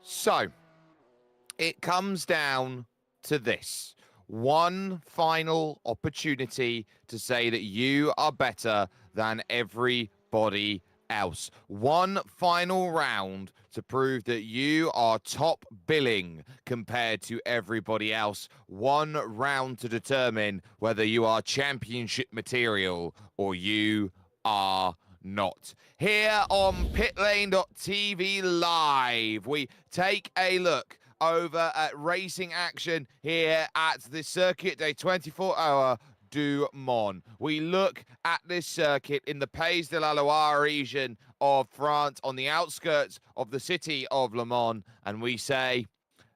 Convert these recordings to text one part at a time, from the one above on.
So, it comes down to this. One final opportunity to say that you are better than everybody else. One final round to prove that you are top billing compared to everybody else. One round to determine whether you are championship material or you are not. Here on Pitlane.TV Live, we take a look over at racing action here at the Circuit Day 24-hour du Mans. We look at this circuit in the Pays de la Loire region of France on the outskirts of the city of Le Mans, and we say,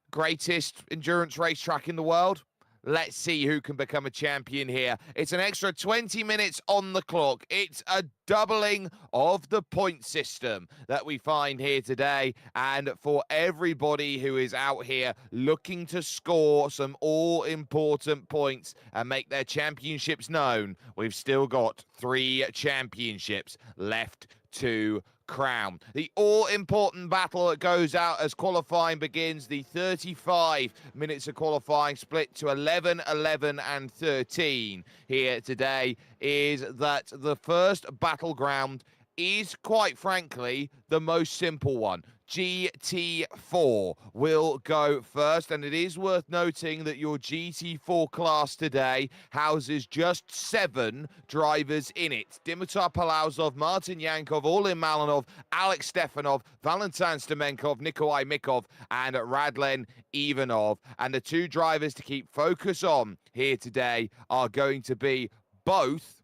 greatest endurance racetrack in the world? Let's see who can become a champion here. It's an extra 20 minutes on the clock. It's a doubling of the point system that we find here today. And for everybody who is out here looking to score some all-important points and make their championships known, we've still got 3 championships left to crown. The all-important battle that goes out as qualifying begins. The 35 minutes of qualifying split to 11, 11 and 13 here today is that the first battleground is, quite frankly, the most simple one. GT4 will go first, and it is worth noting that your GT4 class today houses just 7 drivers in it. Dimitar Palauzov, Martin Yankov, Orlin Malinov, Alex Stefanov, Valentin Stemenkov, Nikolai Mikov, and Radlen Ivanov. And the 2 drivers to keep focus on here today are going to be both,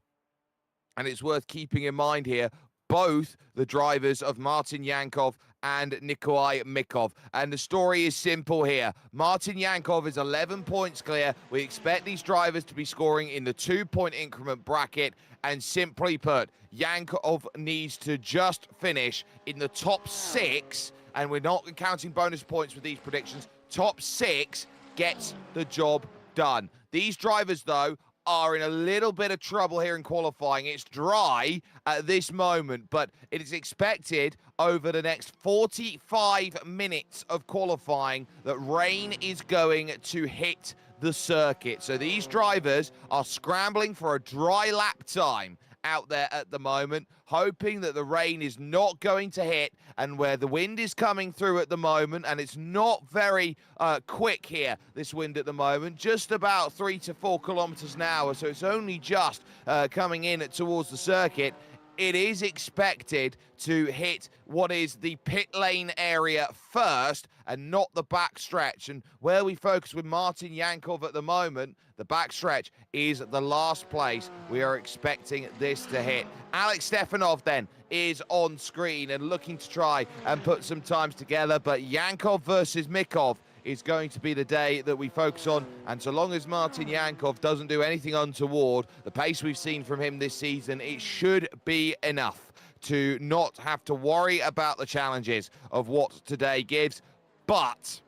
and it's worth keeping in mind here, both the drivers of Martin Yankov and Nikolai Mikov. And the story is simple here. Martin Yankov is 11 points clear. We expect these drivers to be scoring in the 2-point increment bracket. And simply put, Yankov needs to just finish in the top 6. And we're not counting bonus points with these predictions. Top 6 gets the job done. These drivers, though, are in a little bit of trouble here in qualifying. It's dry at this moment, but it is expected over the next 45 minutes of qualifying that rain is going to hit the circuit. So these drivers are scrambling for a dry lap time out there at the moment, hoping that the rain is not going to hit, and where the wind is coming through at the moment, and it's not very quick here, this wind at the moment, just about 3 to 4 kilometers an hour, so it's only just coming in towards the circuit. It is expected to hit what is the pit lane area first and not the back stretch. And where we focus with Martin Yankov at the moment, the back stretch is the last place we are expecting this to hit. Alex Stefanov then is on screen and looking to try and put some times together, but Yankov versus Mikov is going to be the day that we focus on, and so long as Martin Yankov doesn't do anything untoward, the pace we've seen from him this season, it should be enough to not have to worry about the challenges of what today gives. But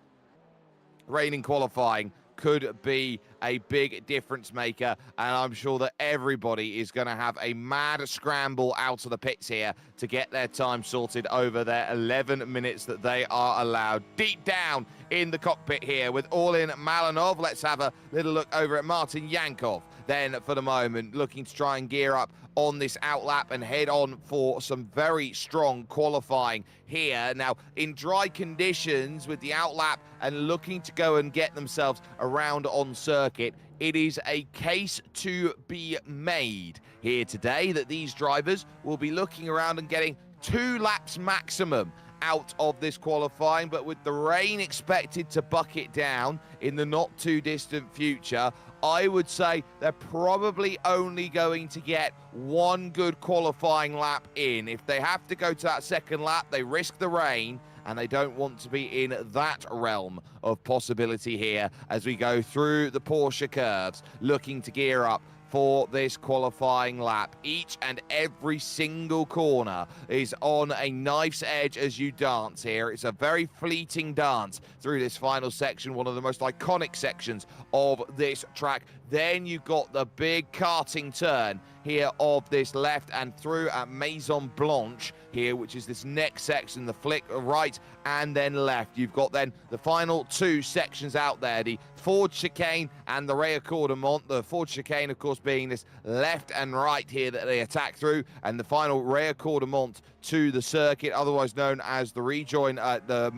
rain in qualifying could be a big difference maker, and I'm sure that everybody is going to have a mad scramble out of the pits here to get their time sorted over their 11 minutes that they are allowed. Deep down in the cockpit here with Orlin Malinov, let's have a little look over at Martin Yankov. Then for the moment, looking to try and gear up on this outlap and head on for some very strong qualifying here. Now, in dry conditions with the outlap and looking to go and get themselves around on circuit, it is a case to be made here today that these drivers will be looking around and getting 2 laps maximum out of this qualifying, but with the rain expected to bucket down in the not too distant future, I would say they're probably only going to get 1 good qualifying lap in. If they have to go to that second lap, they risk the rain, and they don't want to be in that realm of possibility here as we go through the Porsche curves, looking to gear up for this qualifying lap. Each and every single corner is on a knife's edge as you dance here. It's a very fleeting dance through this final section, one of the most iconic sections of this track. Then you've got the big karting turn here of this left and through at Maison Blanche here, which is this next section, the flick right and then left. You've got then the final two sections out there, the Ford chicane and the Racordement. The Ford chicane, of course, being this left and right here that they attack through, and the final Racordement to the circuit, otherwise known as the rejoin by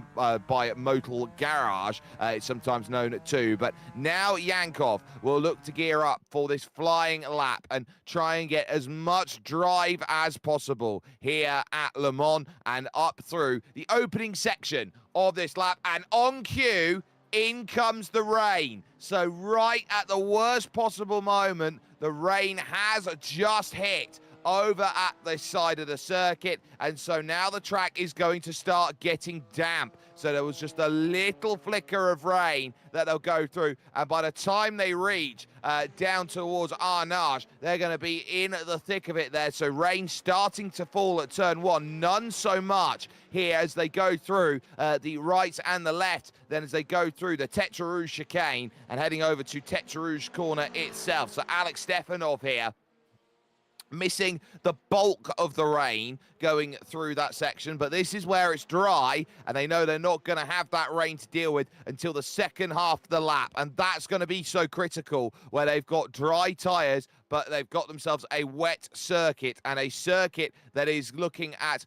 Motul Garage. It's sometimes known too. But now Yankov will look to gear up for this flying lap and try and get as much drive as possible here at Le Mans and up through the opening section of this lap. And on cue, in comes the rain. So right at the worst possible moment, the rain has just hit over at the side of the circuit, and so now the track is going to start getting damp. So there was just a little flicker of rain that they'll go through, and by the time they reach down towards Arnage, they're going to be in the thick of it there. So rain starting to fall at turn one, none so much here as they go through the right and the left, then as they go through the Tetra Rouge chicane and heading over to Tetra Rouge corner itself. So Alex Stefanov here missing the bulk of the rain going through that section, but this is where it's dry, and they know they're not going to have that rain to deal with until the second half of the lap, and that's going to be so critical where they've got dry tyres, but they've got themselves a wet circuit, and a circuit that is looking at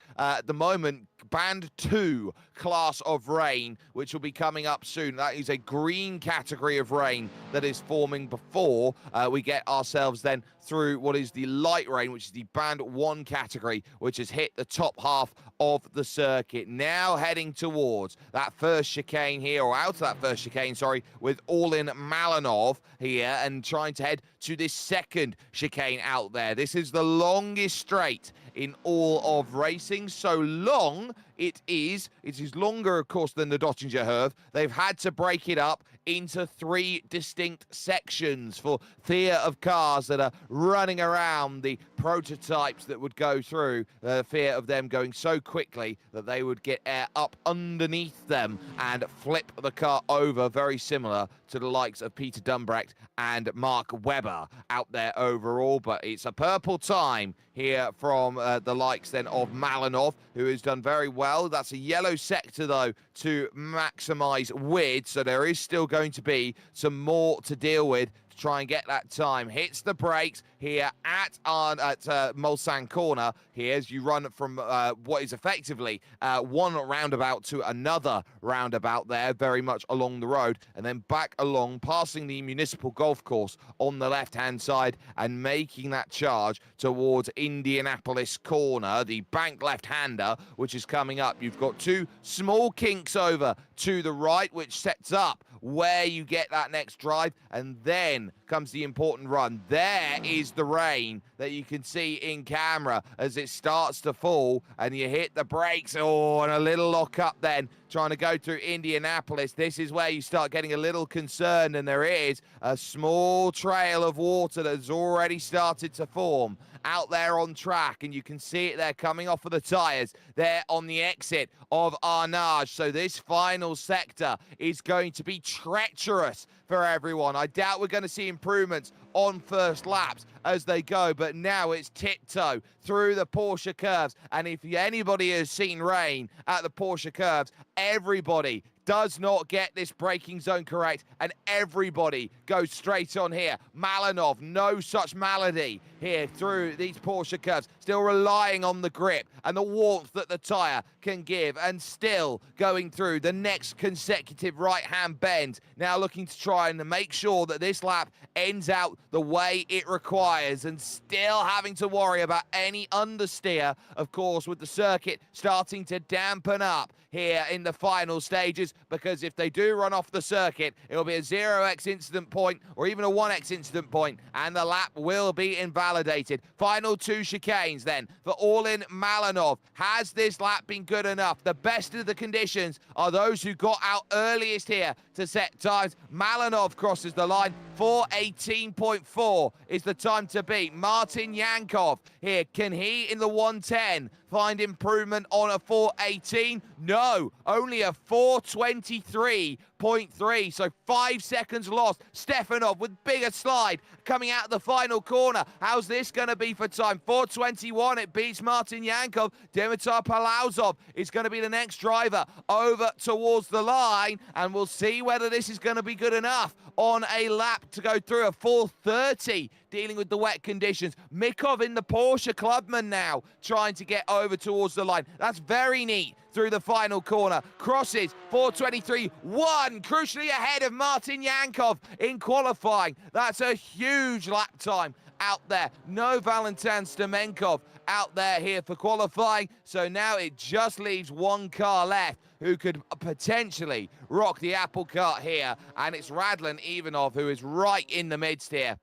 the moment band 2 class of rain, which will be coming up soon. That is a green category of rain that is forming before we get ourselves then through what is the light rain, which is the band 1 category, which has hit the top half of the circuit. Now heading towards that first chicane here, or out of that first chicane, sorry, with All-In Malinov here, and trying to head to this second chicane out there. This is the longest straight in all of racing. So long it is longer, of course, than the Dottinger Herve. They've had to break it up into 3 distinct sections for fear of cars that are running around, the prototypes that would go through, fear of them going so quickly that they would get air up underneath them and flip the car over, very similar to the likes of Peter Dumbrecht and Mark Webber out there overall. But it's a purple time here from the likes then of Malinov, who has done very well. That's a yellow sector, though, to maximize width, so there is still going to be some more to deal with to try and get that time. Hits the brakes here at Mulsanne corner here as you run from what is effectively one roundabout to another roundabout there, very much along the road, and then back along, passing the municipal golf course on the left-hand side and making that charge towards Indianapolis corner, the bank left-hander, which is coming up. You've got 2 small kinks over to the right, which sets up where you get that next drive, and then comes the important run. There is the rain that you can see in camera as it starts to fall, and you hit the brakes. Oh, and a little lock up then, trying to go through Indianapolis. This is where you start getting a little concerned, and there is a small trail of water that's already started to form out there on track, and you can see it there coming off of the tyres there on the exit of Arnage. So this final sector is going to be treacherous for everyone. I doubt we're going to see improvements on first laps as they go, but now it's tiptoe through the Porsche curves. And if anybody has seen rain at the Porsche curves, everybody does not get this braking zone correct, and everybody goes straight on here. Malinov, no such malady here through these Porsche curves, still relying on the grip and the warmth that the tyre can give, and still going through the next consecutive right-hand bend, now looking to try and make sure that this lap ends out the way it requires, and still having to worry about any understeer, of course, with the circuit starting to dampen up here in the final stages. But because if they do run off the circuit, it'll be a 0x incident point or even a 1x incident point, and the lap will be invalidated. Final 2 chicanes then for Orlin Malinov. Has this lap been good enough? The best of the conditions are those who got out earliest here to set times. Malinov crosses the line. 4:18.4 is the time to beat. Martin Yankov here. Can he, in the 110, find improvement on a 4:18? No, only a 4:23.3, so 5 seconds lost. Stefanov with bigger slide coming out of the final corner. How's this going to be for time? 4:21, it beats Martin Yankov. Dimitar Palauzov is going to be the next driver over towards the line, and we'll see whether this is going to be good enough on a lap to go through a 4:30, dealing with the wet conditions. Mikov in the Porsche Clubman now, trying to get over towards the line. That's very neat through the final corner. Crosses, 4:23.1, crucially ahead of Martin Yankov in qualifying. That's a huge lap time out there. No Valentin Stemenkov out there here for qualifying, so now it just leaves one car left who could potentially rock the apple cart here, and it's Radlan Ivanov who is right in the midst here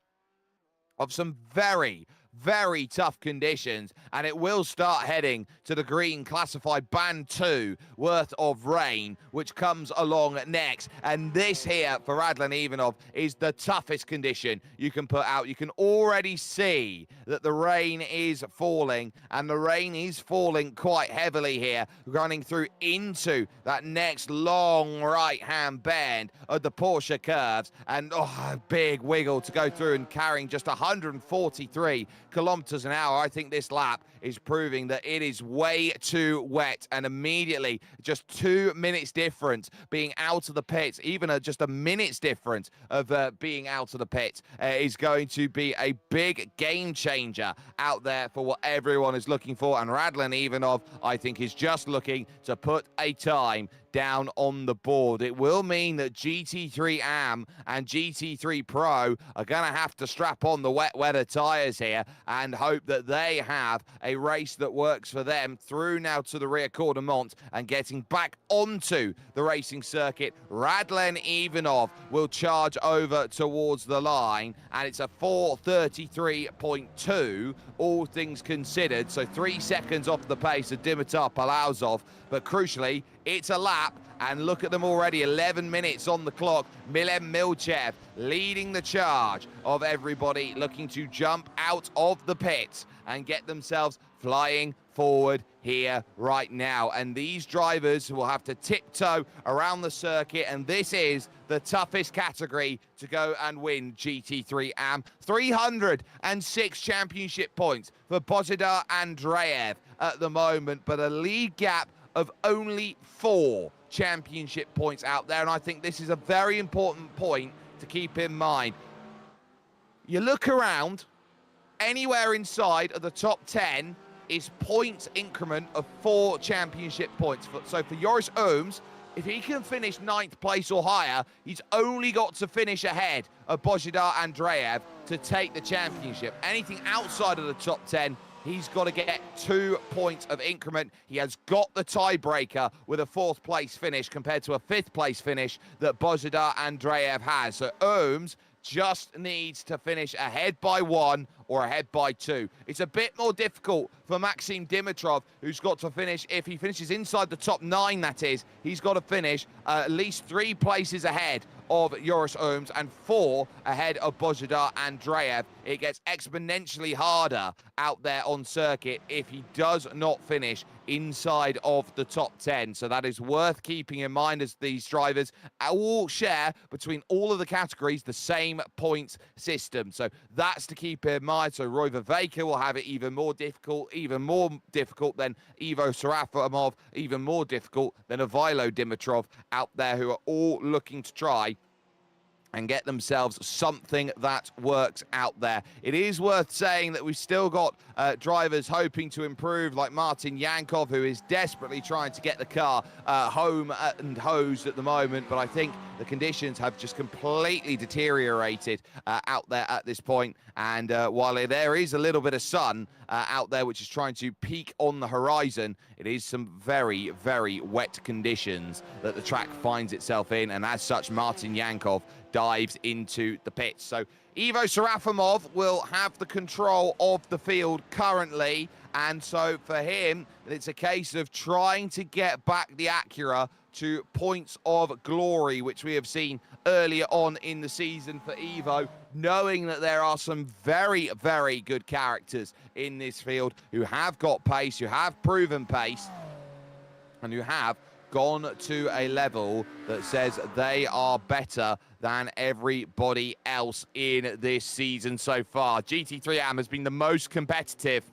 of some very tough conditions, and it will start heading to the green classified band 2 worth of rain, which comes along next. And this here for Radlan Ivanov is the toughest condition you can put out. You can already see that the rain is falling, and the rain is falling quite heavily here, running through into that next long right-hand bend of the Porsche curves, and a big wiggle to go through and carrying just 143 kilometers an hour. I think this lap is proving that it is way too wet, and immediately just 2 minutes difference being out of the pits, even just a minute's difference of being out of the pits is going to be a big game changer out there for what everyone is looking for. And Radlan Ivanov, I think, is just looking to put a time down on the board. It will mean that GT3 AM and GT3 Pro are going to have to strap on the wet weather tyres here and hope that they have a race that works for them through now to the rear Courdamont and getting back onto the racing circuit. Radlan Ivanov will charge over towards the line, and it's a 4:33.2, all things considered, so 3 seconds off the pace of Dimitar Palauzov, but crucially, it's a lap, and look at them already, 11 minutes on the clock. Milen Milchev leading the charge of everybody looking to jump out of the pit and get themselves flying forward here right now. And these drivers will have to tiptoe around the circuit, and this is the toughest category to go and win GT3 AM. 306 championship points for Bozidar Andreev at the moment, but a lead gap of only 4 championship points out there, and I think this is a very important point to keep in mind. You look around, anywhere inside of the top 10 is points increment of 4 championship points. So for Joris Ooms, if he can finish 9th place or higher, he's only got to finish ahead of Bozidar Andreev to take the championship. Anything outside of the top 10, he's got to get 2 points of increment. He has got the tiebreaker with a 4th place finish compared to a 5th place finish that Bozidar Andreev has. So Ooms just needs to finish ahead by 1 or ahead by 2. It's a bit more difficult for Maxim Dimitrov, who's got to finish, if he finishes inside the top 9, that is, he's got to finish at least 3 places ahead of Joris Ooms and 4 ahead of Bozidar Andreev. It gets exponentially harder out there on circuit if he does not finish inside of the top 10. So that is worth keeping in mind, as these drivers all share between all of the categories the same points system. So that's to keep in mind. So Roy Viveka will have it even more difficult than Ivo Serafimov, even more difficult than Ivilo Dimitrov out there, who are all looking to try and get themselves something that works out there. It is worth saying that we've still got drivers hoping to improve, like Martin Yankov, who is desperately trying to get the car home and hosed at the moment, but I think the conditions have just completely deteriorated out there at this point. And while there is a little bit of sun out there, which is trying to peak on the horizon, it is some very, very wet conditions that the track finds itself in, and as such, Martin Yankov dives into the pits. So Ivo Serafimov will have the control of the field currently, and so for him, it's a case of trying to get back the Acura to points of glory, which we have seen earlier on in the season for Ivo, knowing that there are some very, very good characters in this field who have got pace, who have proven pace, and who have gone to a level that says they are better than everybody else in this season so far. GT3AM has been the most competitive,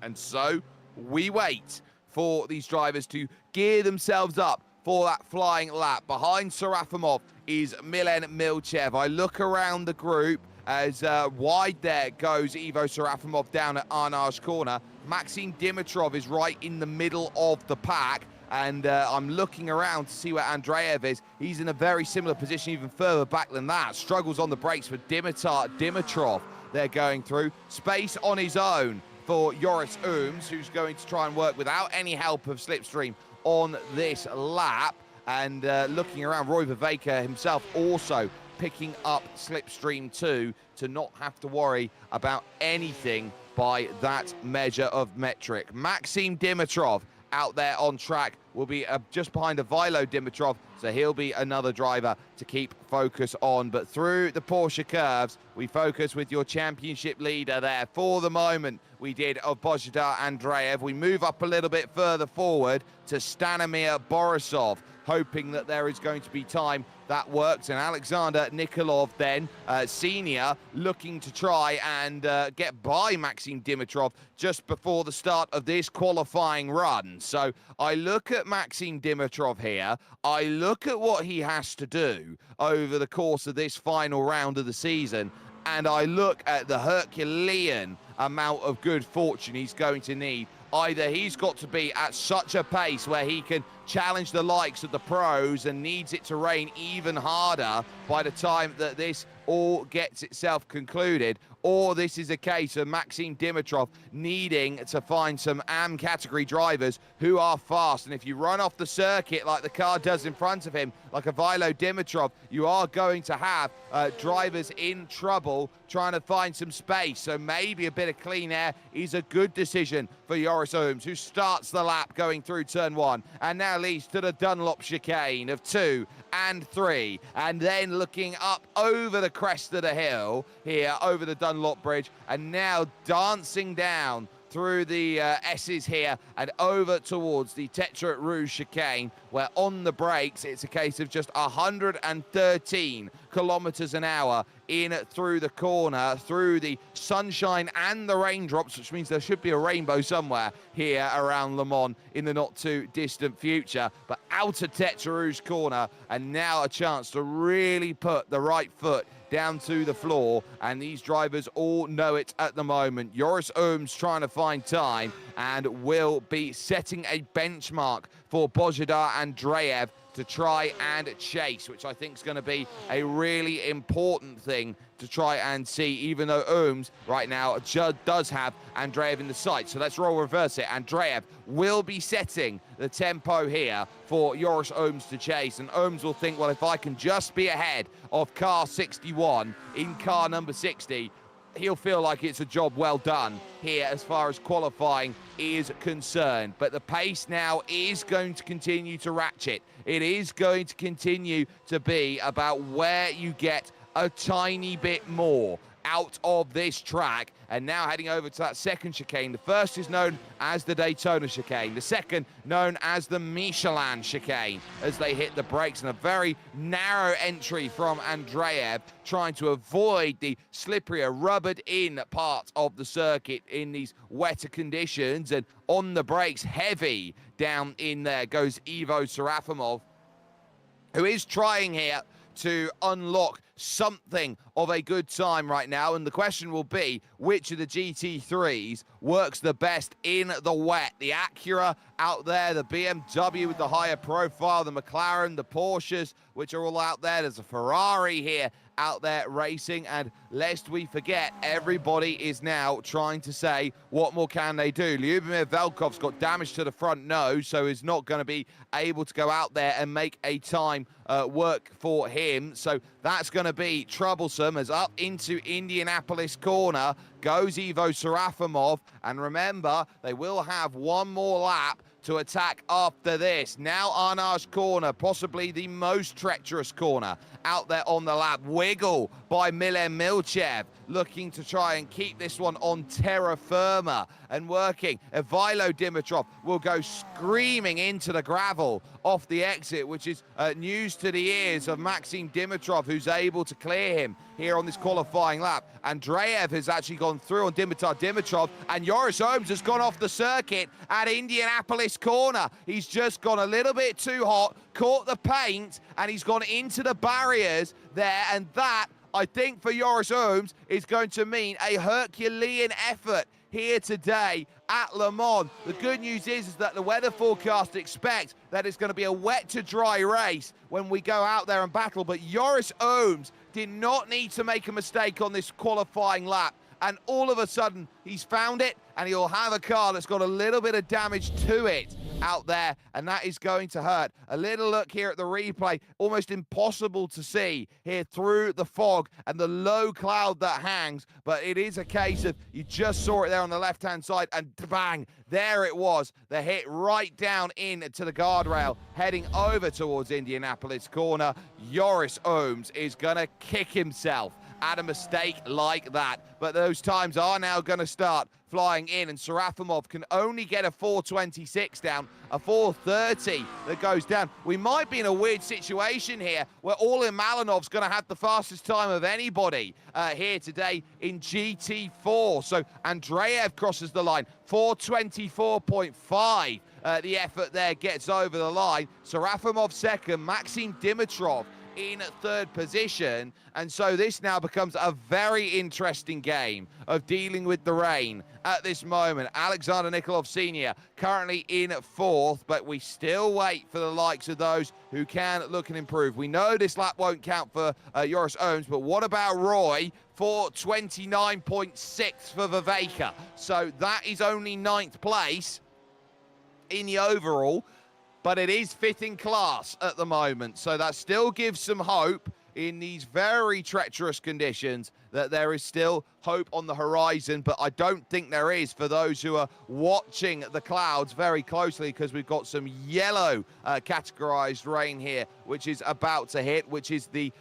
and so we wait for these drivers to gear themselves up for that flying lap. Behind Serafimov is Milen Milchev. I look around the group as wide there goes Ivo Serafimov down at Arnage corner. Maxim Dimitrov is right in the middle of the pack, and I'm looking around to see where Andreev is. He's in a very similar position, even further back than that. Struggles on the brakes for Dimitrov. They're going through. Space on his own for Joris Ooms, who's going to try and work without any help of Slipstream on this lap. And looking around, Roy Viveka himself also picking up Slipstream 2 to not have to worry about anything by that measure of metric. Maxim Dimitrov out there on track will be just behind Ivilo Dimitrov, so he'll be another driver to keep focus on. But through the Porsche curves, we focus with your championship leader there. For the moment, we did of Božidar Andreev. We move up a little bit further forward to Stanimir Borisov, hoping that there is going to be time that works. And Alexander Nikolov then, senior, looking to try and get by Maxim Dimitrov just before the start of this qualifying run. So I look at Maxim Dimitrov here, I look at what he has to do over the course of this final round of the season, and I look at the Herculean amount of good fortune he's going to need. Either he's got to be at such a pace where he can challenge the likes of the pros and needs it to rain even harder by the time that this all gets itself concluded, or this is a case of Maxim Dimitrov needing to find some AM category drivers who are fast. And if you run off the circuit like the car does in front of him, like a Ivilo Dimitrov, you are going to have drivers in trouble trying to find some space. So maybe a bit of clean air is a good decision for Joris Ooms, who starts the lap going through turn 1 and now leads to the Dunlop chicane of 2 and 3, and then looking up over the crest of the hill here, over the Dunlop bridge, and now dancing down through the S's here and over towards the Tetra Rouge chicane, where on the brakes it's a case of just 113 kilometers an hour in through the corner, through the sunshine and the raindrops, which means there should be a rainbow somewhere here around Le Mans in the not too distant future. But out of Tetra Rouge corner, and now a chance to really put the right foot down to the floor, and these drivers all know it at the moment. Joris Ooms trying to find time and will be setting a benchmark for Božidar Andreev to try and chase, which I think is going to be a really important thing to try and see, even though Ooms right now does have Andreev in the sight. So let's roll reverse it. Andreev will be setting the tempo here for Joris Ooms to chase, and Ooms will think, well, if I can just be ahead of car 61 in car number 60, he'll feel like it's a job well done here as far as qualifying is concerned. But the pace now is going to continue to ratchet. It is going to continue to be about where you get a tiny bit more out of this track. And now heading over to that second chicane. The first is known as the Daytona chicane. The second known as the Michelin chicane, as they hit the brakes, and a very narrow entry from Andreev, trying to avoid the slipperier, rubbered in part of the circuit in these wetter conditions. And on the brakes, heavy down in there goes Ivo Serafimov, who is trying here to unlock something of a good time right now. And the question will be, which of the GT3s works the best in the wet? The Acura out there, the BMW with the higher profile, the McLaren, the Porsches, which are all out there. There's a Ferrari here out there racing, and lest we forget, everybody is now trying to say, what more can they do? Lyubimir Velkov's got damage to the front nose, so is not going to be able to go out there and make a time work for him. So that's going to be troublesome, as up into Indianapolis corner goes Ivo Serafimov. And remember, they will have one more lap to attack after this. Now Arnage corner, possibly the most treacherous corner out there on the lap. Wiggle by Milen Milchev, looking to try and keep this one on terra firma and working. Ivaylo Dimitrov will go screaming into the gravel off the exit, which is news to the ears of Maxim Dimitrov, who's able to clear him here on this qualifying lap. Andreev has actually gone through on Dimitar Dimitrov, and Joris Ohms has gone off the circuit at Indianapolis corner. He's just gone a little bit too hot, caught the paint, and he's gone into the barriers there, and that, I think, for Joris Ohms is going to mean a Herculean effort here today at Le Mans. The good news is that the weather forecast expects that it's going to be a wet to dry race when we go out there and battle, but Joris Ohms did not need to make a mistake on this qualifying lap, and all of a sudden he's found it, and he'll have a car that's got a little bit of damage to it out there, and that is going to hurt. A little look here at the replay, almost impossible to see here through the fog and the low cloud that hangs, but it is a case of, you just saw it there on the left hand side, and bang, there it was, the hit right down into the guardrail heading over towards Indianapolis corner. Joris Ohms is gonna kick himself at a mistake like that, but those times are now going to start flying in, and Serafimov can only get a 4:26 down, a 4:30 that goes down. We might be in a weird situation here where Orlin Malanov's going to have the fastest time of anybody here today in GT4. So Andreev crosses the line, 4:24.5. The effort there gets over the line. Serafimov second, Maxim Dimitrov in third position, and so this now becomes a very interesting game of dealing with the rain at this moment. Alexander Nikolov Sr. currently in fourth, but we still wait for the likes of those who can look and improve. We know this lap won't count for Joris Ohms, but what about Roy? 4:29.6 for Viveka, so that is only ninth place in the overall, but it is fifth in class at the moment. So that still gives some hope in these very treacherous conditions, that there is still hope on the horizon, but I don't think there is for those who are watching the clouds very closely, because we've got some yellow categorized rain here, which is about to hit, which is the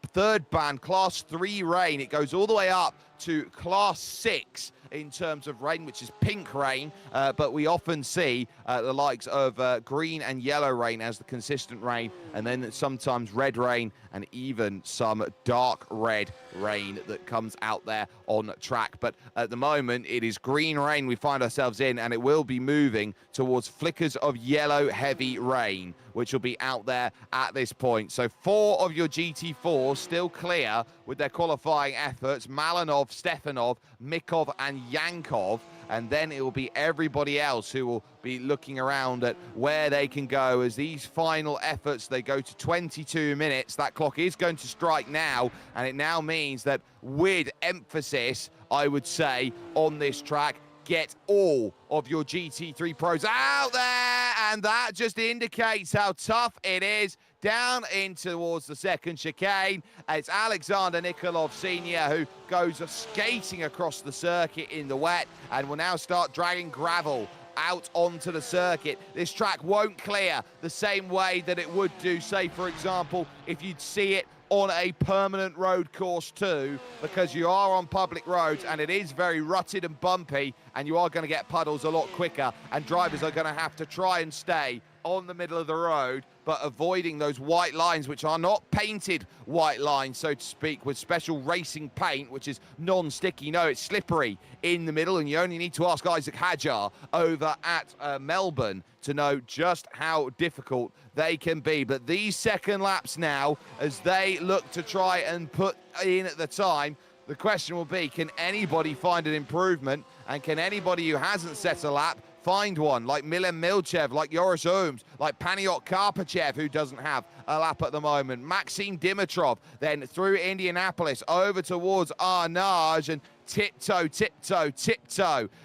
third band, class 3 rain. It goes all the way up to class 6 in terms of rain, which is pink rain, but we often see the likes of green and yellow rain as the consistent rain, and then sometimes red rain and even some dark red rain that comes out there on track. But at the moment it is green rain we find ourselves in, and it will be moving towards flickers of yellow heavy rain, which will be out there at this point. So 4 of your GT4 still clear with their qualifying efforts: Malinov, Stefanov, Mikov and Yankov, and then it will be everybody else who will be looking around at where they can go as these final efforts, they go to 22 minutes. That clock is going to strike now, and it now means that, with emphasis, I would say, on this track, get all of your GT3 pros out there, and that just indicates how tough it is down in towards the second chicane. It's Alexander Nikolov Sr. who goes skating across the circuit in the wet and will now start dragging gravel out onto the circuit. This track won't clear the same way that it would do, say, for example, if you'd see it on a permanent road course too, because you are on public roads and it is very rutted and bumpy, and you are going to get puddles a lot quicker, and drivers are going to have to try and stay on the middle of the road, but avoiding those white lines, which are not painted white lines, so to speak, with special racing paint, which is non-sticky. No, it's slippery in the middle, and you only need to ask Isaac Hadjar over at Melbourne to know just how difficult they can be. But these second laps now, as they look to try and put in at the time, the question will be, can anybody find an improvement? And can anybody who hasn't set a lap find one, like Milan Milchev, like Joris Ooms, like Paniot Karpachev, who doesn't have a lap at the moment. Maxim Dimitrov, then through Indianapolis, over towards Arnage, and tiptoe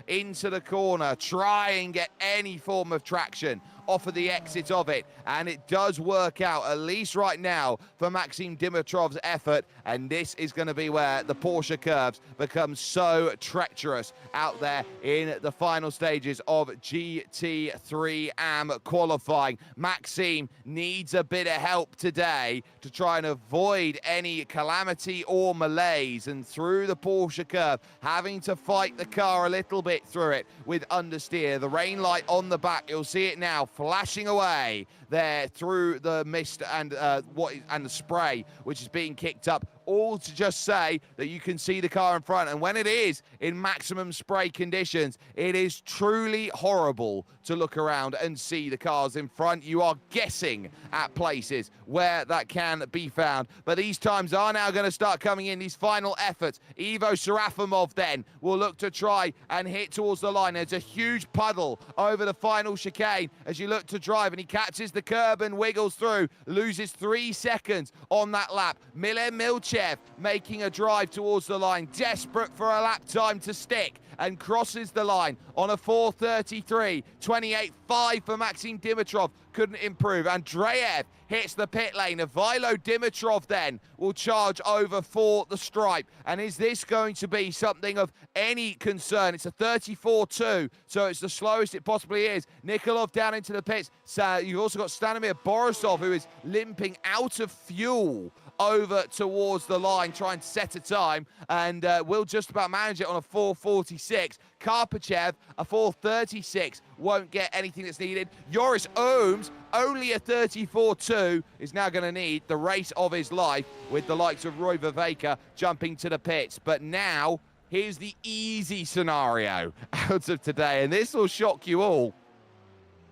into the corner, try and get any form of traction off of the exit of it, and it does work out, at least right now, for Maxim Dimitrov's effort, and this is going to be where the Porsche curves become so treacherous out there in the final stages of GT3 AM qualifying. Maxim needs a bit of help today to try and avoid any calamity or malaise, and through the Porsche curve, having to fight the car a little bit through it with understeer. The rain light on the back, you'll see it now, flashing away there through the mist and the spray, which is being kicked up, all to just say that you can see the car in front. And when it is in maximum spray conditions, it is truly horrible to look around and see the cars in front. You are guessing at places where that can be found. But these times are now going to start coming in, these final efforts. Ivo Serafimov then will look to try and hit towards the line. There's a huge puddle over the final chicane as you look to drive, and he catches the curb and wiggles through, loses 3 seconds on that lap. Milan Milchev making a drive towards the line, desperate for a lap time to stick, and crosses the line on a 4:33. 28.5 for Maxim Dimitrov, couldn't improve. Andreev hits the pit lane. Ivilo Dimitrov then will charge over for the stripe. And is this going to be something of any concern? It's a 34.2, so it's the slowest it possibly is. Nikolov down into the pits. So you've also got Stanimir Borisov, who is limping out of fuel over towards the line, trying to set a time, and will just about manage it on a 4:46. Karpachev, a 4:36, won't get anything that's needed. Joris Ooms, only a 34.2, is now going to need the race of his life with the likes of Roy Viveka jumping to the pits. But now, here's the easy scenario out of today, and this will shock you all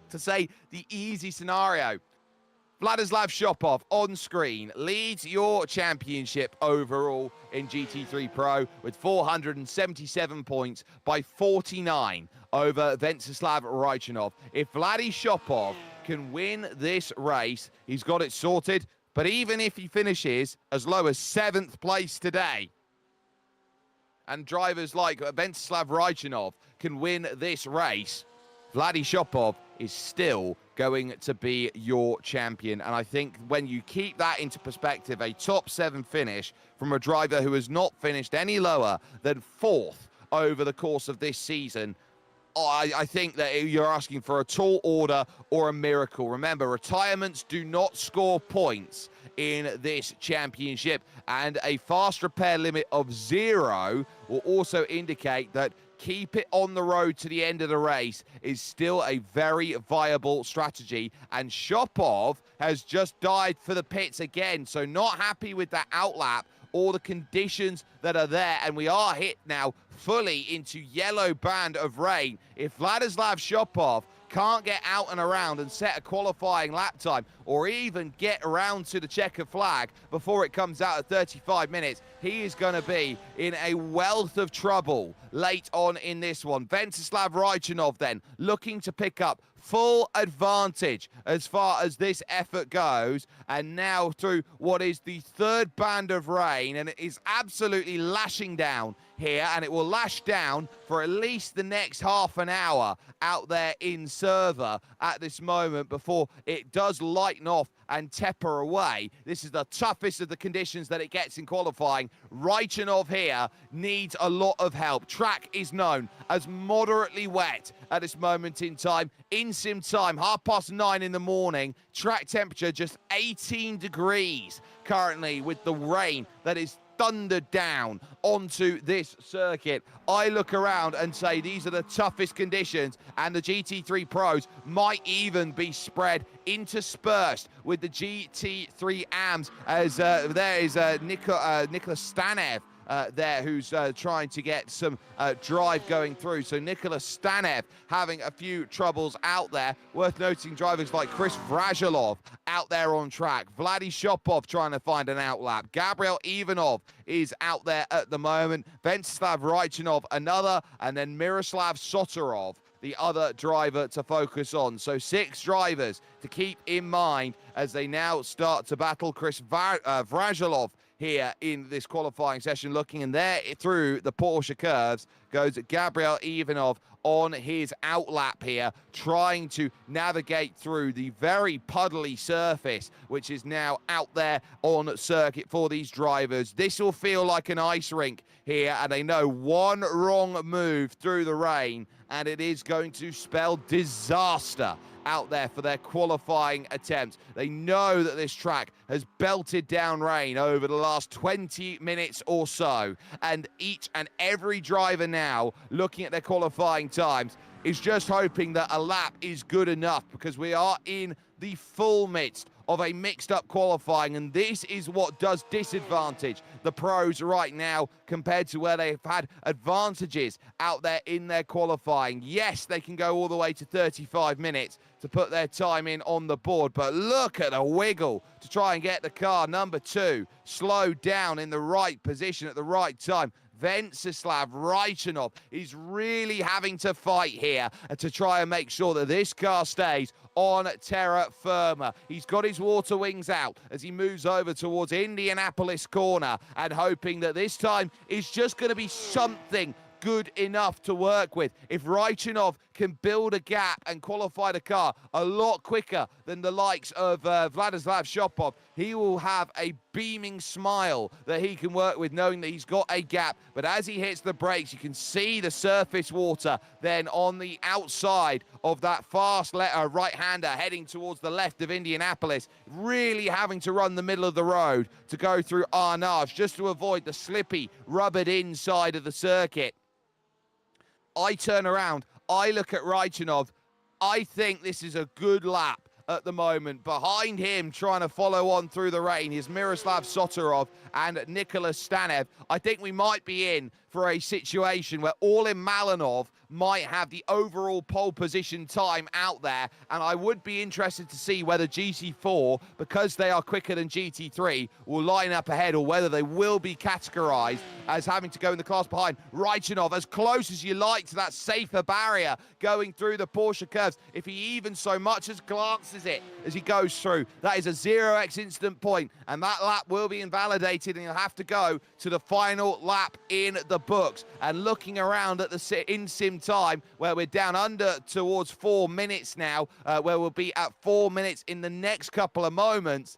to say the easy scenario. Vladislav Shopov on screen leads your championship overall in GT3 Pro with 477 points by 49 over Venceslav Raichanov. If Vladi Shopov can win this race, he's got it sorted. But even if he finishes as low as 7th place today, and drivers like Venceslav Raichanov can win this race, Vladi Shopov is still going to be your champion. And I think when you keep that into perspective, a top 7 finish from a driver who has not finished any lower than 4th over the course of this season, I think that you're asking for a tall order or a miracle. Remember, retirements do not score points in this championship, and a fast repair limit of 0 will also indicate that keep it on the road to the end of the race is still a very viable strategy. And Shopov has just died for the pits again, so not happy with that outlap or the conditions that are there, and we are hit now fully into yellow band of rain. If Vladislav Shopov can't get out and around and set a qualifying lap time, or even get around to the checkered flag before it comes out at 35 minutes, he is going to be in a wealth of trouble late on in this one. Venceslav Raichanov then looking to pick up full advantage as far as this effort goes, and now through what is the 3rd band of rain, and it is absolutely lashing down here, and it will lash down for at least the next half an hour out there in Server at this moment before it does lighten off and temper away. This is the toughest of the conditions that it gets in qualifying. Raichanov here needs a lot of help. Track is known as moderately wet at this moment in time. In sim time, 9:30 in the morning. Track temperature just 18 degrees currently, with the rain that is thundered down onto this circuit. I look around and say these are the toughest conditions, and the GT3 pros might even be spread interspersed with the GT3 AMs, as there is Nicholas Stanev there, who's trying to get some drive going through. So Nicholas Stanev having a few troubles out there. Worth noting, drivers like Chris Vrajilov out there on track. Vladi Shopov trying to find an outlap. Gabriel Ivanov is out there at the moment. Venceslav Raichinov another, and then Miroslav Sotorov, the other driver to focus on. So 6 drivers to keep in mind as they now start to battle. Chris Vrajilov here in this qualifying session, looking, and there through the Porsche curves goes Gabriel Ivanov on his outlap here, trying to navigate through the very puddly surface, which is now out there on circuit for these drivers. This will feel like an ice rink here, and they know one wrong move through the rain, and it is going to spell disaster out there for their qualifying attempts. They know that this track has belted down rain over the last 20 minutes or so, and each and every driver now looking at their qualifying times is just hoping that a lap is good enough, because we are in the full midst of a mixed-up qualifying, and this is what does disadvantage the pros right now compared to where they've had advantages out there in their qualifying. Yes, they can go all the way to 35 minutes to put their time in on the board, but look at the wiggle to try and get the car number 2 slowed down in the right position at the right time. Venceslav Raichinov is really having to fight here to try and make sure that this car stays on terra firma. He's got his water wings out as he moves over towards Indianapolis corner, and hoping that this time is just going to be something good enough to work with. If Raichinov can build a gap and qualify the car a lot quicker than the likes of Vladislav Shopov, he will have a beaming smile that he can work with, knowing that he's got a gap. But as he hits the brakes, you can see the surface water then on the outside of that fast right-hander heading towards the left of Indianapolis, really having to run the middle of the road to go through Arnage just to avoid the slippy, rubbered inside of the circuit. I turn around, I look at Raichinov. I think this is a good lap at the moment. Behind him, trying to follow on through the rain, is Miroslav Sotorov and Nicholas Stanev. I think we might be in for a situation where Orlin Malinov might have the overall pole position time out there, and I would be interested to see whether GT4, because they are quicker than GT3, will line up ahead, or whether they will be categorized as having to go in the class behind. Raichinov, as close as you like to that safer barrier going through the Porsche curves. If he even so much as glances it as he goes through, that is a 0x instant point, and that lap will be invalidated, and he'll have to go to the final lap in the books. And looking around at the in-sim time, where we're down under towards 4 minutes now, where we'll be at 4 minutes in the next couple of moments,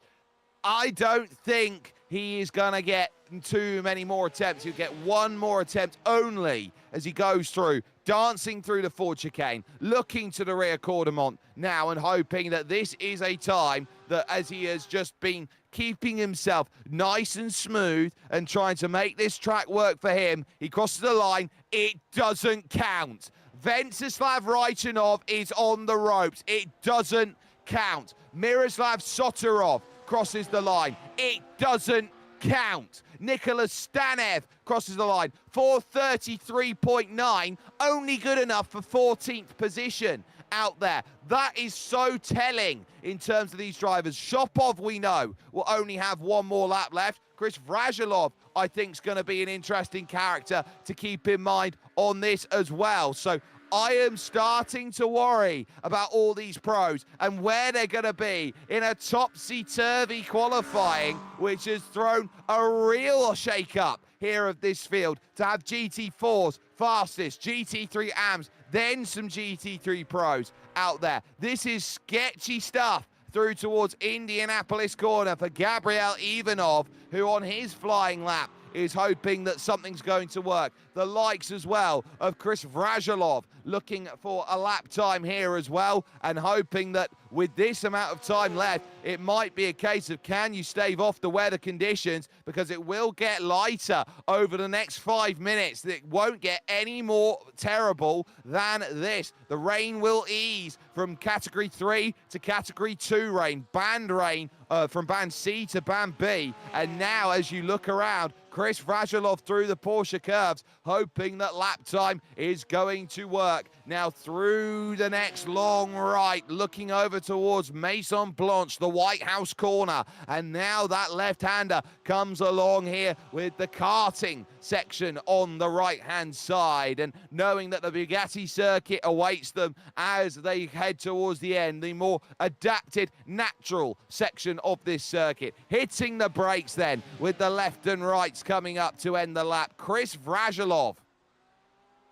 I don't think he is going to get too many more attempts. He'll get one more attempt only as he goes through, dancing through the Ford chicane, looking to the rear cordon now, and hoping that this is a time that, as he has just been keeping himself nice and smooth and trying to make this track work for him, he crosses the line. It doesn't count. Venceslav Raichinov is on the ropes. It doesn't count. Miroslav Sotorov crosses the line. It doesn't count. Nicholas Stanev crosses the line. 4:33.9, only good enough for 14th position out there. That is so telling in terms of these drivers. Shopov, we know, will only have one more lap left. Chris Vrajilov, I think, is going to be an interesting character to keep in mind on this as well. So I am starting to worry about all these pros and where they're going to be in a topsy-turvy qualifying, which has thrown a real shake-up here of this field, to have GT4s fastest, GT3 AMs, then some GT3 pros out there. This is sketchy stuff through towards Indianapolis corner for Gabriel Ivanov, who on his flying lap is hoping that something's going to work. The likes as well of Chris Vrajilov looking for a lap time here as well, and hoping that with this amount of time left, it might be a case of can you stave off the weather conditions, because it will get lighter over the next 5 minutes. It won't get any more terrible than this. The rain will ease from Category 3 to Category 2 rain, band rain from Band C to Band B. And now as you look around, Chris Vrajilov through the Porsche curves, hoping that lap time is going to work. Now through the next long right, looking over towards Maison Blanche, the White House corner. And now that left-hander comes along here with the karting section on the right-hand side. And knowing that the Bugatti circuit awaits them as they head towards the end, the more adapted, natural section of this circuit. Hitting the brakes then with the left and rights coming up to end the lap. Chris Vrajilov.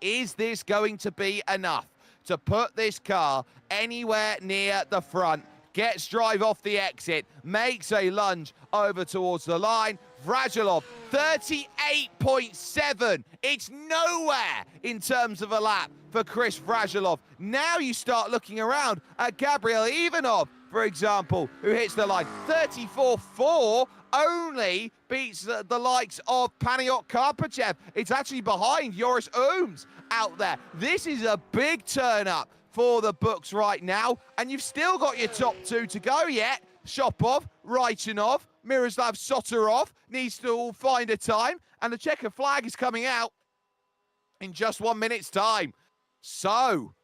Is this going to be enough to put this car anywhere near the front? Gets drive off the exit, makes a lunge over towards the line. Vrajilov, 38.7. It's nowhere in terms of a lap for Chris Vrajilov. Now you start looking around at Gabriel Ivanov, for example, who hits the line. 34.4 only beats the likes of Paniot Karpachev. It's actually behind Joris Ooms out there. This is a big turn up for the books right now, and you've still got your top two to go yet. Shopov, Raichunov, Miroslav Sotorov needs to all find a time, and the checker flag is coming out in just 1 minute's time. So,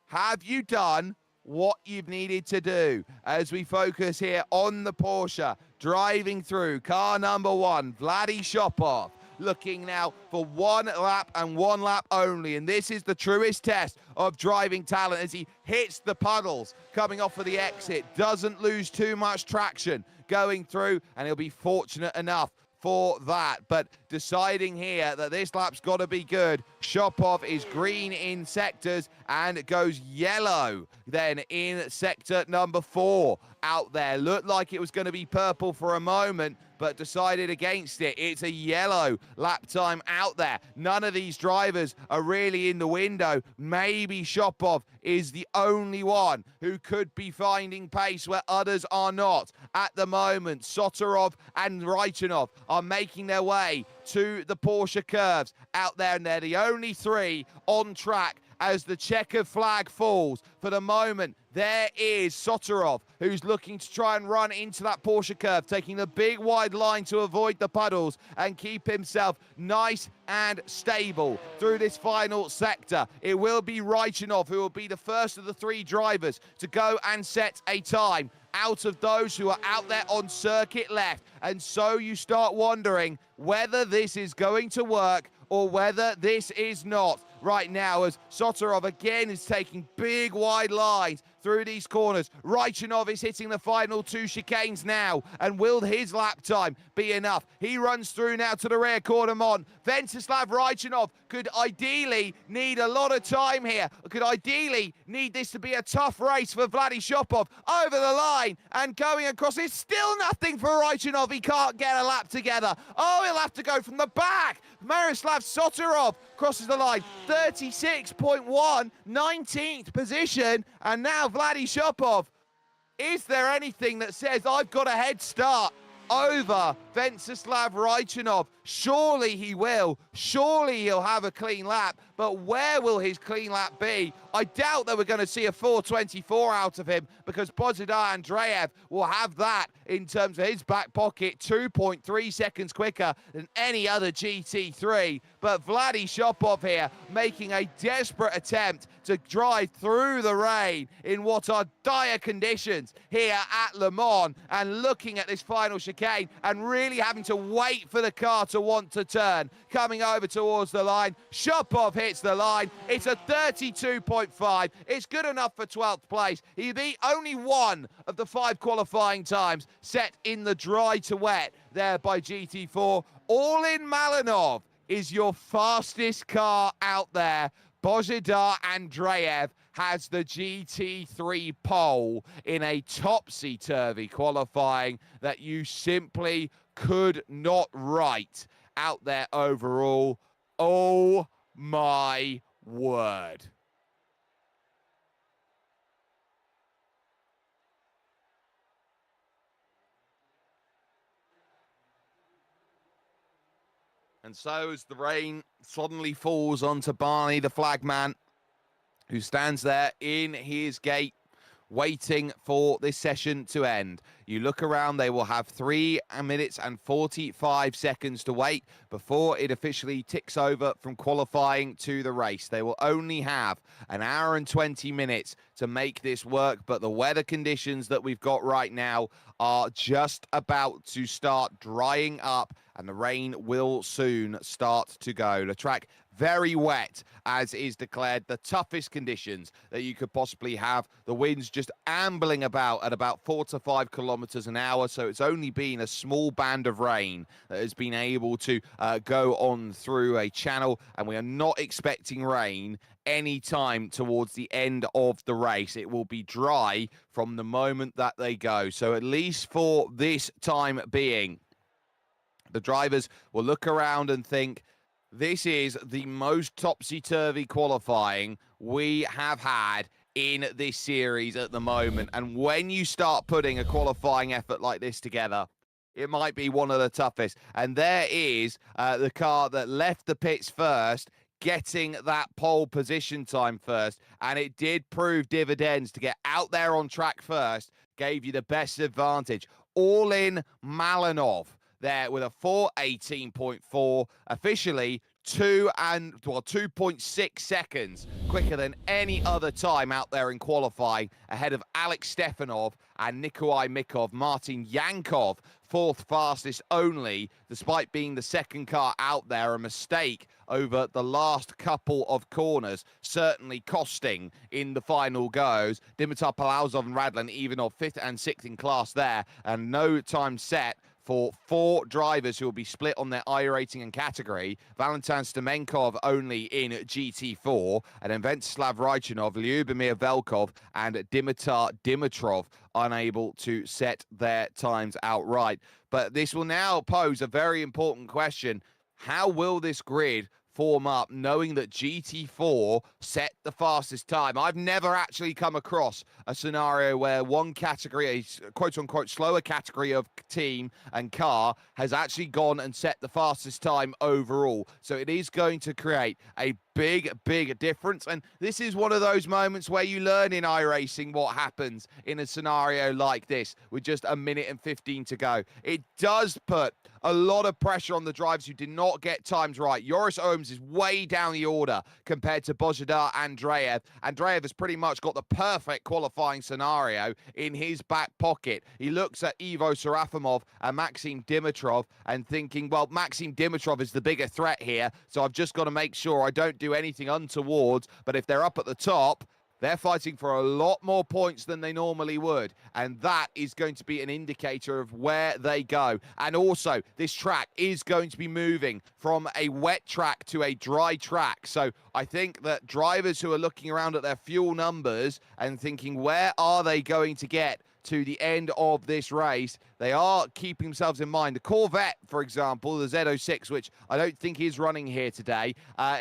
have you done what you've needed to do as we focus here on the Porsche driving through car number one, Vladdy Shopov, looking now for one lap and one lap only, and this is the truest test of driving talent as he hits the puddles coming off of the exit, doesn't lose too much traction going through, and he'll be fortunate enough for that. But deciding here that this lap's got to be good. Shopov is green in sectors and it goes yellow then in sector number 4 out there. Looked like it was going to be purple for a moment, but decided against it. It's a yellow lap time out there. None of these drivers are really in the window. Maybe Shopov is the only one who could be finding pace where others are not. At the moment, Sotorov and Raichunov are making their way to the Porsche curves out there, and they're the only three on track as the checkered flag falls. For the moment, there is Sotorov, who's looking to try and run into that Porsche curve, taking the big wide line to avoid the puddles and keep himself nice and stable through this final sector. It will be Raichunov who will be the first of the three drivers to go and set a time out of those who are out there on circuit left. And so you start wondering whether this is going to work or whether this is not right now, as Sotorov again is taking big wide lines through these corners. Raichunov is hitting the final two chicanes now, and will his lap time be enough? He runs through now to the rear corner Mon. Venceslav Raichunov could ideally need a lot of time here, could ideally need this to be a tough race for Vladdy Shopov. Over the line and going across. It's still nothing for Raichunov. He can't get a lap together. Oh, he'll have to go from the back. Miroslav Sotorov crosses the line. 36.1, 19th position, and now Vladdy Shopov. Is there anything that says I've got a head start over Venceslav Raichunov? Surely he will. Surely he'll have a clean lap. But where will his clean lap be? I doubt that we're going to see a 4:24 out of him, because Bozidar Andreev will have that in terms of his back pocket, 2.3 seconds quicker than any other GT3. But Vladdy Shopov here making a desperate attempt to drive through the rain in what are dire conditions here at Le Mans, and looking at this final chicane and really having to wait for the car to want to turn. Coming over towards the line, Shopov hits the line. It's a 32.5. It's good enough for 12th place. He beat only one of the 5 qualifying times set in the dry to wet there by GT4. All in Malinov is your fastest car out there. Bozidar Andreev has the GT3 pole in a topsy-turvy qualifying that you simply could not write out there overall. Oh my word. And so as the rain suddenly falls onto Barney, the flagman, who stands there in his gate, waiting for this session to end. You look around, they will have 3 minutes and 45 seconds to wait before it officially ticks over from qualifying to the race. They will only have an hour and 20 minutes to make this work, but the weather conditions that we've got right now are just about to start drying up, and the rain will soon start to go. The track very wet, as is declared, the toughest conditions that you could possibly have. The wind's just ambling about at about 4 to 5 kilometers an hour, so it's only been a small band of rain that has been able to go on through a channel, and we are not expecting rain any time towards the end of the race. It will be dry from the moment that they go. So at least for this time being, the drivers will look around and think, this is the most topsy-turvy qualifying we have had in this series at the moment. And when you start putting a qualifying effort like this together, it might be one of the toughest. And there is the car that left the pits first, getting that pole position time first. And it did prove dividends to get out there on track first, gave you the best advantage. All in Malinov there with a 4:18.4, officially 2.6 seconds quicker than any other time out there in qualifying, ahead of Alex Stefanov and Nikolai Mikov. Martin Yankov, 4th fastest only, despite being the second car out there. A mistake over the last couple of corners, certainly costing in the final goes. Dimitar Palazov and Radlin Ivanov 5th and 6th in class there, and no time set for 4 drivers who will be split on their iracing and category. Valentin Stemenkov only in GT4, and then Ventsislav Raichanov, Lyubomir Velkov, and Dimitar Dimitrov unable to set their times outright. But this will now pose a very important question. How will this grid form up, knowing that GT4 set the fastest time? I've never actually come across a scenario where one category, a quote-unquote slower category of team and car, has actually gone and set the fastest time overall. So it is going to create a big difference, and this is one of those moments where you learn in iRacing what happens in a scenario like this with just 1 minute and 15 to go. It does put a lot of pressure on the drivers who did not get times right. Joris Ohms is way down the order compared to Bozhidar Andreev. Andreev has pretty much got the perfect qualifying scenario in his back pocket. He looks at Ivo Serafimov and Maxim Dimitrov and thinking, well, Maxim Dimitrov is the bigger threat here, so I've just got to make sure I don't do anything untoward. But if they're up at the top, they're fighting for a lot more points than they normally would, and that is going to be an indicator of where they go. And also, this track is going to be moving from a wet track to a dry track. So I think that drivers who are looking around at their fuel numbers and thinking, where are they going to get to the end of this race, they are keeping themselves in mind. The Corvette, for example, the Z06, which I don't think is running here today,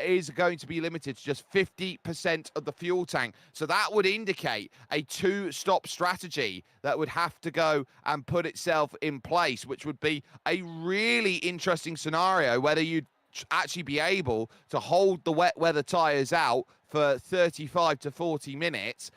is going to be limited to just 50% of the fuel tank. So that would indicate a 2-stop strategy that would have to go and put itself in place, which would be a really interesting scenario, whether you'd actually be able to hold the wet weather tyres out for 35 to 40 minutes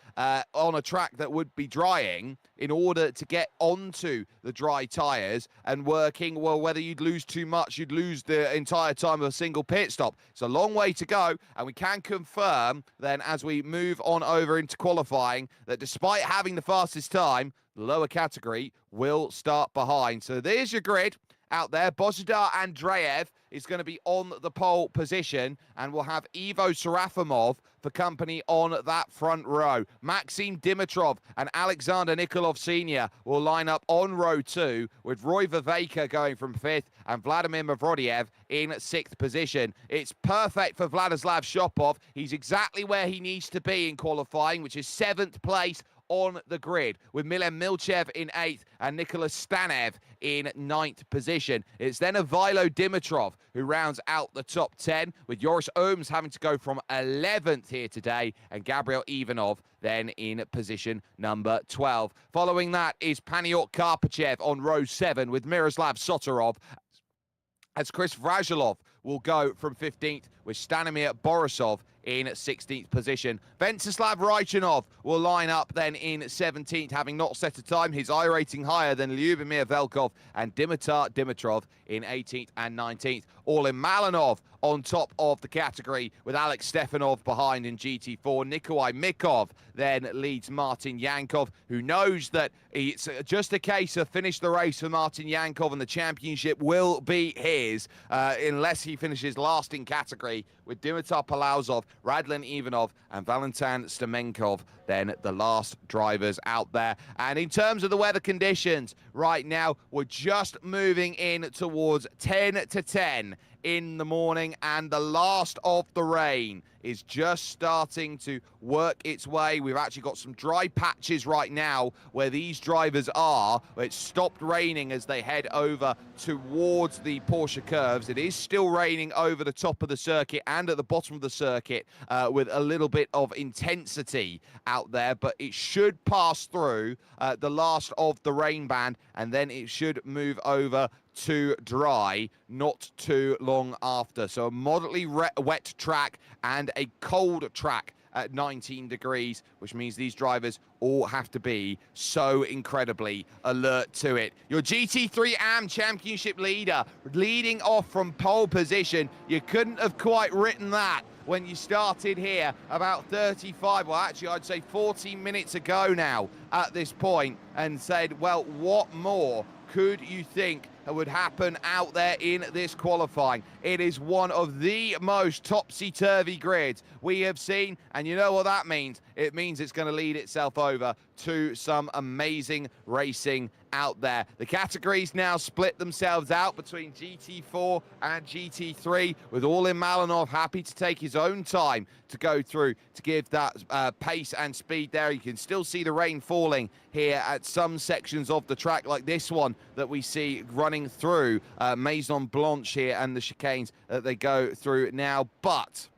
on a track that would be drying in order to get onto the dry tyres and working, well, whether you'd lose too much, you'd lose the entire time of a single pit stop. It's a long way to go, and we can confirm then as we move on over into qualifying that despite having the fastest time, the lower category will start behind. So there's your grid out there. Bozhidar Andreev is going to be on the pole position, and we'll have Ivo Serafimov for company on that front row. Maxim Dimitrov and Alexander Nikolov Sr. will line up on row 2, with Roy Viveka going from 5th and Vladimir Mavrodiev in 6th position. It's perfect for Vladislav Shopov. He's exactly where he needs to be in qualifying, which is 7th place on the grid, with Milen Milchev in 8th and Nicholas Stanev in 9th position. It's then Ivilo Dimitrov who rounds out the top 10, with Joris Ohms having to go from 11th here today, and Gabriel Ivanov then in position number 12. Following that is Paniot Karpachev on row 7, with Miroslav Sotorov, as Chris Vrajilov will go from 15th, with Stanimir Borisov in 16th position. Venceslav Raichunov will line up then in 17th, having not set a time. His iracing higher than Lyubimir Velkov and Dimitar Dimitrov in 18th and 19th. Orlin Malinov on top of the category, with Alex Stefanov behind in GT4. Nikolai Mikov then leads Martin Yankov, who knows that it's just a case of finish the race for Martin Yankov and the championship will be his, unless he finishes last in category, with Dimitar Palauzov, Radlin Ivanov and Valentin Stamenkov then the last drivers out there. And in terms of the weather conditions, right now we're just moving in towards 10 to 10 in the morning, and the last of the rain is just starting to work its way. We've actually got some dry patches right now where these drivers are. It's stopped raining as they head over towards the Porsche curves. It is still raining over the top of the circuit and at the bottom of the circuit with a little bit of intensity out there, but it should pass through the last of the rain band, and then it should move over to dry not too long after. So a moderately wet track and a cold track at 19 degrees, which means these drivers all have to be so incredibly alert to it. Your GT3 AM Championship leader leading off from pole position. You couldn't have quite written that when you started here about 35, well actually I'd say 14 minutes ago now at this point, and said, well, what more could you think would happen out there in this qualifying? It is one of the most topsy-turvy grids we have seen, and you know what that means? It means it's going to lead itself over to some amazing racing out there. The categories now split themselves out between GT4 and GT3, with Orlin Malinov happy to take his own time to go through to give that pace and speed there. You can still see the rain falling here at some sections of the track, like this one that we see running through Maison Blanche here and the chicanes that they go through now. But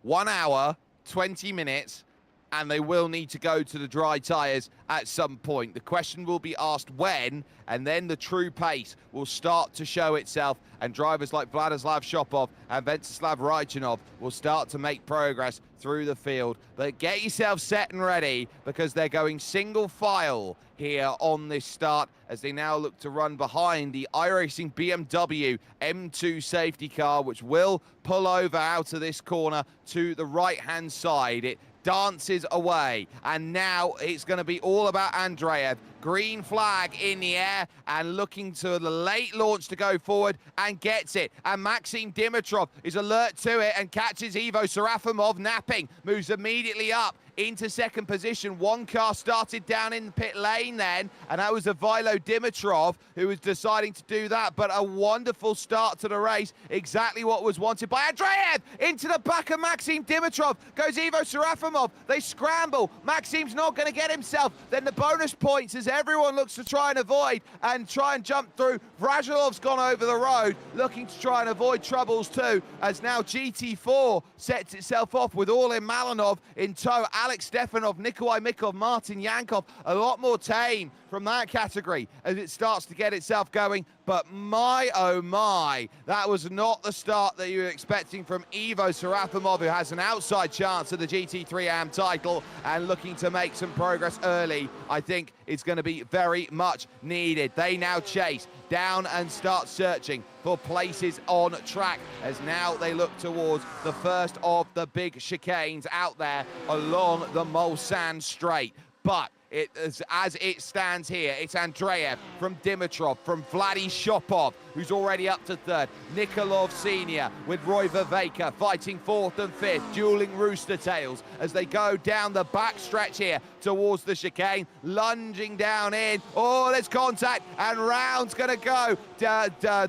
1 hour, 20 minutes, and they will need to go to the dry tyres at some point. The question will be asked when, and then the true pace will start to show itself, and drivers like Vladislav Shopov and Venceslav Raichunov will start to make progress through the field. But get yourself set and ready, because they're going single file here on this start as they now look to run behind the iRacing BMW M2 safety car, which will pull over out of this corner to the right-hand side. It dances away, and now it's going to be all about Andreev. Green flag in the air and looking to the late launch to go forward, and gets it. And Maxim Dimitrov is alert to it and catches Ivo Serafimov napping, moves immediately up into second position. One car started down in the pit lane then, and that was Ivilo Dimitrov who was deciding to do that. But a wonderful start to the race, exactly what was wanted by Andreev. Into the back of Maxim Dimitrov goes Ivo Serafimov. They scramble. Maxim's not going to get himself. Then the bonus points as everyone looks to try and avoid and try and jump through. Vrazilov's gone over the road, looking to try and avoid troubles too, as now GT4 sets itself off with Orlin Malinov in tow. Alex Stefanov, Nikolai Mikov, Martin Yankov, a lot more tame from that category as it starts to get itself going. But my, oh my, that was not the start that you were expecting from Ivo Serafimov, who has an outside chance of the GT3 AM title and looking to make some progress early. I think it's going to be very much needed. They now chase down and start searching for places on track as now they look towards the first of the big chicanes out there along the Mulsanne Straight. But it is, as it stands here, it's Andreev from Dimitrov, from Vladi Shopov, who's already up to third. Nikolov Senior with Roy Viveka fighting fourth and fifth, dueling rooster tails as they go down the back stretch here towards the chicane, lunging down in. Oh, there's contact, and round's going to go.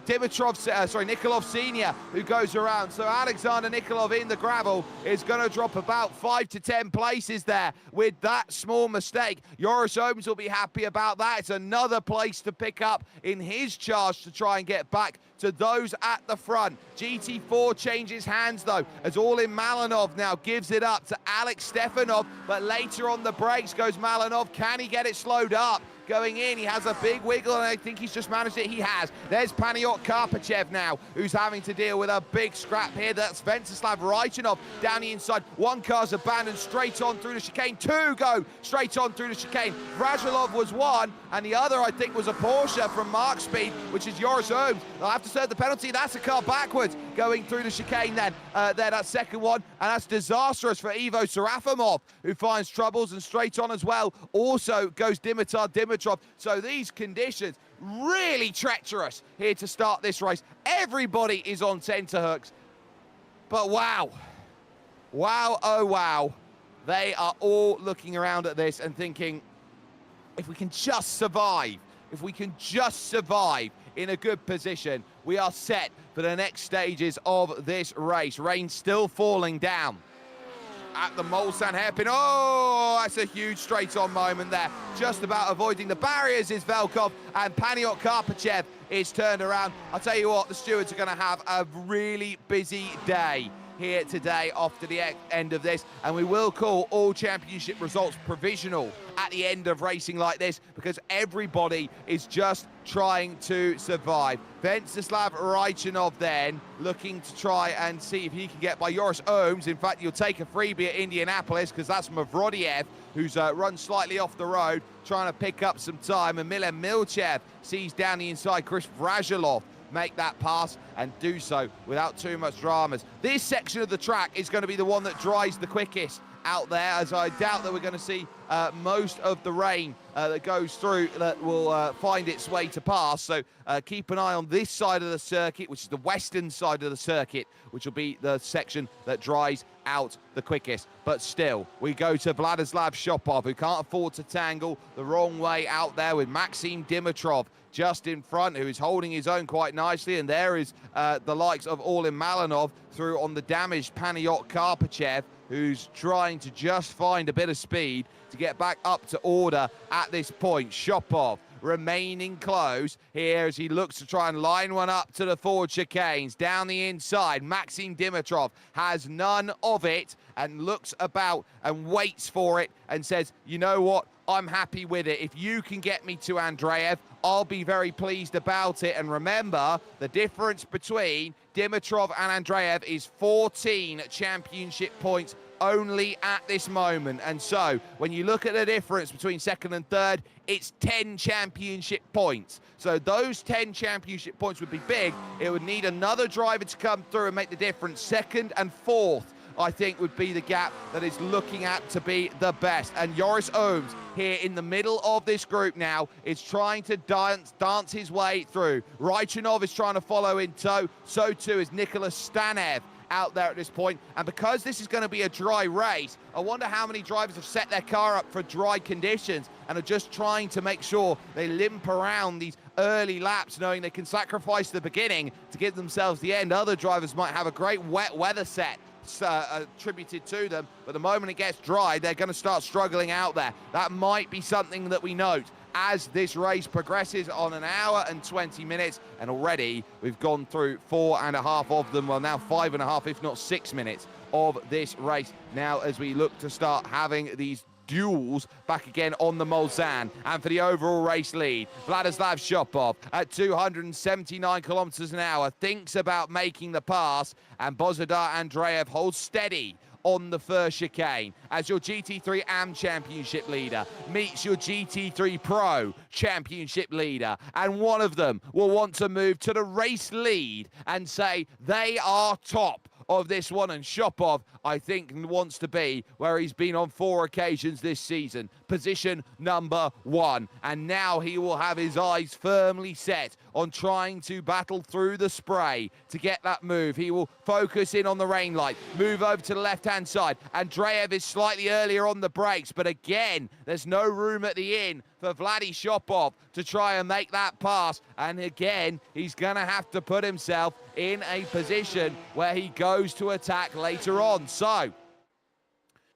Nikolov Senior, who goes around. So Alexander Nikolov in the gravel is going to drop about 5 to 10 places there with that small mistake. Joris Ohms will be happy about that. It's another place to pick up in his charge to try and get back to those at the front. GT4 changes hands though, as Orlin Malinov now gives it up to Alex Stefanov, but later on the brakes goes Malinov. Can he get it slowed up? going in. He has a big wiggle, and I think he's just managed it. He has. There's Paniot Karpachev now, who's having to deal with a big scrap here. That's Venceslav Raichinov down the inside. One car's abandoned straight on through the chicane. Two go straight on through the chicane. Vrajilov was one, and the other, I think, was a Porsche from Mark Speed, which is Joris Ohms. They'll have to serve the penalty. That's a car backwards going through the chicane then. That second one, and that's disastrous for Ivo Serafimov, who finds troubles, and straight on as well. Also goes Dimitar Dimitrov. So these conditions really treacherous here to start this race. Everybody is on tenterhooks, but wow, oh wow, they are all looking around at this and thinking, if we can just survive, in a good position, we are set for the next stages of this race. Rain still falling down at the Mulsanne hairpin. Oh, that's a huge straight-on moment there. Just about avoiding the barriers is Velkov, and Paniot Karpachev is turned around. I'll tell you what, the stewards are going to have a really busy day here today after the end of this, and we will call all championship results provisional at the end of racing like this, because everybody is just trying to survive. Venceslav Raichinov then looking to try and see if he can get by Joris Ohms. In fact, you'll take a freebie at Indianapolis, because that's Mavrodiev, who's run slightly off the road, trying to pick up some time, and Milan Milchev sees down the inside Chris Vrajilov make that pass and do so without too much dramas. This section of the track is going to be the one that dries the quickest out there, as I doubt that we're going to see most of the rain that goes through that will find its way to pass. So keep an eye on this side of the circuit, which is the western side of the circuit, which will be the section that dries out the quickest. But still, we go to Vladislav Shopov, who can't afford to tangle the wrong way out there, with Maxim Dimitrov just in front, who is holding his own quite nicely. And there is the likes of Orlin Malinov through on the damaged Paniot Karpachev, who's trying to just find a bit of speed to get back up to order at this point. Shopov remaining close here as he looks to try and line one up to the forward chicanes. Down the inside, Maxim Dimitrov has none of it and looks about and waits for it and says, you know what, I'm happy with it. If you can get me to Andreev, I'll be very pleased about it. And remember, the difference between Dimitrov and Andreev is 14 championship points only at this moment. And so when you look at the difference between second and third, it's 10 championship points. So those 10 championship points would be big. It would need another driver to come through and make the difference. Second and fourth, I think, would be the gap that is looking at to be the best. And Joris Ohms here in the middle of this group now is trying to dance his way through. Raichinov is trying to follow in tow. So too is Nicholas Stanev out there at this point. And because this is going to be a dry race, I wonder how many drivers have set their car up for dry conditions and are just trying to make sure they limp around these early laps, knowing they can sacrifice the beginning to give themselves the end. Other drivers might have a great wet weather set attributed to them, but the moment it gets dry, they're going to start struggling out there. That might be something that we note as this race progresses on an hour and 20 minutes, and already we've gone through 4.5 of them, well now 5.5 if not 6 minutes of this race now, as we look to start having these duels back again on the Mulsanne. And for the overall race lead, Vladislav Shopov at 279 kilometers an hour thinks about making the pass, and Bozidar Andreev holds steady on the first chicane as your GT3 AM Championship leader meets your GT3 Pro Championship leader, and one of them will want to move to the race lead and say they are top of this one. And Shopov, I think, wants to be where he's been on 4 occasions this season, position number 1. And now he will have his eyes firmly set on trying to battle through the spray to get that move. He will focus in on the rain light, move over to the left-hand side. Andreev is slightly earlier on the brakes, but again, there's no room at the inn for Vladi Shopov to try and make that pass. And again, he's going to have to put himself in a position where he goes to attack later on. So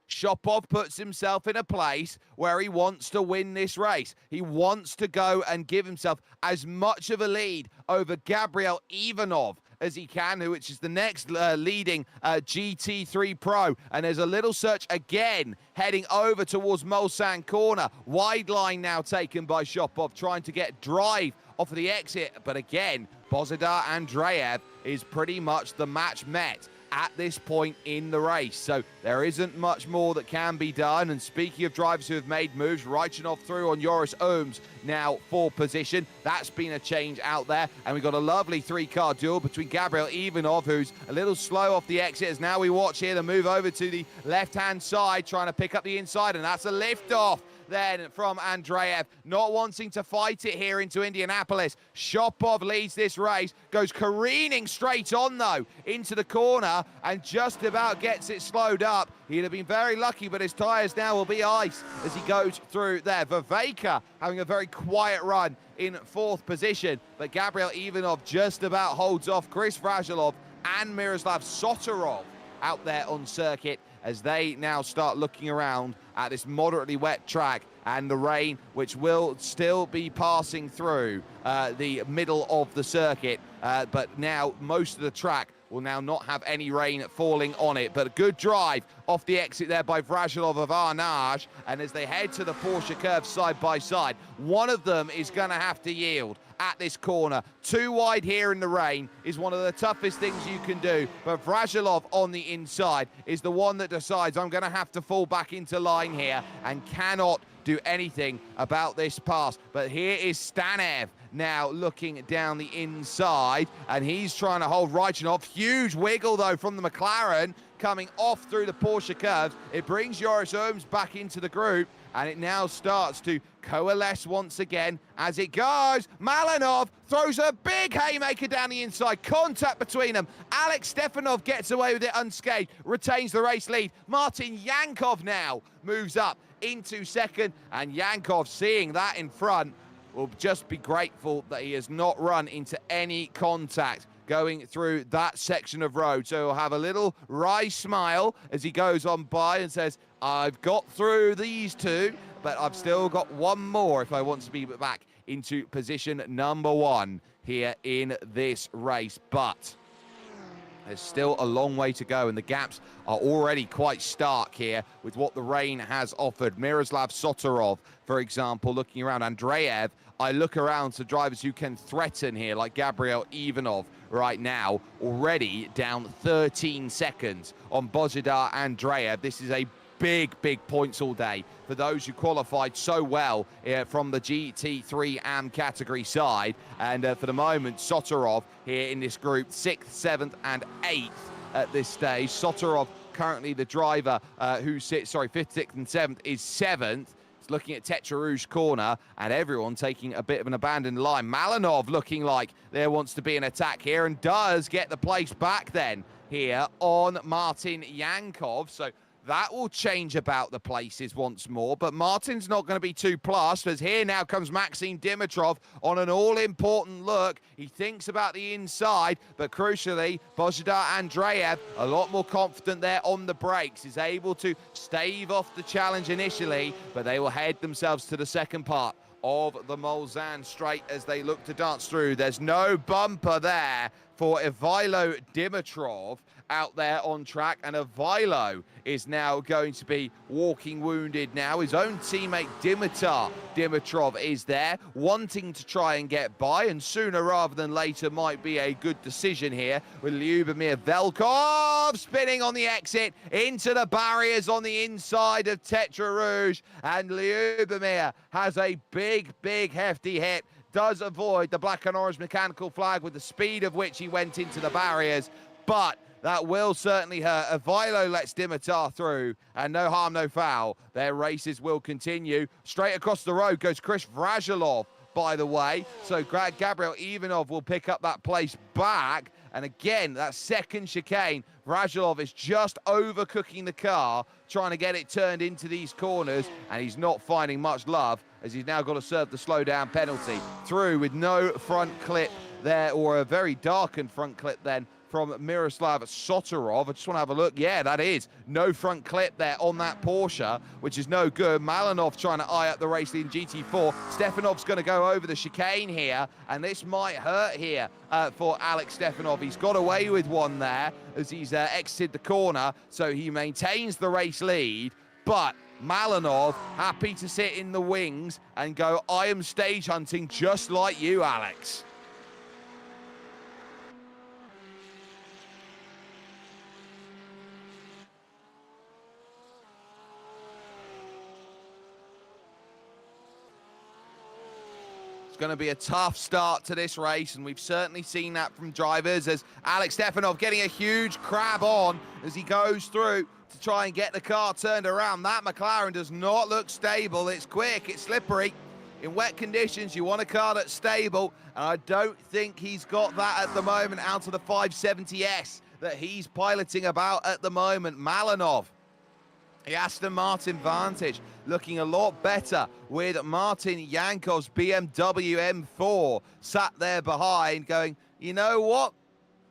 Shopov puts himself in a place where he wants to win this race. He wants to go and give himself as much of a lead over Gabriel Ivanov as he can, which is the next leading GT3 Pro. And there's a little search again, heading over towards Mulsanne corner. Wide line now taken by Shopov, trying to get drive off of the exit. But again, Bozidar Andreev is pretty much the match met at this point in the race. So there isn't much more that can be done. And speaking of drivers who have made moves, Raichanov through on Joris Ooms now for position. That's been a change out there. And we've got a lovely three-car duel between Gabriel Ivanov, who's a little slow off the exit, as now we watch here the move over to the left-hand side, trying to pick up the inside, and that's a lift-off then from Andreev, not wanting to fight it here into Indianapolis. Shopov leads this race, goes careening straight on though into the corner and just about gets it slowed up. He'd have been very lucky, but his tyres now will be ice as he goes through there. Viveka having a very quiet run in fourth position, but Gabriel Ivanov just about holds off Chris Vrajilov and Miroslav Sotorov out there on circuit as they now start looking around at this moderately wet track and the rain, which will still be passing through the middle of the circuit. But now most of the track will now not have any rain falling on it. But a good drive off the exit there by Vrajilov of Arnage. And as they head to the Porsche curve side by side, one of them is going to have to yield at this corner. Too wide here in the rain is one of the toughest things you can do, but Vrajilov on the inside is the one that decides, I'm going to have to fall back into line here, and cannot do anything about this pass. But here is Stanev now looking down the inside, and he's trying to hold Raichanov. Huge wiggle though from the McLaren coming off through the Porsche curves. It brings Joris Ooms back into the group, and it now starts to coalesce once again as it goes. Malinov throws a big haymaker down the inside. Contact between them. Alex Stefanov gets away with it unscathed, retains the race lead. Martin Yankov now moves up into second, and Yankov, seeing that in front, will just be grateful that he has not run into any contact going through that section of road. So he'll have a little wry smile as he goes on by and says, I've got through these two, but I've still got one more if I want to be back into position number one here in this race. But there's still a long way to go, and the gaps are already quite stark here with what the rain has offered. Miroslav Sotorov, for example, looking around. Andreev, I look around to drivers who can threaten here, like Gabriel Ivanov right now, already down 13 seconds on Bozidar Andreev. This is a big points all day for those who qualified so well from the GT3 AM category side. And for the moment, Sotorov here in this group, 6th, 7th and 8th at this stage. Sotorov currently the driver who sits, 5th, 6th and 7th is 7th. It's looking at Tetra Rouge corner, and everyone taking a bit of an abandoned line. Malinov looking like there wants to be an attack here, and does get the place back then here on Martin Yankov. So that will change about the places once more, but Martin's not going to be too plussed, as here now comes Maxim Dimitrov on an all-important look. He thinks about the inside, but crucially, Bozidar Andreev, a lot more confident there on the brakes, is able to stave off the challenge initially, but they will head themselves to the second part of the Mulsanne straight as they look to dance through. There's no bumper there for Ivailo Dimitrov out there on track, and Ivailo is now going to be walking wounded now. His own teammate Dimitar Dimitrov is there, wanting to try and get by, and sooner rather than later might be a good decision here, with Lyubomir Velkov spinning on the exit into the barriers on the inside of Tetra Rouge, and Lyubomir has a big hefty hit, does avoid the black and orange mechanical flag with the speed of which he went into the barriers, but that will certainly hurt. Ivailo lets Dimitar through, and no harm, no foul. Their races will continue. Straight across the road goes Chris Vrajilov, by the way. So Gabriel Ivanov will pick up that place back. And again, that second chicane, Vrajilov is just overcooking the car, trying to get it turned into these corners, and he's not finding much love, as he's now got to serve the slowdown penalty. Through with no front clip there, or a very darkened front clip then, from Miroslav Sotorov. I just want to have a look. Yeah, that is no front clip there on that Porsche, which is no good. Malinov trying to eye up the race lead in GT4. Stefanov's going to go over the chicane here, and this might hurt here for Alex Stefanov. He's got away with one there as he's exited the corner, so he maintains the race lead, but Malinov happy to sit in the wings and go, I am stage hunting just like you, Alex. Going to be a tough start to this race, and we've certainly seen that from drivers as Alex Stefanov getting a huge crab on as he goes through to try and get the car turned around. That McLaren does not look stable. It's quick, it's slippery. In wet conditions, you want a car that's stable, and I don't think he's got that at the moment out of the 570S that he's piloting about at the moment. Malinov, the Aston Martin Vantage, looking a lot better with Martin Yankov's BMW M4 sat there behind going, you know what?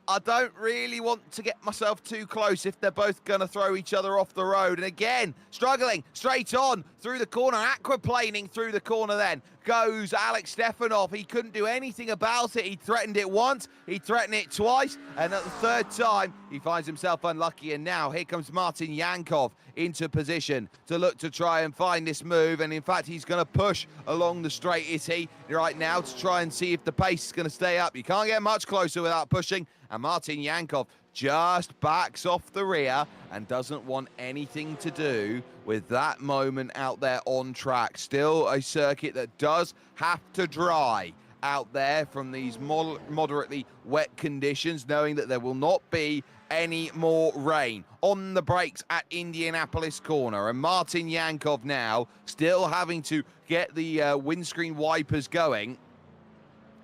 I don't really want to get myself too close if they're both going to throw each other off the road. And again, struggling straight on through the corner, aquaplaning through the corner then goes Alex Stefanov. He couldn't do anything about it. He threatened it once, he threatened it twice, and at the third time, he finds himself unlucky. And now here comes Martin Yankov into position to look to try and find this move. And in fact, he's going to push along the straight, is he, right now, to try and see if the pace is going to stay up. You can't get much closer without pushing. And Martin Yankov just backs off the rear and doesn't want anything to do with that moment out there on track. Still a circuit that does have to dry out there from these moderately wet conditions, knowing that there will not be any more rain. On the brakes at Indianapolis corner, and Martin Yankov now still having to get the windscreen wipers going,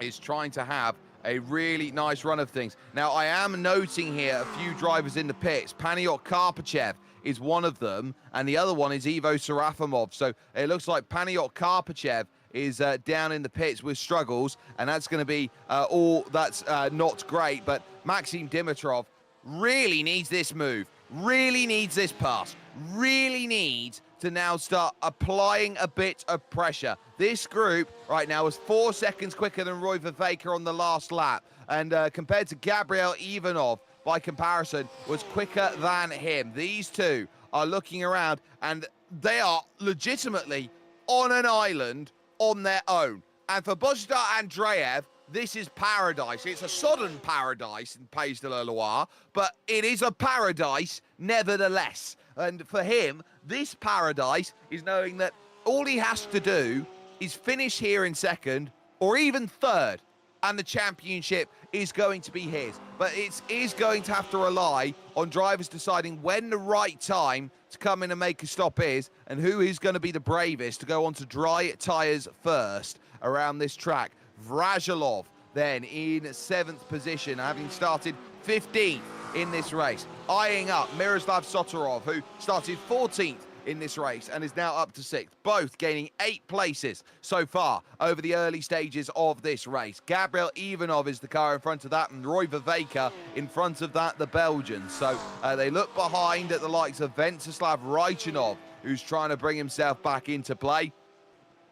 is trying to have a really nice run of things. Now, I am noting here a few drivers in the pits. Paniot Karpachev is one of them, and the other one is Ivo Serafimov. So it looks like Paniot Karpachev is down in the pits with struggles, and that's going to be all that's not great. But Maxim Dimitrov really needs this move, really needs this pass, really needs to now start applying a bit of pressure. This group right now is 4 seconds quicker than Roy Vervaeke on the last lap, and compared to Gabriel Ivanov, by comparison, was quicker than him. These two are looking around, and they are legitimately on an island on their own. And for Bozdar Andreev, this is paradise. It's a sodden paradise in Pays de la Loire, but it is a paradise nevertheless. And for him, this paradise is knowing that all he has to do is finish here in second or even third, and the championship is going to be his. But it is going to have to rely on drivers deciding when the right time to come in and make a stop is, and who is going to be the bravest to go on to dry tyres first around this track. Vrasilov then in 7th position, having started 15th in this race, eyeing up Miroslav Sotorov, who started 14th in this race and is now up to 6th, both gaining 8 places so far over the early stages of this race. Gabriel Ivanov is the car in front of that, and Roy Vervaeke in front of that, the Belgian. So they look behind at the likes of Venceslav Raichinov, who's trying to bring himself back into play.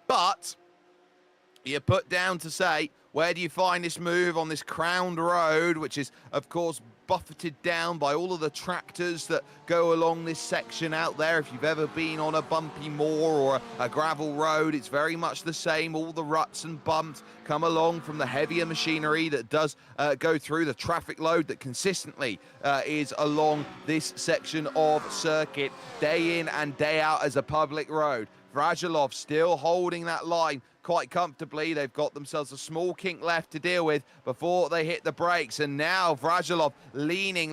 But you're put down to say, where do you find this move on this crowned road, which is, of course, buffeted down by all of the tractors that go along this section out there. If you've ever been on a bumpy moor or a gravel road, it's very much the same. All the ruts and bumps come along from the heavier machinery that does go through the traffic load that consistently is along this section of circuit day in and day out as a public road. Vrasilov still holding that line quite comfortably. They've got themselves a small kink left to deal with before they hit the brakes. And now Vrasilov leaning,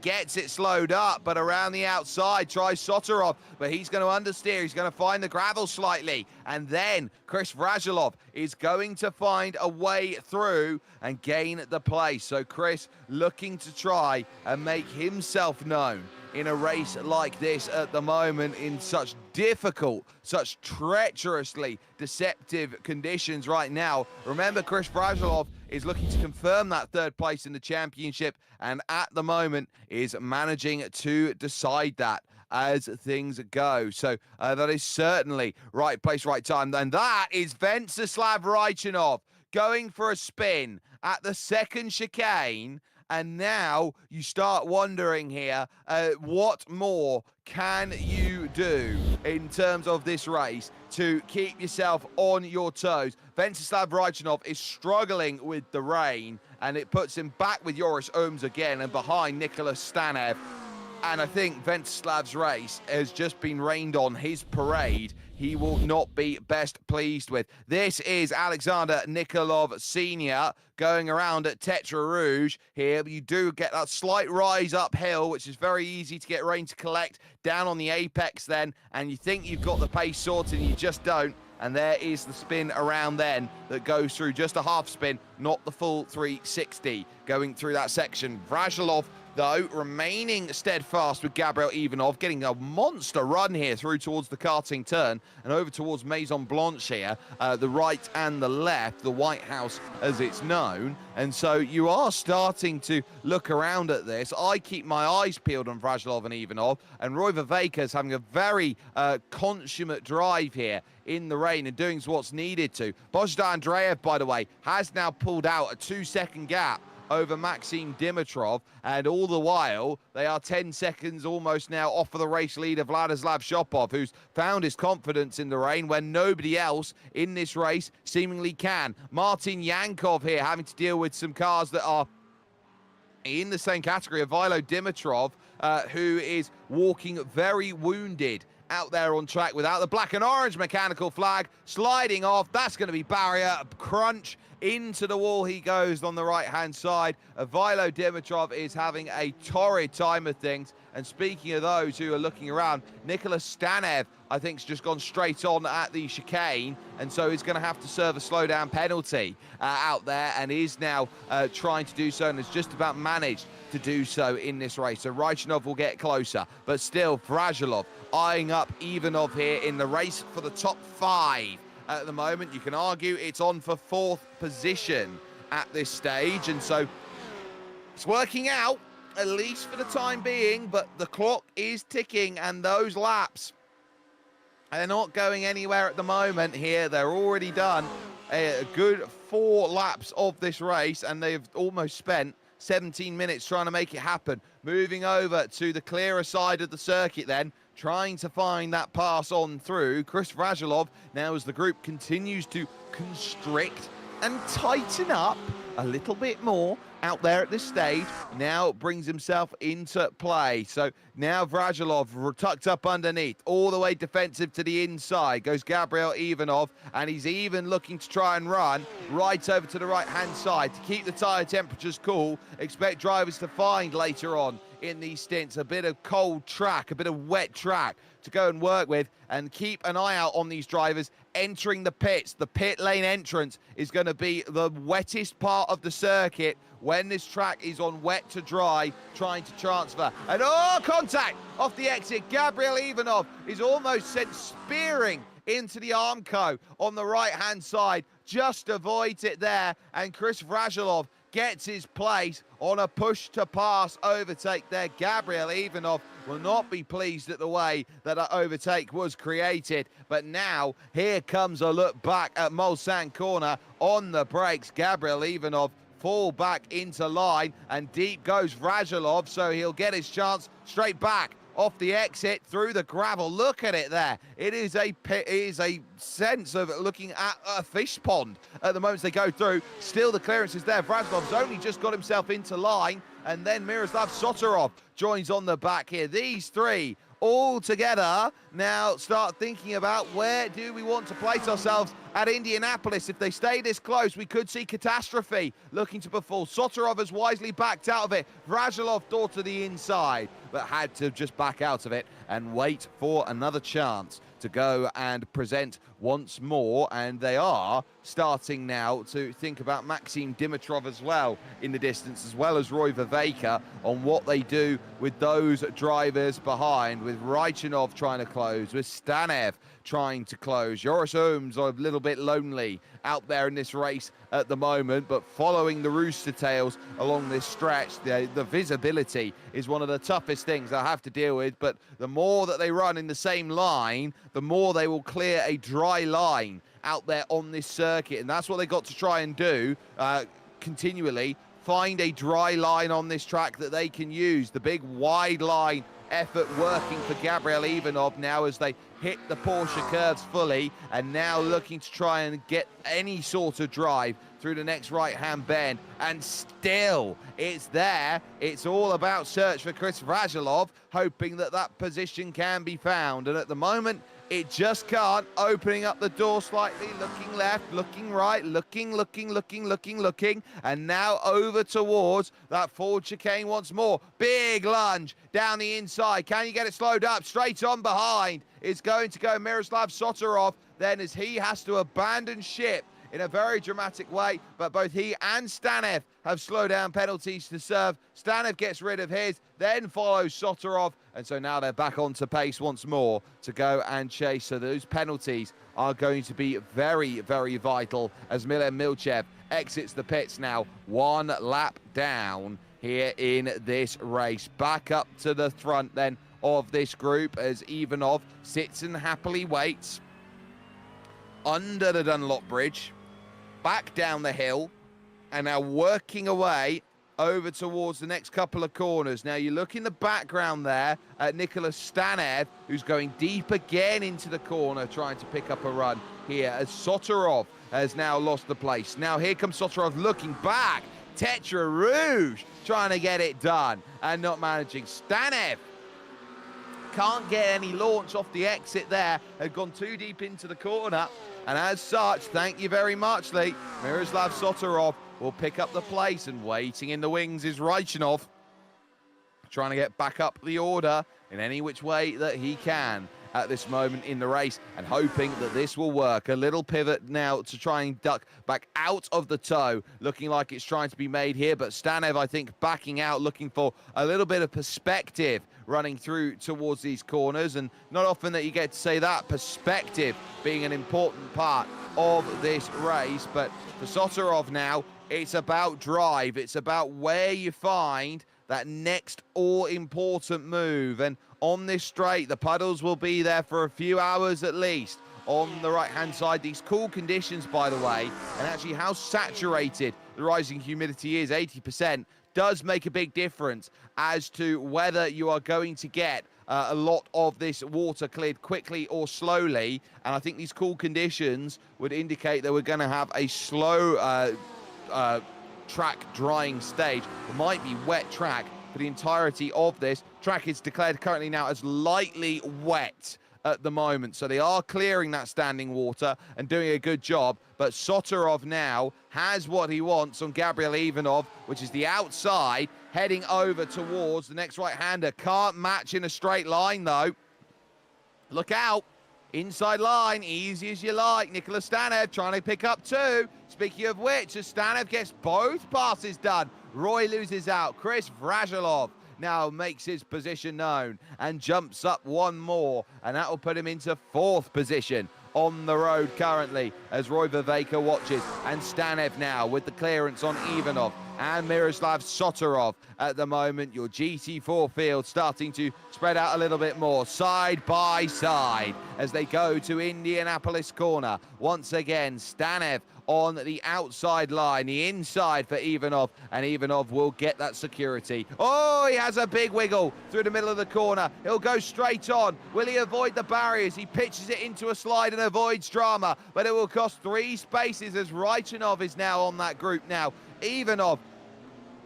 gets it slowed up, but around the outside tries Sotorov, but he's going to understeer. He's going to find the gravel slightly. And then Chris Vrasilov is going to find a way through and gain the place. So Chris looking to try and make himself known in a race like this at the moment, in such difficult, such treacherously very deceptive conditions right now. Remember, Chris Vrajilov is looking to confirm that third place in the championship, and at the moment is managing to decide that as things go. So that is certainly right place, right time. And that is Venceslav Raichinov going for a spin at the second chicane. And now you start wondering here, what more can you do in terms of this race to keep yourself on your toes? Venceslav Raichinov is struggling with the rain, and it puts him back with Joris Ooms again and behind Nicholas Stanev. And I think Venceslav's race has just been rained on. His parade, he will not be best pleased with. This is Alexander Nikolov Sr. going around at Tetra Rouge here. You do get that slight rise uphill, which is very easy to get rain to collect down on the apex then. And you think you've got the pace sorted, and you just don't. And there is the spin around then that goes through just a half spin, not the full 360 going through that section. Vrajilov, though, remaining steadfast with Gabriel Ivanov, getting a monster run here through towards the karting turn and over towards Maison Blanche here, the right and the left, the White House as it's known. And so you are starting to look around at this. I keep my eyes peeled on Vrajilov and Ivanov, and Roy Viveka's having a very consummate drive here in the rain and doing what's needed to. Bozhdan Andreev, by the way, has now pulled out a 2-second gap over Maxim Dimitrov, and all the while they are 10 seconds almost now off of the race leader Vladislav Shopov, who's found his confidence in the rain when nobody else in this race seemingly can. Martin Yankov here having to deal with some cars that are in the same category of Vilo Dimitrov, who is walking very wounded out there on track without the black and orange mechanical flag, sliding off. That's going to be barrier crunch. Into the wall he goes on the right-hand side. Vilo Dimitrov is having a torrid time of things. And speaking of those who are looking around, Nicholas Stanev, I think, has just gone straight on at the chicane. And so he's going to have to serve a slowdown penalty out there, and is now trying to do so, and has just about managed to do so in this race. So Raichinov will get closer, but still Vrajilov eyeing up Ivanov here in the race for the top 5. At the moment, you can argue it's on for 4th position at this stage, and so it's working out, at least for the time being, but the clock is ticking, and those laps, they're not going anywhere at the moment here. They're already done a good 4 laps of this race, and they've almost spent 17 minutes trying to make it happen. Moving over to the clearer side of the circuit then, trying to find that pass on through. Chris Vrajilov, now as the group continues to constrict and tighten up a little bit more out there at this stage, now brings himself into play. So now Vrajilov tucked up underneath, all the way defensive to the inside goes Gabriel Ivanov, and he's even looking to try and run right over to the right-hand side to keep the tyre temperatures cool. Expect drivers to find later on in these stints a bit of cold track, a bit of wet track to go and work with, and keep an eye out on these drivers entering the pits. The pit lane entrance is going to be the wettest part of the circuit when this track is on wet to dry, trying to transfer. And contact off the exit. Gabriel Ivanov is almost sent spearing into the Armco on the right-hand side, just avoids it there, and Chris Vrajilov gets his place on a push-to-pass overtake there. Gabriel Ivanov will not be pleased at the way that overtake was created, but now here comes a look back at Mulsanne corner on the brakes. Gabriel Ivanov fall back into line, and deep goes Vrajilov, so he'll get his chance straight back off the exit through the gravel. Look at it there. It is a sense of looking at a fish pond at the moment as they go through. Still the clearance is there. Vrajilov's only just got himself into line, and then Miroslav Sotorov joins on the back here. These three all together now start thinking about where do we want to place ourselves at Indianapolis. If they stay this close, we could see catastrophe looking to befall. Sotorov has wisely backed out of it. Vrajilov thought to the inside, but had to just back out of it and wait for another chance to go and present once more, and they are starting now to think about Maxim Dimitrov as well in the distance, as well as Roy Viveka, on what they do with those drivers behind, with Raichinov trying to close, with Stanev trying to close. Joris Ooms are a little bit lonely out there in this race at the moment, but following the Rooster Tails along this stretch, the visibility is one of the toughest things they'll have to deal with, but the more that they run in the same line, the more they will clear a dry line out there on this circuit, and that's what they got to try and do continually. Find a dry line on this track that they can use. The big wide line effort working for Gabriel Ivanov now as they hit the Porsche curves fully, and now looking to try and get any sort of drive through the next right-hand bend, and still it's there. It's all about search for Chris Vrajilov, hoping that that position can be found, and at the moment it just can't. Opening up the door slightly, looking left, looking right, looking, and now over towards that forward chicane once more. Big lunge down the inside. Can you get it slowed up? Straight on behind is going to go Miroslav Sotorov, then, as he has to abandon ship in a very dramatic way, but both he and Stanev have slow-down penalties to serve. Stanev gets rid of his, then follows Sotorov, and so now they're back onto pace once more to go and chase. So those penalties are going to be very, very vital as Milan Milchev exits the pits now, one lap down here in this race. Back up to the front then of this group as Ivanov sits and happily waits under the Dunlop Bridge, back down the hill, and now working away over towards the next couple of corners. Now you look in the background there at Nicholas Stanev, who's going deep again into the corner, trying to pick up a run here as Sotorov has now lost the place. Now here comes Sotorov looking back. Tetra Rouge trying to get it done and not managing. Stanev can't get any launch off the exit there, had gone too deep into the corner, and as such, thank you very much, Lee, Miroslav Sotorov will pick up the place, and waiting in the wings is Raichinov, trying to get back up the order in any which way that he can at this moment in the race, and hoping that this will work. A little pivot now to try and duck back out of the toe, looking like it's trying to be made here, but Stanev, I think, backing out, looking for a little bit of perspective running through towards these corners, and not often that you get to say that, perspective being an important part of this race. But for Sotorov now, it's about drive, it's about where you find that next all-important move, and on this straight, the puddles will be there for a few hours at least on the right-hand side. These cool conditions, by the way, and actually how saturated the rising humidity is, 80%, does make a big difference as to whether you are going to get a lot of this water cleared quickly or slowly. And I think these cool conditions would indicate that we're going to have a slow track drying stage. It might be wet track for the entirety of this. Track is declared currently now as lightly wet at the moment, so they are clearing that standing water and doing a good job. But Sotorov now has what he wants on Gabriel Ivanov, which is the outside, heading over towards the next right-hander. Can't match in a straight line, though. Look out. Inside line, easy as you like. Nicholas Stanev trying to pick up two. Speaking of which, as Stanev gets both passes done, Roy loses out. Chris Vrajilov now makes his position known and jumps up one more, and that will put him into fourth position on the road currently as Roy Viveka watches. And Stanev now with the clearance on Ivanov and Miroslav Sotorov at the moment. Your GT4 field starting to spread out a little bit more, side by side, as they go to Indianapolis corner. Once again, Stanev on the outside line, the inside for Ivanov, and Ivanov will get that security. Oh, he has a big wiggle through the middle of the corner. He'll go straight on. Will he avoid the barriers? He pitches it into a slide and avoids drama, but it will cost 3 spaces as Raichinov is now on that group now. Ivanov,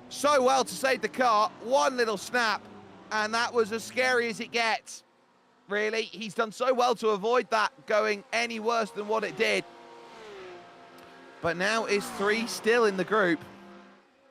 so well to save the car. One little snap, and that was as scary as it gets. Really, he's done so well to avoid that going any worse than what it did. But now it's 3 still in the group.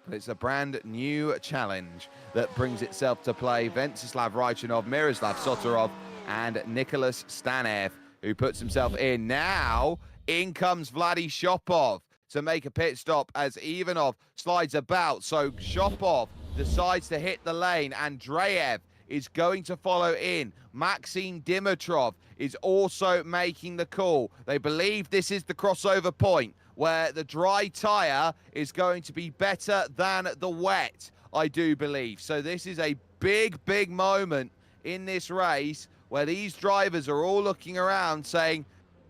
But it's a brand new challenge that brings itself to play. Venceslav Raichinov, Miroslav Sotorov, and Nicholas Stanev who puts himself in. Now, in comes Vladdy Shopov to make a pit stop as Ivanov slides about. So Shopov decides to hit the lane. Andreev is going to follow in. Maxim Dimitrov is also making the call. They believe this is the crossover point where the dry tyre is going to be better than the wet, I do believe. So this is a big, big moment in this race where these drivers are all looking around saying,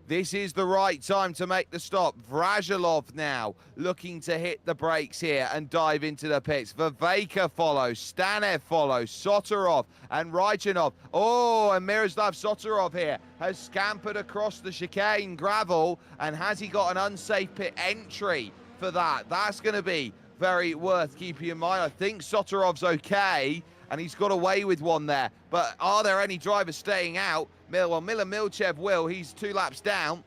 this is the right time to make the stop. Vrajilov now looking to hit the brakes here and dive into the pits. Viveka follows, Stanev follows, Sotorov and Raichanov. Oh, and Miroslav Sotorov here has scampered across the chicane gravel, and has he got an unsafe pit entry for that? That's going to be very worth keeping in mind. I think Sotorov's okay, and he's got away with one there. But are there any drivers staying out? Well, Miller Milchev will. He's 2 laps down.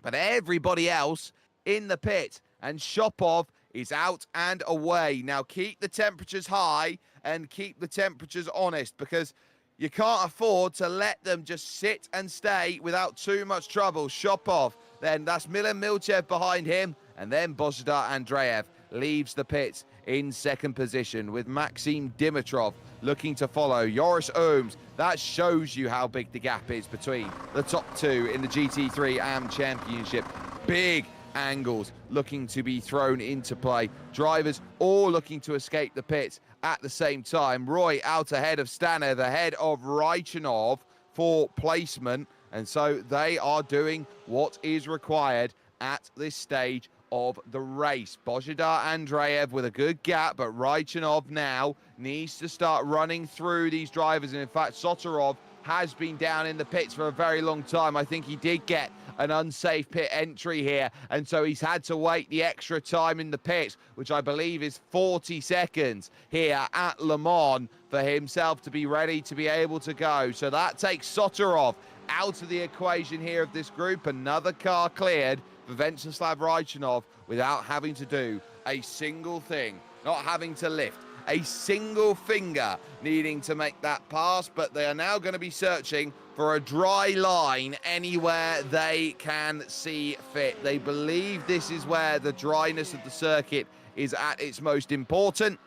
But everybody else in the pit. And Shopov is out and away. Now, keep the temperatures high and keep the temperatures honest, because you can't afford to let them just sit and stay without too much trouble. Shopov, then that's Miller Milchev behind him. And then Božidar Andreev leaves the pits in second position, with Maxim Dimitrov looking to follow. Joris Ooms, that shows you how big the gap is between the top two in the GT3 AM Championship. Big angles looking to be thrown into play. Drivers all looking to escape the pits at the same time. Roy out ahead of Stanev, ahead of Raichanov for placement. And so they are doing what is required at this stage of the race. Božidar Andreev with a good gap, but Raichanov now needs to start running through these drivers. And in fact, Sotorov has been down in the pits for a very long time. I think he did get an unsafe pit entry here, and so he's had to wait the extra time in the pits, which I believe is 40 seconds here at Le Mans, for himself to be ready to be able to go. So that takes Sotorov out of the equation here of this group. Another car cleared for Venceslav Raichanov without having to do a single thing, not having to lift a single finger, needing to make that pass. But they are now going to be searching for a dry line anywhere they can see fit. They believe this is where the dryness of the circuit is at its most important.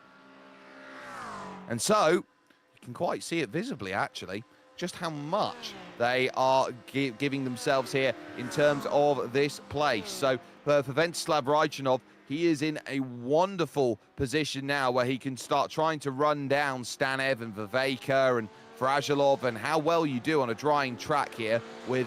And so you can quite see it visibly, actually, just how much they are giving themselves here in terms of this place. So for Venceslav Raichanov, he is in a wonderful position now where he can start trying to run down Stanev and Viveka and Vrajilov. And how well you do on a drying track here with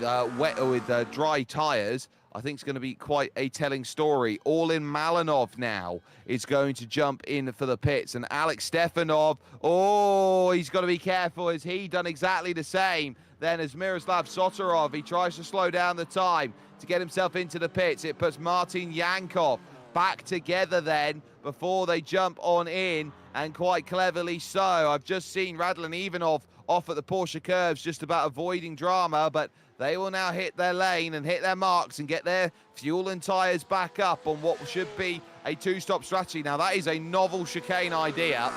dry tyres, I think it's going to be quite a telling story. All in Malinov now is going to jump in for the pits. And Alex Stefanov, oh, he's got to be careful. Has he done exactly the same then as Miroslav Sotorov? He tries to slow down the time to get himself into the pits. It puts Martin Yankov back together then before they jump on in, and quite cleverly so. I've just seen Radlin Ivanov off at the Porsche curves just about avoiding drama, but they will now hit their lane and hit their marks and get their fuel and tyres back up on what should be a two-stop strategy. Now, that is a novel chicane idea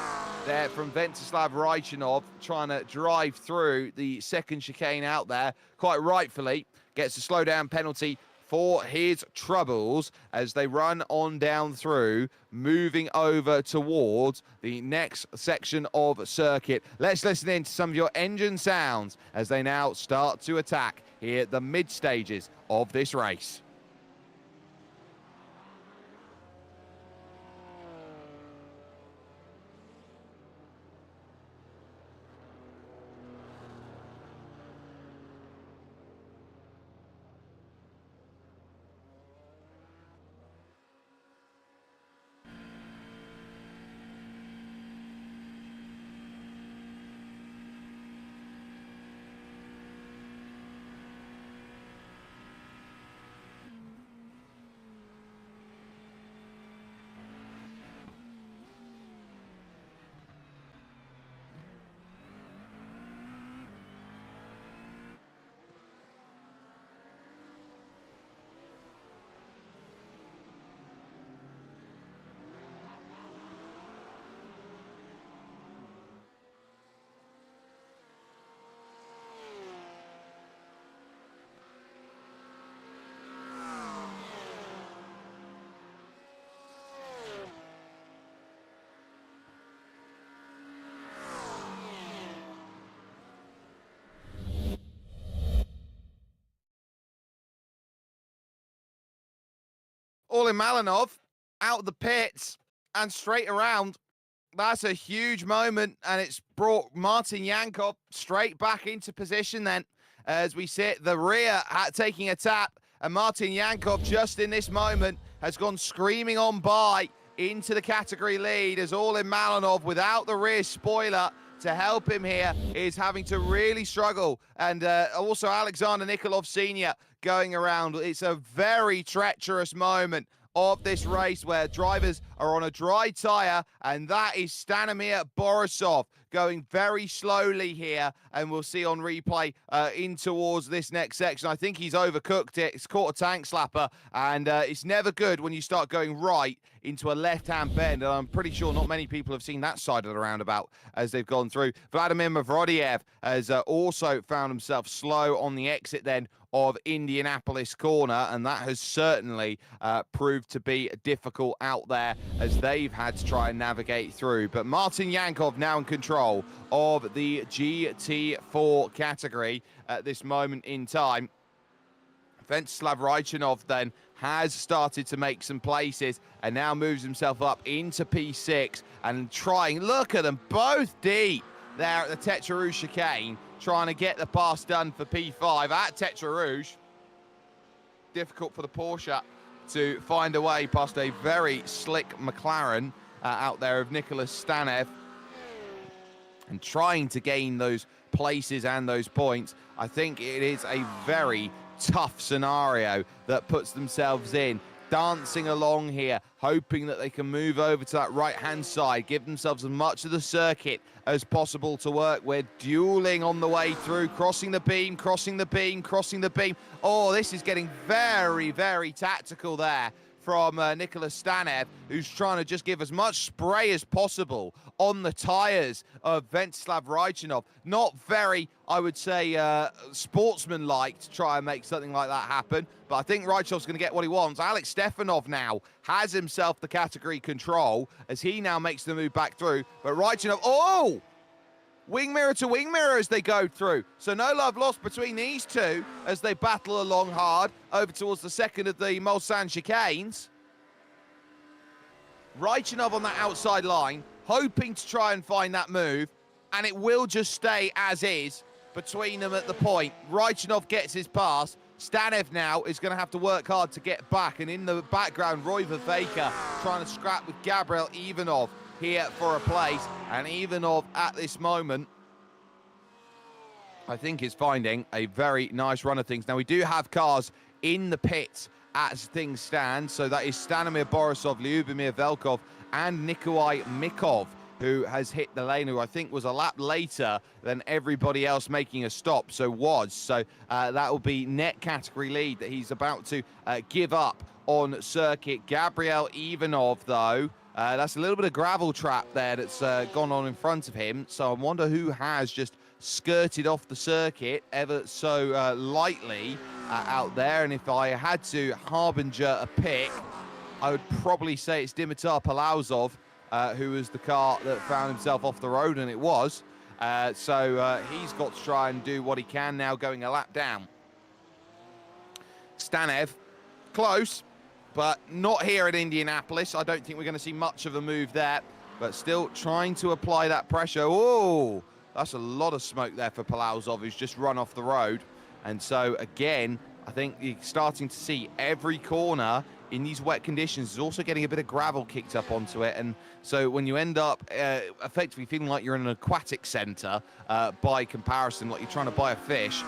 there from Venceslav Raichanov, trying to drive through the second chicane out there. Quite rightfully gets a slowdown penalty for his troubles as they run on down through, moving over towards the next section of circuit. Let's listen in to some of your engine sounds as they now start to attack here at the mid stages of this race. Orlin Malinov out of the pits and straight around. That's a huge moment, and it's brought Martin Yankov straight back into position then. As we sit, the rear taking a tap, and Martin Yankov just in this moment has gone screaming on by into the category lead, as Orlin Malinov, without the rear spoiler to help him here, is having to really struggle. And also Alexander Nikolov Sr. going around. It's a very treacherous moment of this race where drivers are on a dry tyre, and that is Stanimir Borisov going very slowly here, and we'll see on replay in towards this next section. I think he's overcooked it. It's caught a tank slapper, and it's never good when you start going right into a left-hand bend, and I'm pretty sure not many people have seen that side of the roundabout as they've gone through. Vladimir Mavrodiev has also found himself slow on the exit then of Indianapolis corner, and that has certainly proved to be difficult out there as they've had to try and navigate through. But Martin Yankov now in control of the GT4 category at this moment in time. Venslav Raichanov then has started to make some places and now moves himself up into P6 and trying, look at them both deep there at the Tetra Rouge chicane, trying to get the pass done for P5 at Tetra Rouge. Difficult for the Porsche to find a way past a very slick McLaren out there of Nicholas Stanev, and trying to gain those places and those points. I think it is a very tough scenario that puts themselves in, dancing along here, hoping that they can move over to that right-hand side, give themselves as much of the circuit as possible to work with, dueling on the way through, crossing the beam, crossing the beam, crossing the beam. Oh, this is getting very, very tactical there from Nicholas Stanev, who's trying to just give as much spray as possible on the tyres of Venslav Raichanov. Not very, I would say, sportsman-like to try and make something like that happen, but I think Raichanov's going to get what he wants. Alex Stefanov now has himself the category control as he now makes the move back through, but Raichanov, oh! Wing mirror to wing mirror as they go through. So no love lost between these two as they battle along hard over towards the second of the Mulsanne chicanes. Raichanov on that outside line, hoping to try and find that move, and it will just stay as is between them at the point. Raichanov gets his pass. Stanev now is going to have to work hard to get back, and in the background, Roy Vervaker trying to scrap with Gabriel Ivanov here for a place, and Ivanov at this moment I think is finding a very nice run of things. Now we do have cars in the pits as things stand, so that is Stanimir Borisov, Lyubimir Velkov and Nikolai Mikov, who has hit the lane, who I think was a lap later than everybody else making a stop, so that will be net category lead that he's about to give up on circuit. Gabriel Ivanov though, that's a little bit of gravel trap there that's gone on in front of him. So I wonder who has just skirted off the circuit ever so lightly out there. And if I had to harbinger a pick, I would probably say it's Dimitar Palauzov, who was the car that found himself off the road, and it was. So he's got to try and do what he can now, going a lap down. Stanev, close, but not here at Indianapolis. I don't think we're going to see much of a move there, but still trying to apply that pressure. Oh, that's a lot of smoke there for Palauzov, who's just run off the road. And so, again, I think you're starting to see every corner in these wet conditions is also getting a bit of gravel kicked up onto it. And so when you end up effectively feeling like you're in an aquatic centre by comparison, like you're trying to buy a fish,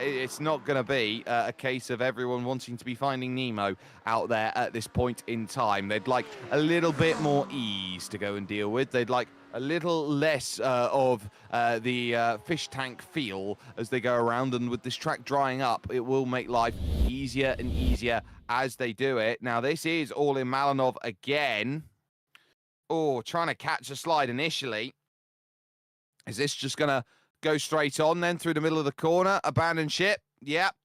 it's not going to be a case of everyone wanting to be Finding Nemo out there at this point in time. They'd like a little bit more ease to go and deal with. They'd like a little less of the fish tank feel as they go around, and with this track drying up, it will make life easier and easier as they do it. Now, this is Orlin Malinov again. Oh, trying to catch a slide initially. Is this just going to go straight on then through the middle of the corner? Abandon ship? Yep.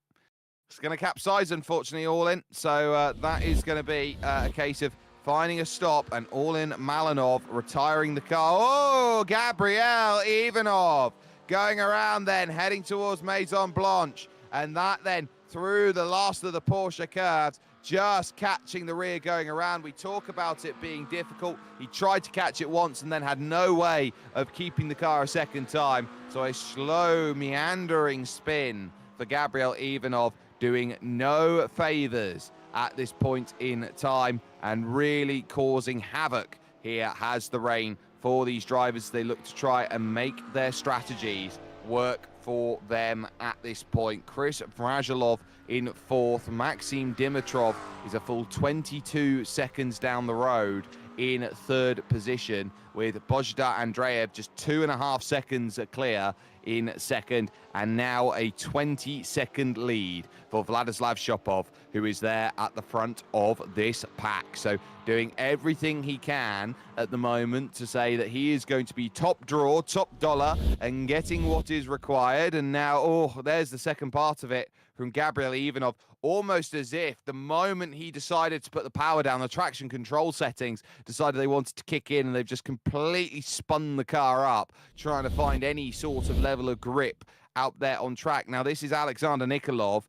It's going to capsize, unfortunately, Orlin. So that is going to be a case of finding a stop, and Orlin Malinov retiring the car. Oh, Gabriel Ivanov going around then, heading towards Maison Blanche. And that then through the last of the Porsche curves, just catching the rear going around. We talk about it being difficult. He tried to catch it once and then had no way of keeping the car a second time. So a slow, meandering spin for Gabriel Ivanov, doing no favors at this point in time and really causing havoc here has the rain for these drivers. They look to try and make their strategies work for them at this point. Chris Vrajilov in fourth. Maxim Dimitrov is a full 22 seconds down the road in third position, with Božidar Andreev just 2.5 seconds clear in second, and now a 20-second lead for Vladislav Shopov, who is there at the front of this pack. So doing everything he can at the moment to say that he is going to be top draw, top dollar, and getting what is required. And now, oh, there's the second part of it from Gabriel Ivanov, almost as if the moment he decided to put the power down, the traction control settings decided they wanted to kick in, and they've just completely spun the car up, trying to find any sort of level of grip out there on track. Now, this is Alexander Nikolov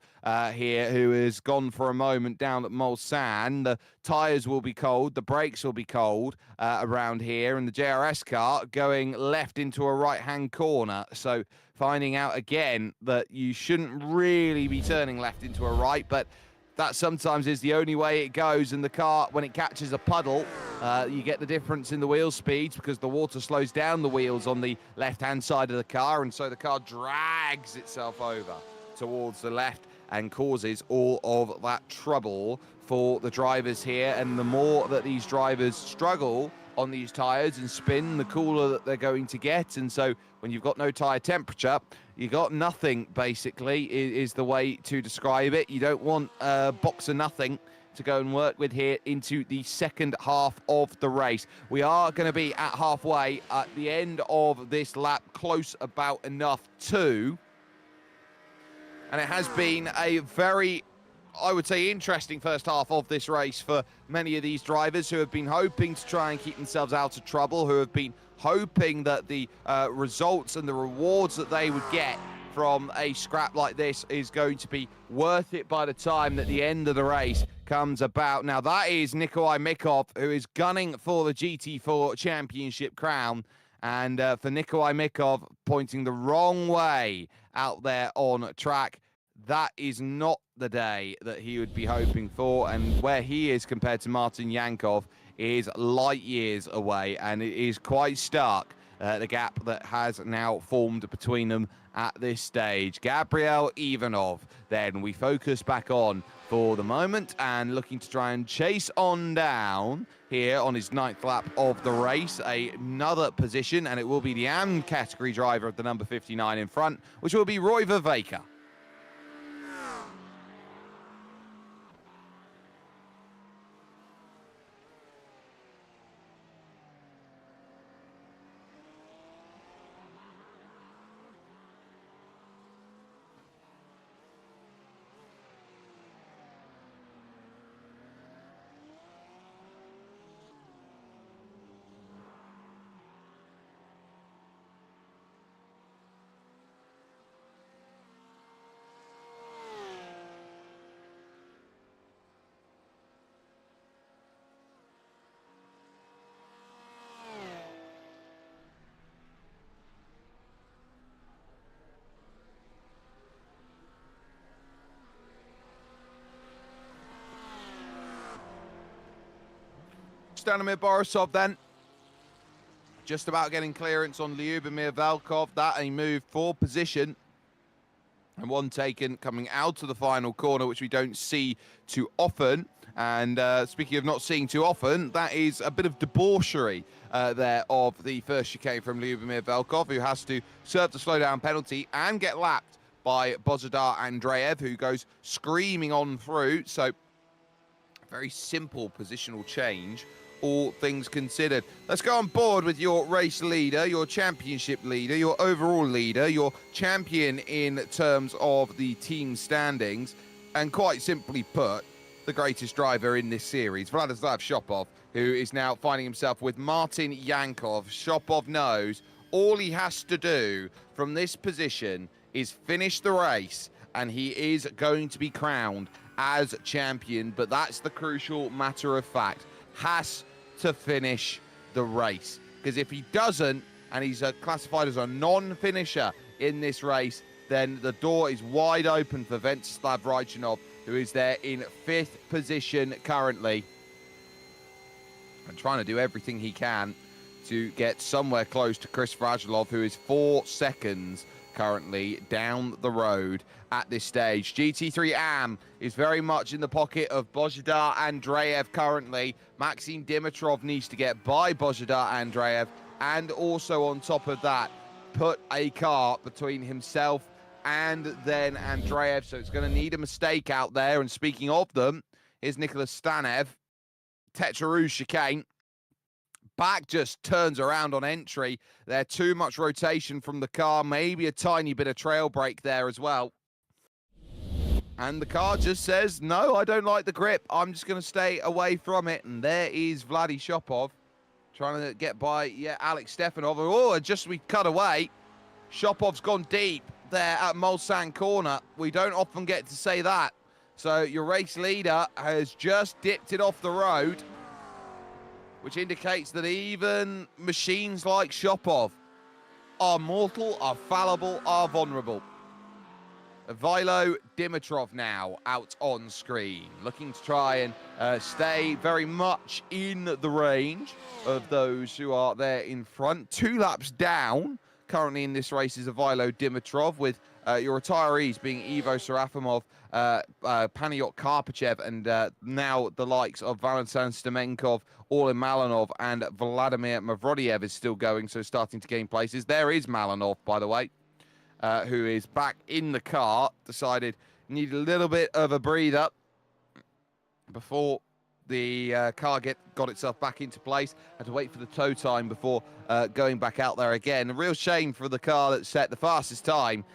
here, who has gone for a moment down at Mulsanne. The tyres will be cold, the brakes will be cold around here, and the JRS car going left into a right-hand corner. So finding out again that you shouldn't really be turning left into a right, but that sometimes is the only way it goes. And the car, when it catches a puddle, you get the difference in the wheel speeds because the water slows down the wheels on the left-hand side of the car, and so the car drags itself over towards the left and causes all of that trouble for the drivers here. And the more that these drivers struggle on these tyres and spin, the cooler that they're going to get. And so when you've got no tyre temperature, you got nothing, basically, is the way to describe it. You don't want a box of nothing to go and work with here into the second half of the race. We are going to be at halfway at the end of this lap, close about enough to. And it has been a very, I would say, interesting first half of this race for many of these drivers who have been hoping to try and keep themselves out of trouble, who have been hoping that the results and the rewards that they would get from a scrap like this is going to be worth it by the time that the end of the race comes about. Now, that is Nikolai Mikov, who is gunning for the GT4 Championship crown. And for Nikolai Mikov, pointing the wrong way out there on track, that is not the day that he would be hoping for. And where he is compared to Martin Yankov is light years away, and it is quite stark, the gap that has now formed between them at this stage. Gabriel Ivanov, then we focus back on for the moment, and looking to try and chase on down here on his 9th lap of the race, another position, and it will be the AM category driver of the number 59 in front, which will be Roy Vervaeke. Stanimir Borisov then, just about getting clearance on Lyubomir Velkov. That a move for position, and one taken coming out of the final corner, which we don't see too often. And speaking of not seeing too often, that is a bit of debauchery there of the first chicane from Lyubomir Velkov, who has to serve the slowdown penalty and get lapped by Božidar Andreev, who goes screaming on through. So very simple positional change, all things considered. Let's go on board with your race leader, your championship leader, your overall leader, your champion in terms of the team standings, and quite simply put, the greatest driver in this series, Vladislav Shopov, who is now finding himself with Martin Yankov. Shopov knows all he has to do from this position is finish the race, and he is going to be crowned as champion, but that's the crucial matter of fact. Has to finish the race, because if he doesn't, and he's classified as a non-finisher in this race, then the door is wide open for Venceslav Rajchanov, who is there in 5th position currently, and trying to do everything he can to get somewhere close to Chris Radulov, who is 4 seconds currently down the road at this stage. GT3 AM is very much in the pocket of Božidar Andreev currently. Maxim Dimitrov needs to get by Božidar Andreev, and also on top of that, put a car between himself and then Andreev, so it's going to need a mistake out there. And speaking of them, here's Nicholas Stanev, Tetrarouge chicane. Back just turns around on entry. There, too much rotation from the car, maybe a tiny bit of trail break there as well. And the car just says, no, I don't like the grip. I'm just going to stay away from it. And there is Vladi Shopov trying to get by, Alex Stefanov. Oh, just we cut away. Shopov's gone deep there at Mulsanne corner. We don't often get to say that. So your race leader has just dipped it off the road, which indicates that even machines like Shopov are mortal, are fallible, are vulnerable. Vailo Dimitrov now out on screen, looking to try and stay very much in the range of those who are there in front. 2 laps down currently in this race is Vailo Dimitrov, with your retirees being Ivo Serafimov, Panayot Karpachev, and now the likes of Valentin Stemenkov, Orlin Malinov, and Vladimir Mavrodiev is still going, so starting to gain places. There is Malinov, by the way, who is back in the car, decided need a little bit of a breather before the car got itself back into place. Had to wait for the tow time before going back out there again. A real shame for the car that set the fastest time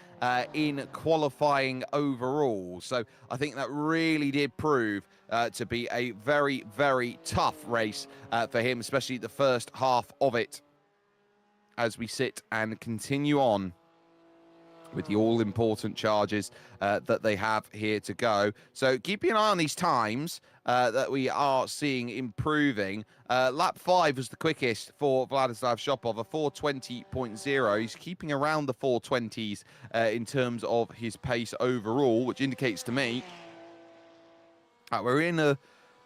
in qualifying overall. So I think that really did prove to be a very, very tough race for him, especially the first half of it, as we sit and continue on with the all-important charges that they have here to go. So keeping an eye on these times that we are seeing improving. Lap 5 was the quickest for Vladislav Shopov, a 4:20.0. He's keeping around the 4:20s in terms of his pace overall, which indicates to me we're in a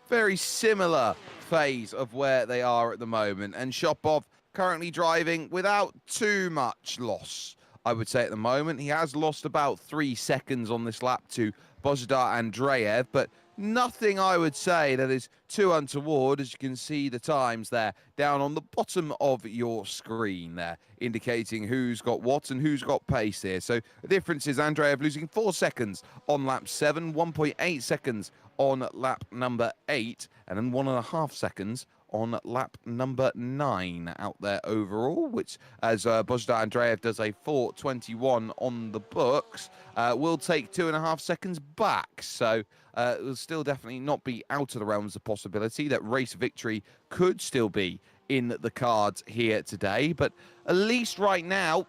very similar phase of where they are at the moment. And Shopov currently driving without too much loss, I would say, at the moment. He has lost about 3 seconds on this lap to Božidar Andreev, but nothing, I would say, that is too untoward, as you can see the times there down on the bottom of your screen there, indicating who's got what and who's got pace here. So the difference is Andreev losing 4 seconds on lap 7, 1.8 seconds on lap number 8, and then 1.5 seconds on lap number 9 out there overall, which, as Božidar Andreev does a 4:21 on the books, will take 2.5 seconds back. So it will still definitely not be out of the realms of possibility that race victory could still be in the cards here today. But at least right now,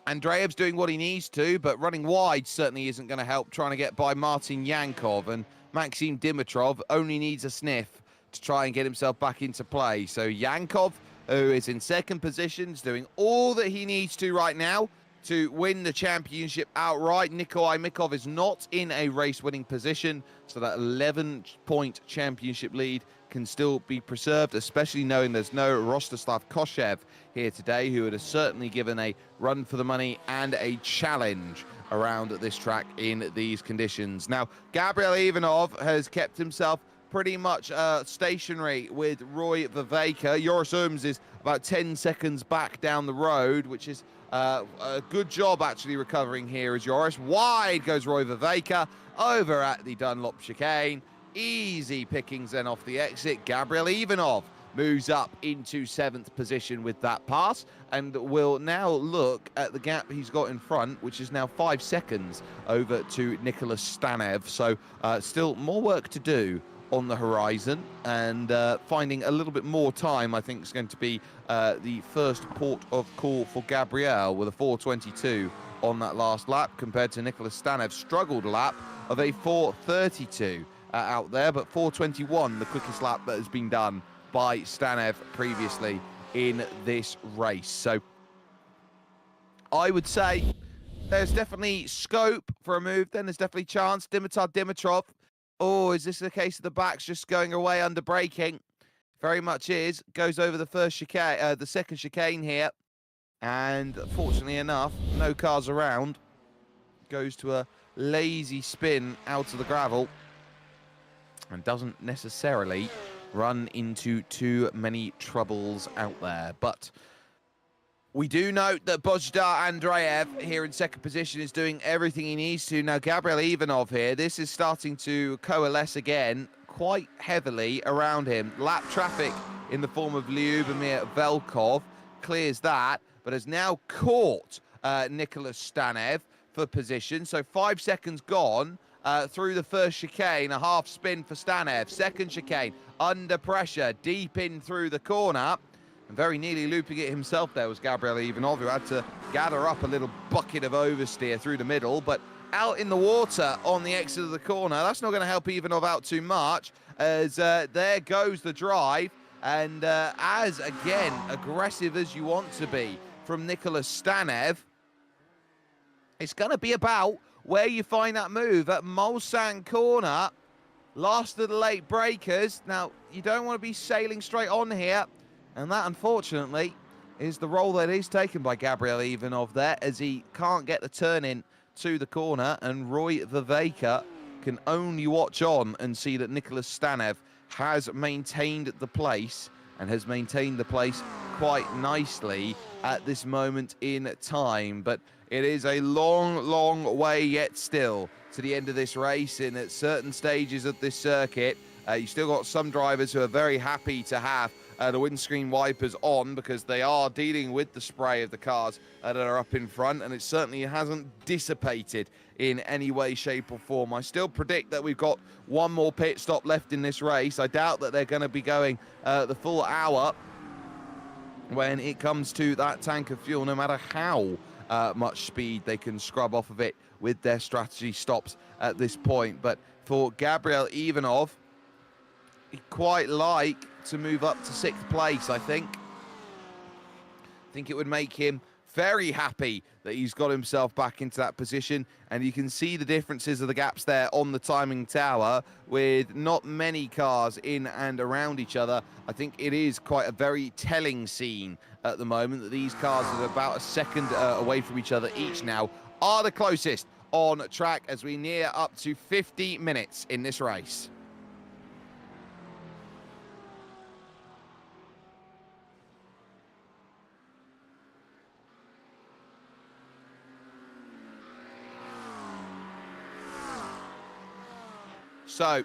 Andreev's doing what he needs to, but running wide certainly isn't going to help, trying to get by Martin Yankov. And Maxim Dimitrov only needs a sniff to try and get himself back into play. So Yankov, who is in second position, is doing all that he needs to right now to win the championship outright. Nikolai Mikov is not in a race-winning position, so that 11-point championship lead can still be preserved, especially knowing there's no Rostislav Koshev here today, who would have certainly given a run for the money and a challenge around this track in these conditions. Now, Gabriel Ivanov has kept himself pretty much stationary with Roy Viveka. Joris Ooms is about 10 seconds back down the road, which is a good job actually recovering here as Joris. Wide goes Roy Viveka over at the Dunlop chicane. Easy pickings then off the exit. Gabriel Ivanov moves up into 7th position with that pass, and will now look at the gap he's got in front, which is now 5 seconds over to Nicholas Stanev. So still more work to do on the horizon, and finding a little bit more time, I think, is going to be the first port of call for Gabriel, with a 4:22 on that last lap compared to Nicholas Stanev's struggled lap of a 4:32 out there, but 4:21, the quickest lap that has been done by Stanev previously in this race. So I would say there's definitely scope for a move. Then there's definitely chance. Dimitar Dimitrov. Oh, is this the case of the backs just going away under braking? Very much is. Goes over the first chicane, the second chicane here. And fortunately enough, no cars around. Goes to a lazy spin out of the gravel. And doesn't necessarily run into too many troubles out there. But we do note that Bojdar Andreev here in second position is doing everything he needs to. Now, Gabriel Ivanov here, this is starting to coalesce again quite heavily around him. Lap traffic in the form of Lyubomir Velkov clears that, but has now caught Nicholas Stanev for position. So 5 seconds gone through the first chicane, a half spin for Stanev. Second chicane, under pressure, deep in through the corner. And very nearly looping it himself there was Gabriel Ivanov, who had to gather up a little bucket of oversteer through the middle, but out in the water on the exit of the corner. That's not going to help Ivanov out too much, as there goes the drive. And as, again, aggressive as you want to be from Nicholas Stanev, it's going to be about where you find that move at Mulsanne corner. Last of the late breakers. Now, you don't want to be sailing straight on here. And that, unfortunately, is the role that is taken by Gabriel Ivanov there, as he can't get the turn in to the corner. And Roy Viveka can only watch on and see that Nicholas Stanev has maintained the place, and has maintained the place quite nicely at this moment in time. But it is a long, long way yet still to the end of this race. And at certain stages of this circuit, you still got some drivers who are very happy to have the windscreen wipers on, because they are dealing with the spray of the cars that are up in front, and it certainly hasn't dissipated in any way, shape or form. I still predict that we've got one more pit stop left in this race. I doubt that they're going to be going the full hour when it comes to that tank of fuel, no matter how much speed they can scrub off of it with their strategy stops at this point. But for Gabriel Ivanov, he'd quite like to move up to 6th place, I think. I think it would make him very happy that he's got himself back into that position. And you can see the differences of the gaps there on the timing tower, with not many cars in and around each other. I think it is quite a very telling scene at the moment that these cars are about a second away from each other each now, are the closest on track as we near up to 50 minutes in this race. So,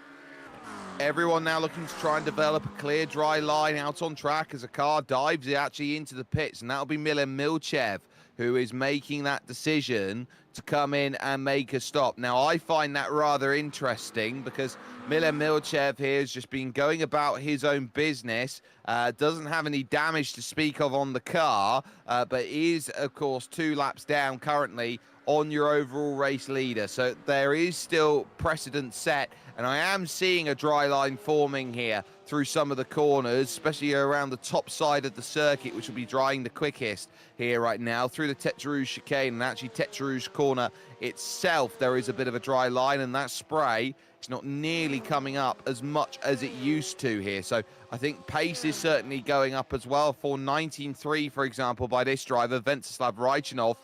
everyone now looking to try and develop a clear, dry line out on track as a car dives actually into the pits. And that'll be Milan Milchev, who is making that decision to come in and make a stop. Now, I find that rather interesting, because Milan Milchev here has just been going about his own business, doesn't have any damage to speak of on the car, but is, of course, 2 laps down currently on your overall race leader. So there is still precedent set, and I am seeing a dry line forming here through some of the corners, especially around the top side of the circuit, which will be drying the quickest here right now, through the Tete Rouge chicane. And actually Tete Rouge corner itself, there is a bit of a dry line, and that spray is not nearly coming up as much as it used to here. So I think pace is certainly going up as well. For 19.3, for example, by this driver, Ventsislav Raichinov,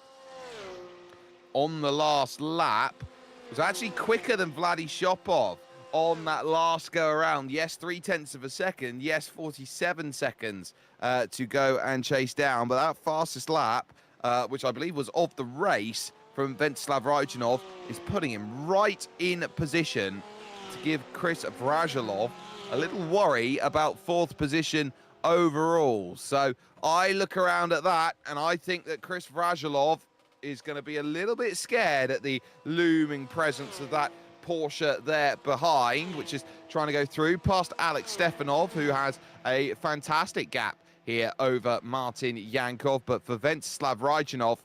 on the last lap, was actually quicker than Vladi Shopov on that last go around. Yes, 0.3 of a second. Yes, 47 seconds to go and chase down. But that fastest lap, which I believe was of the race from Ventsislav Raichinov, is putting him right in position to give Chris Vrajolov a little worry about 4th position overall. So I look around at that, and I think that Chris Vrajolov is going to be a little bit scared at the looming presence of that Porsche there behind, which is trying to go through past Alex Stefanov, who has a fantastic gap here over Martin Yankov. But for Ventsislav Raichinov,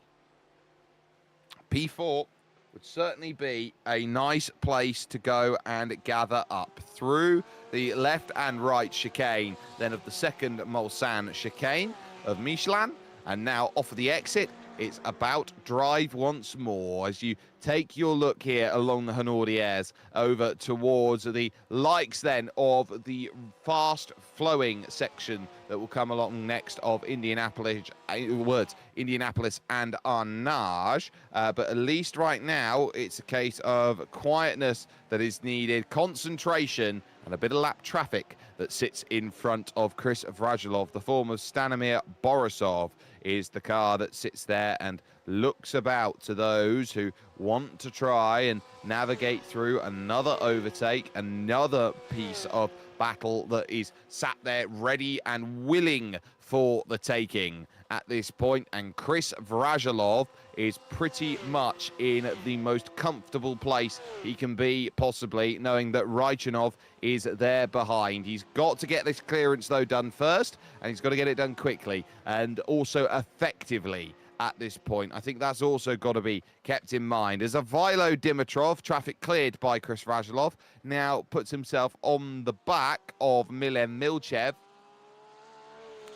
P4 would certainly be a nice place to go and gather up through the left and right chicane, then of the second Mulsanne chicane of Michelin, and now off of the exit. It's about drive once more as you take your look here along the Hanaudières over towards the likes then of the fast-flowing section that will come along next of Indianapolis and Arnage. But at least right now, it's a case of quietness that is needed, concentration, and a bit of lap traffic that sits in front of Chris Vrajilov. The form of Stanimir Borisov is the car that sits there and looks about to those who want to try and navigate through another overtake, another piece of battle that is sat there ready and willing for the taking at this point. And Chris Vrajilov is pretty much in the most comfortable place he can be, possibly, knowing that Raichanov is there behind. He's got to get this clearance, though, done first, and he's got to get it done quickly and also effectively at this point. I think that's also got to be kept in mind. As Ivaylo Dimitrov, traffic cleared by Chris Vrajilov, now puts himself on the back of Milen Milchev.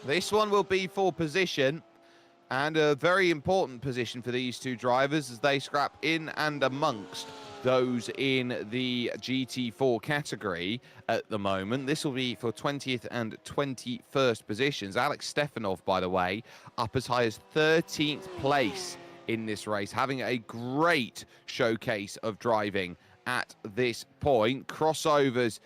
This one will be for position, and a very important position for these two drivers as they scrap in and amongst those in the GT4 category at the moment. This will be for 20th and 21st positions. Alex Stefanov, by the way, up as high as 13th place in this race, having a great showcase of driving at this point. Crossovers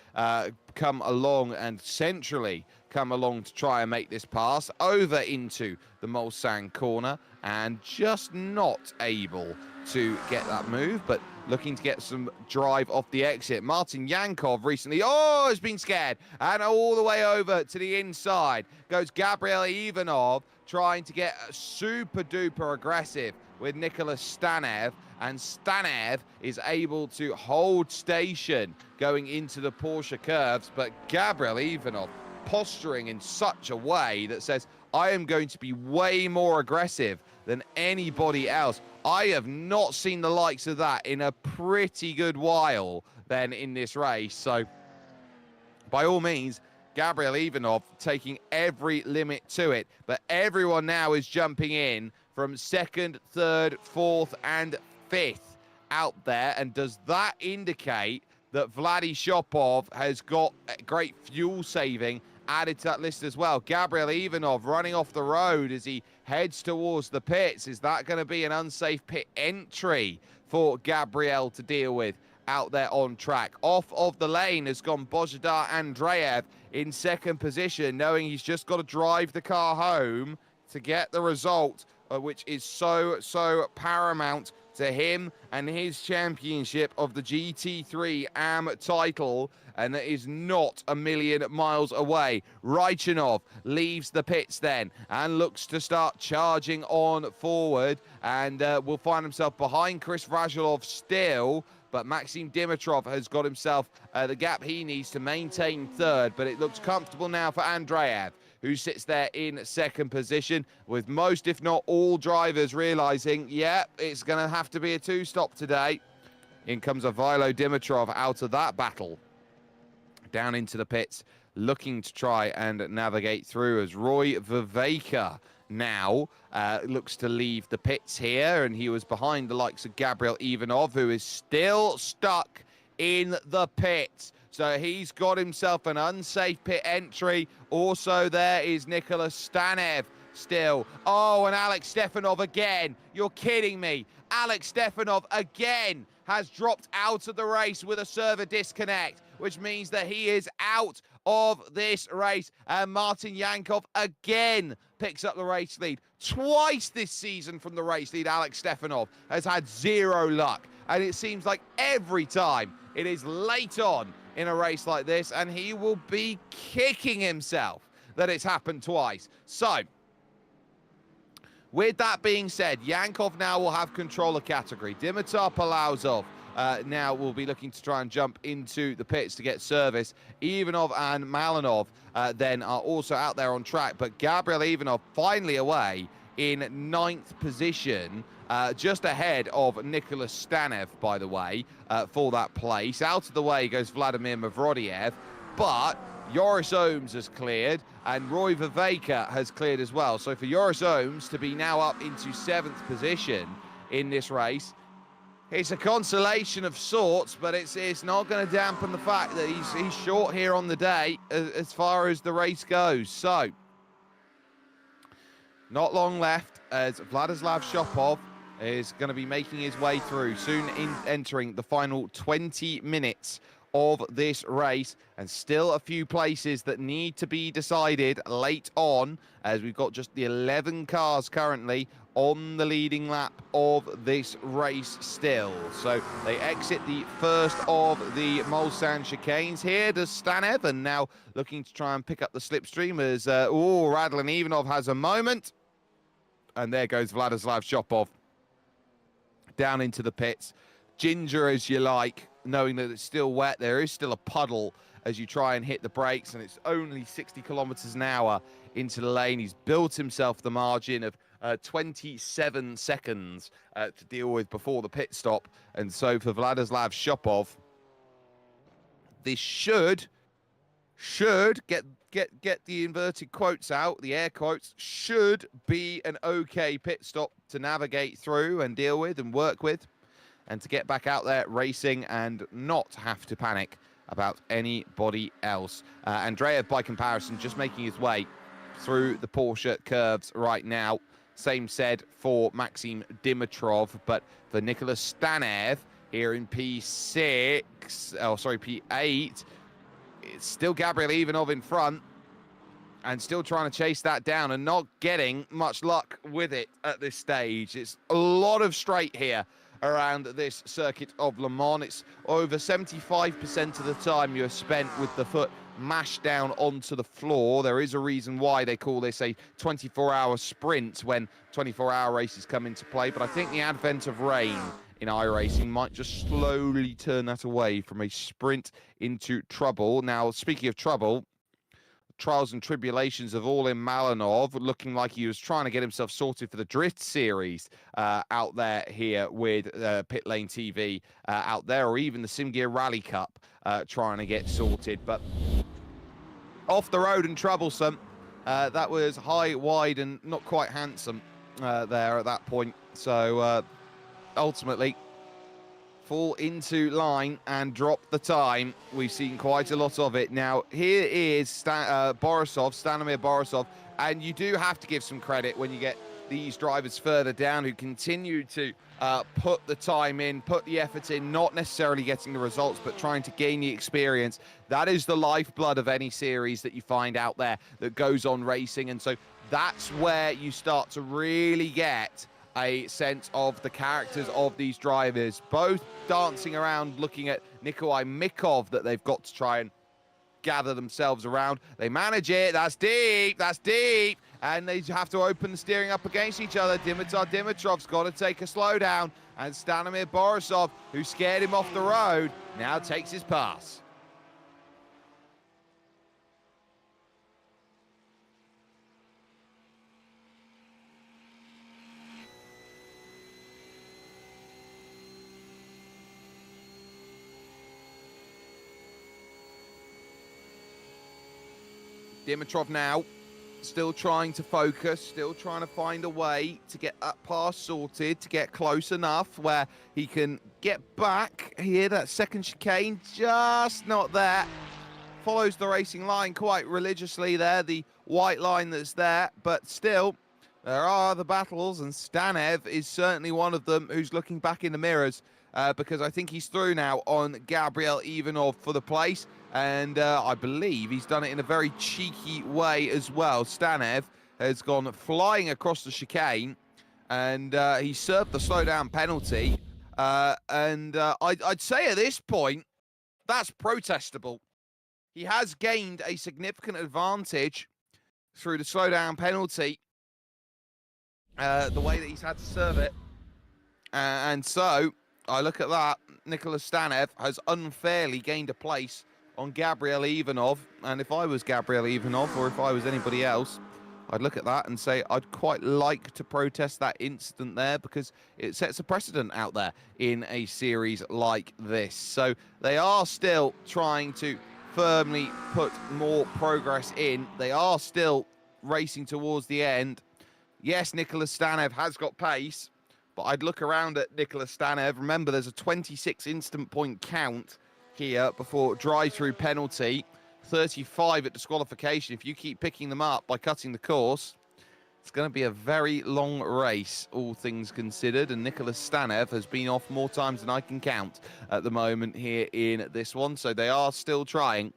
come along and centrally come along to try and make this pass over into the Mulsanne corner, and just not able to get that move, but looking to get some drive off the exit. Martin Yankov recently, has been scared, and all the way over to the inside goes Gabriel Ivanov, trying to get super duper aggressive with Nicholas Stanev, and Stanev is able to hold station going into the Porsche curves, but Gabriel Ivanov posturing in such a way that says, I am going to be way more aggressive than anybody else. I have not seen the likes of that in a pretty good while then in this race. So by all means, Gabriel Ivanov taking every limit to it, but everyone now is jumping in from second, third, fourth, and fifth out there. And does that indicate that Vladi Shopov has got great fuel saving added to that list as well? Gabriel Ivanov running off the road as he heads towards the pits. Is that going to be an unsafe pit entry for Gabriel to deal with out there on track? Off of the lane has gone Božidar Andreev in second position, knowing he's just got to drive the car home to get the result, which is so paramount to him and his championship of the GT3 AM title, and that is not a million miles away. Raichanov leaves the pits then and looks to start charging on forward, and will find himself behind Chris Vrajilov still, but Maxim Dimitrov has got himself the gap he needs to maintain third, but it looks comfortable now for Andreev, who sits there in second position, with most, if not all, drivers realizing, yeah, it's going to have to be a two-stop today. In comes Ivaylo Dimitrov out of that battle, down into the pits, looking to try and navigate through, as Roy Viveka now looks to leave the pits here, and he was behind the likes of Gabriel Ivanov, who is still stuck in the pits. So he's got himself an unsafe pit entry. Also, there is Nicholas Stanev still. Oh, and Alex Stefanov again. You're kidding me. Alex Stefanov again has dropped out of the race with a server disconnect, which means that he is out of this race. And Martin Yankov again picks up the race lead. Twice this season from the race lead, Alex Stefanov has had zero luck. And it seems like every time it is late on in a race like this, and he will be kicking himself that it's happened twice. So, with that being said, Yankov now will have control of category. Dimitar Palauzov now will be looking to try and jump into the pits to get service. Ivanov and Malinov then are also out there on track, but Gabriel Ivanov finally away in ninth position, just ahead of Nicholas Stanev, by the way, for that place. Out of the way goes Vladimir Mavrodiev, but Joris Ohms has cleared, and Roy Viveka has cleared as well. So for Joris Ohms to be now up into 7th position in this race, it's a consolation of sorts, but it's not going to dampen the fact that he's short here on the day as far as the race goes. So, not long left as Vladislav Shopov is going to be making his way through, soon entering the final 20 minutes of this race, and still a few places that need to be decided late on, as we've got just the 11 cars currently on the leading lap of this race still. So they exit the first of the Mulsanne chicanes. Here does Stanev, and now looking to try and pick up the slipstream as Radlin Ivanov has a moment, and there goes Vladislav Shopov down into the pits. Ginger as you like, knowing that it's still wet. There is still a puddle as you try and hit the brakes, and it's only 60 kilometers an hour into the lane. He's built himself the margin of 27 seconds to deal with before the pit stop. And so for Vladislav Shopov, this should get the inverted quotes out, the air quotes, should be an okay pit stop to navigate through and deal with and work with, and to get back out there racing and not have to panic about anybody else. Andreev, by comparison, just making his way through the Porsche curves right now. Same said for Maxim Dimitrov, but for Nicholas Stanev here in P8, it's still Gabriel Ivanov in front and still trying to chase that down and not getting much luck with it at this stage. It's a lot of straight here around this circuit of Le Mans. It's over 75% of the time you're spent with the foot mashed down onto the floor. There is a reason why they call this a 24-hour sprint when 24-hour races come into play, but I think the advent of rain in iRacing might just slowly turn that away from a sprint into trouble. Now, speaking of trouble, trials and tribulations of Orlin Malinov, looking like he was trying to get himself sorted for the Drift Series out there here with Pitlane.TV out there, or even the Simgear Rally Cup trying to get sorted. But off the road and troublesome. That was high, wide, and not quite handsome there at that point. So ultimately, fall into line and drop the time. We've seen quite a lot of it. Now, here is Stanimir Borisov, and you do have to give some credit when you get these drivers further down who continue to put the time in, put the effort in, not necessarily getting the results, but trying to gain the experience. That is the lifeblood of any series that you find out there that goes on racing, and so that's where you start to really get a sense of the characters of these drivers, both dancing around looking at Nikolai Mikov that they've got to try and gather themselves around. They manage it. That's deep. And they have to open the steering up against each other. Dimitar Dimitrov's got to take a slowdown, and Stanimir Borisov, who scared him off the road, now takes his pass. Dimitrov now still trying to focus, still trying to find a way to get that pass sorted, to get close enough where he can get back here. That second chicane, just not there. Follows the racing line quite religiously there, the white line that's there, but still, there are other battles, and Stanev is certainly one of them who's looking back in the mirrors because I think he's through now on Gabriel Ivanov for the place. And I believe he's done it in a very cheeky way as well. Stanev has gone flying across the chicane, and he served the slowdown penalty. I'd say at this point, that's protestable. He has gained a significant advantage through the slowdown penalty, the way that he's had to serve it. And so, I look at that. Nicholas Stanev has unfairly gained a place on Gabriel Ivanov, and if I was Gabriel Ivanov, or if I was anybody else, I'd look at that and say I'd quite like to protest that incident there, because it sets a precedent out there in a series like this. So they are still trying to firmly put more progress in. They are still racing towards the end. Yes, Nicholas Stanev has got pace, but I'd look around at Nicholas Stanev. Remember, there's a 26 instant point count here before drive-through penalty. 35 at disqualification. If you keep picking them up by cutting the course, it's going to be a very long race, all things considered. And Nicholas Stanev has been off more times than I can count at the moment here in this one. So they are still trying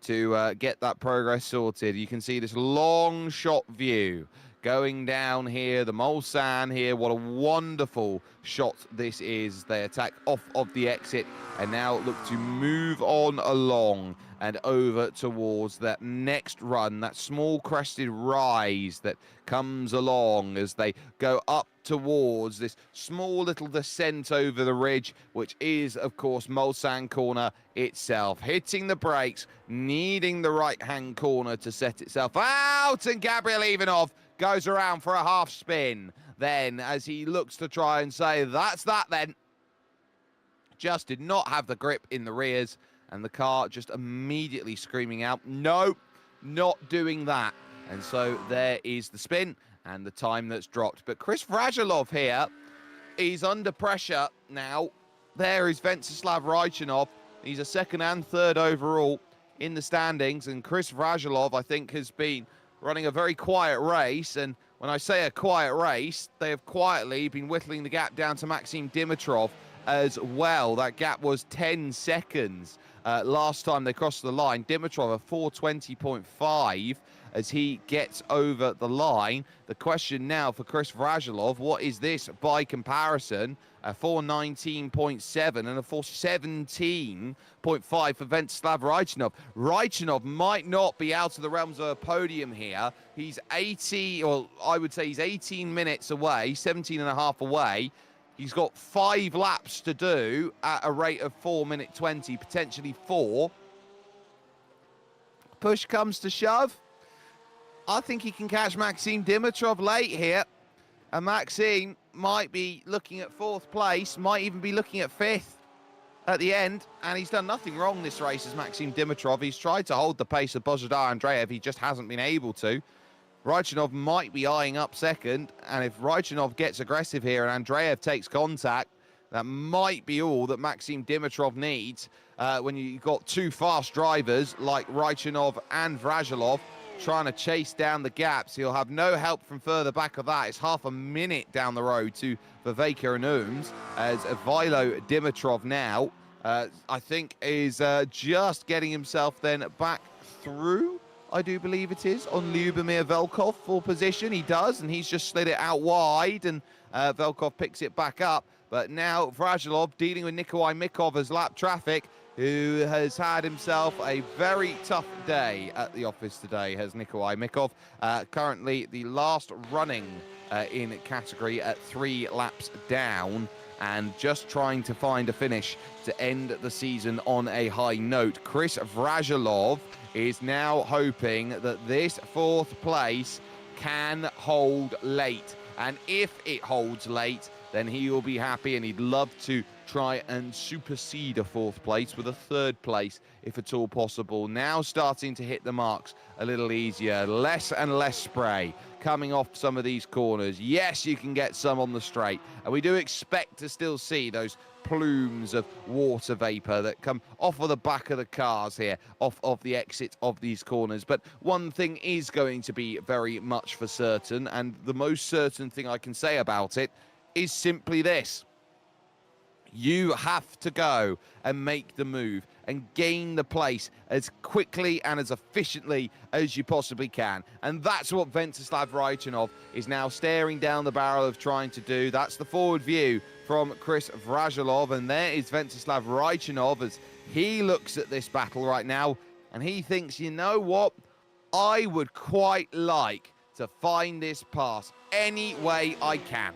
to get that progress sorted. You can see this long shot view going down here, the Mulsanne here. What a wonderful shot this is. They attack off of the exit and now look to move on along and over towards that next run, that small crested rise that comes along as they go up towards this small little descent over the ridge, which is, of course, Mulsanne corner itself. Hitting the brakes, needing the right-hand corner to set itself out, and Gabriel Ivanov goes around for a half spin. Then, as he looks to try and say, that's that then, just did not have the grip in the rears, and the car just immediately screaming out, no, not doing that. And so there is the spin and the time that's dropped. But Chris Vrajilov here, he's under pressure now. There is Venceslav Raichinov. He's a second and third overall in the standings. And Chris Vrajilov, I think, has been running a very quiet race. And when I say a quiet race, they have quietly been whittling the gap down to Maxim Dimitrov as well. That gap was 10 seconds last time they crossed the line. Dimitrov a 4:20.5 as he gets over the line. The question now for Chris Vrajilov, what is this by comparison? A 4:19.7 and a 4:17.5 for Venceslav Raichinov. Raichinov might not be out of the realms of a podium here. He's 80, or I would say he's 18 minutes away, 17 and a half away. He's got 5 laps to do at a rate of 4:20, potentially 4. Push comes to shove. I think he can catch Maxim Dimitrov late here. And Maxim might be looking at 4th place, might even be looking at 5th at the end. And he's done nothing wrong this race as Maxim Dimitrov. He's tried to hold the pace of Božidar Andreev. He just hasn't been able to. Raichinov might be eyeing up second, and if Raichinov gets aggressive here and Andreev takes contact, that might be all that Maxim Dimitrov needs when you've got 2 fast drivers like Raichinov and Vrajilov trying to chase down the gaps. He'll have no help from further back of that. It's half a minute down the road to Viveka and Ooms, as Ivaylo Dimitrov now, I think, is just getting himself then back through, I do believe it is, on Lyubomir Velkov for position. He does, and he's just slid it out wide, and Velkov picks it back up. But now Vrajilov dealing with Nikolai Mikov as lap traffic, who has had himself a very tough day at the office today, has Nikolai Mikov. Currently the last running in category at 3 laps down, and just trying to find a finish to end the season on a high note. Chris Vrajilov is now hoping that this 4th place can hold late. And if it holds late, then he will be happy, and he'd love to try and supersede a 4th place with a 3rd place, if at all possible. Now starting to hit the marks a little easier. Less and less spray coming off some of these corners. Yes, you can get some on the straight, and we do expect to still see those plumes of water vapor that come off of the back of the cars here, off of the exit of these corners. But one thing is going to be very much for certain, and the most certain thing I can say about it is simply this: you have to go and make the move and gain the place as quickly and as efficiently as you possibly can. And that's what Venceslav Raichinov is now staring down the barrel of trying to do. That's the forward view from Chris Vrajilov. And there is Venceslav Raichinov as he looks at this battle right now, and he thinks, you know what? I would quite like to find this pass any way I can.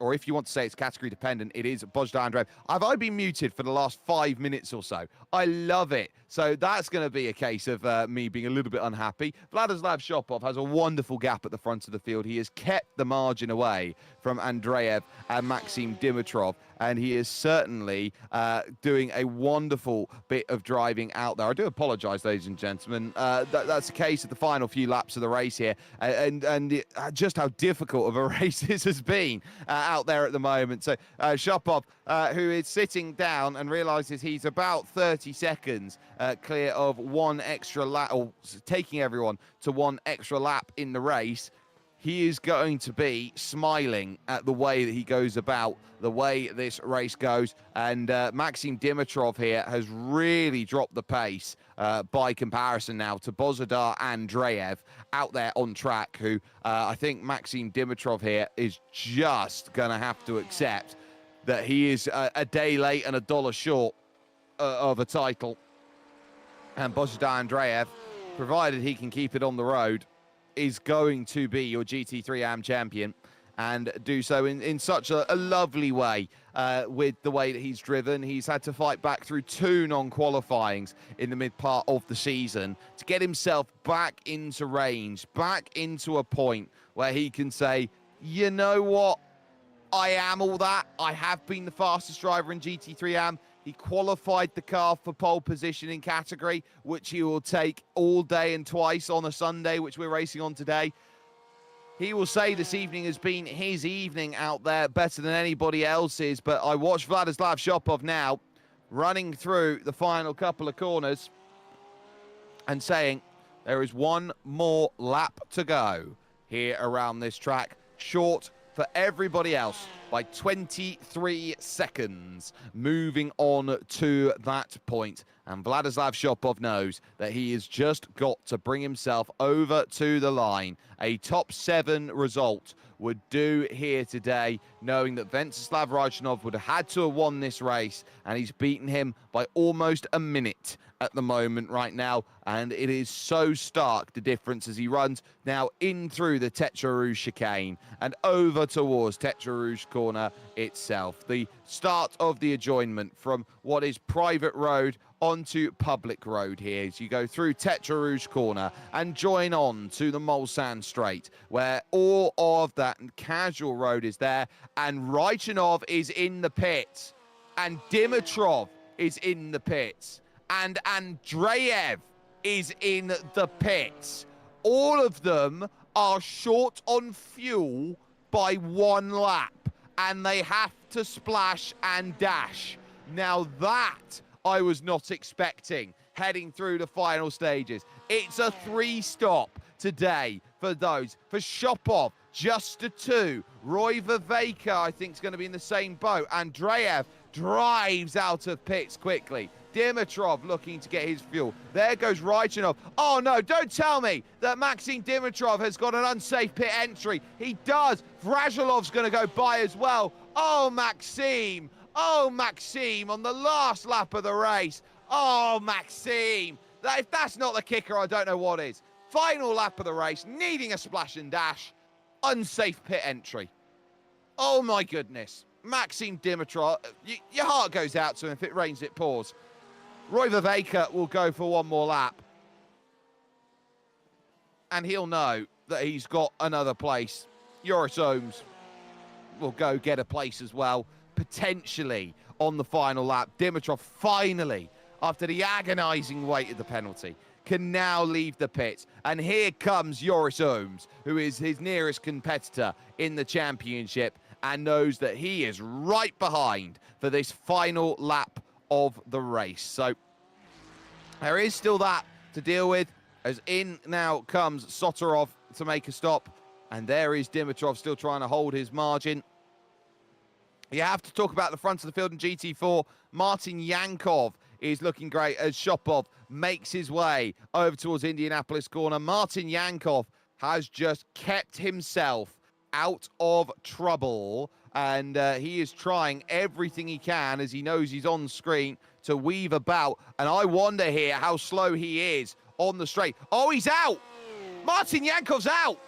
or if you want to say it's category dependent, it is Bozhidar Andreev. Have I been muted for the last 5 minutes or so? I love it. So that's going to be a case of me being a little bit unhappy. Vladislav Shopov has a wonderful gap at the front of the field. He has kept the margin away from Andreev and Maxim Dimitrov, and he is certainly doing a wonderful bit of driving out there. I do apologise, ladies and gentlemen. That's the case of the final few laps of the race here, and just how difficult of a race this has been out there at the moment. So Shopov, who is sitting down and realises he's about 30 seconds clear of one extra lap, or taking everyone to one extra lap in the race, he is going to be smiling at the way that he goes about, the way this race goes. And Maxim Dimitrov here has really dropped the pace by comparison now to Bozhidar Andreev out there on track, who I think Maxim Dimitrov here is just going to have to accept that he is a day late and $1 short of a title. And Bozhidar Andreev, provided he can keep it on the road, is going to be your GT3 AM champion, and do so in such a lovely way with the way that he's driven. He's had to fight back through 2 non-qualifyings in the mid part of the season to get himself back into range, back into a point where he can say, you know what, I am all that. I have been the fastest driver in GT3 AM. He qualified the car for pole position in category, which he will take all day and twice on a Sunday, which we're racing on today. He will say this evening has been his evening out there, better than anybody else's. But I watch Vladislav Shopov now running through the final couple of corners and saying there is one more lap to go here around this track. Short for everybody else by 23 seconds, moving on to that point. And Vladislav Shopov knows that he has just got to bring himself over to the line. A top 7 result would do here today, knowing that Venceslav Raichanov would have had to have won this race, and he's beaten him by almost a minute at the moment right now, and it is so stark, the difference, as he runs now in through the Tetra Rouge chicane and over towards Tetra Rouge corner itself. The start of the adjournment from what is private road onto public road here as you go through Tetra Rouge corner and join on to the Mulsanne Straight, where all of that casual road is there, and Raichanov is in the pit, and Dimitrov is in the pits, and Andreev is in the pits. All of them are short on fuel by 1 lap, and they have to splash and dash. Now that I was not expecting heading through the final stages. It's a 3-stop today for those. For Shopov, just a 2. Roy Viveka, I think, is going to be in the same boat. Andreev drives out of pits quickly. Dimitrov looking to get his fuel. There goes Raichanov. Oh no, don't tell me that Maxim Dimitrov has got an unsafe pit entry. He does. Vrazilov's going to go by as well. Oh, Maxim. Oh, Maxim on the last lap of the race. Oh, Maxim. If that's not the kicker, I don't know what is. Final lap of the race, needing a splash and dash. Unsafe pit entry. Oh, my goodness. Maxim Dimitrov, your heart goes out to him. If it rains, it pours. Roy Viveka will go for one more lap. And he'll know that he's got another place. Joris Ohms will go get a place as well, potentially on the final lap. Dimitrov finally, after the agonising wait of the penalty, can now leave the pits. And here comes Joris Ohms, who is his nearest competitor in the championship, and knows that he is right behind for this final lap of the race. So there is still that to deal with, as in now comes Sotorov to make a stop, and there is Dimitrov still trying to hold his margin. You have to talk about the front of the field in GT4. Martin Yankov is looking great as Shopov makes his way over towards Indianapolis corner. Martin Yankov has just kept himself out of trouble, and he is trying everything he can, as he knows he's on screen, to weave about. And I wonder here how slow he is on the straight. Oh, he's out. Martin Yankov's out.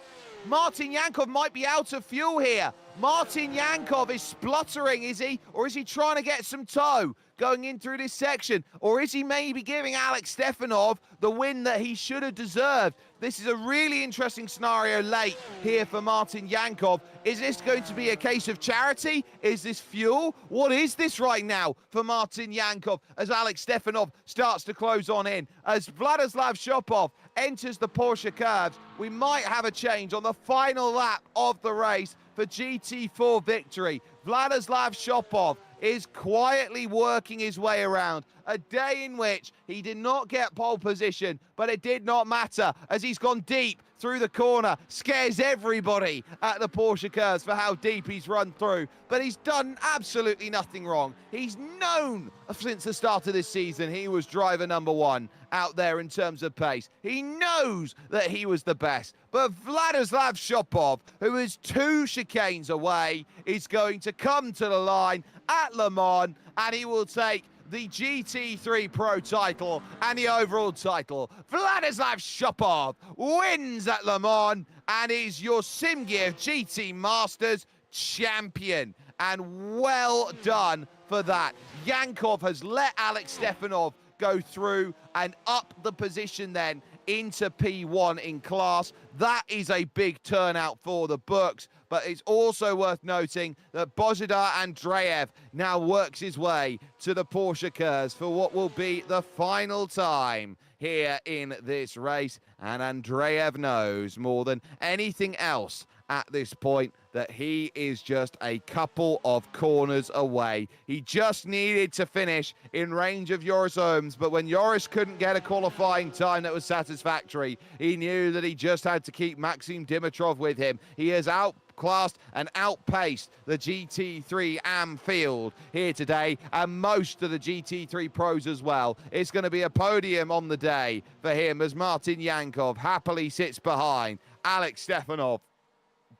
Martin Yankov might be out of fuel here. Martin Yankov is spluttering, is he? Or is he trying to get some toe going in through this section? Or is he maybe giving Alex Stefanov the win that he should have deserved? This is a really interesting scenario late here for Martin Yankov. Is this going to be a case of charity? Is this fuel? What is this right now for Martin Yankov as Alex Stefanov starts to close on in? As Vladislav Shopov enters the Porsche curves, we might have a change on the final lap of the race for GT4 victory. Vladislav Shopov is quietly working his way around. A day in which he did not get pole position, but it did not matter as he's gone deep through the corner, scares everybody at the Porsche curves for how deep he's run through, but he's done absolutely nothing wrong. He's known since the start of this season he was driver number one out there in terms of pace. He knows that he was the best, but Vladislav Shopov, who is 2 chicanes away, is going to come to the line at Le Mans, and he will take the GT3 Pro title and the overall title. Vladislav Shopov wins at Le Mans and is your SimGear GT Masters champion. And well done for that. Yankov has let Alex Stefanov go through and up the position then into P1 in class. That is a big turnout for the books, but it's also worth noting that Božidar Andreev now works his way to the Porsche curves for what will be the final time here in this race, and Andreev knows more than anything else at this point that he is just a couple of corners away. He just needed to finish in range of Joris Ohms, but when Joris couldn't get a qualifying time that was satisfactory, he knew that he just had to keep Maxim Dimitrov with him. He has outclassed and outpaced the GT3 AM field here today, and most of the GT3 pros as well. It's going to be a podium on the day for him as Martin Yankov happily sits behind Alex Stefanov.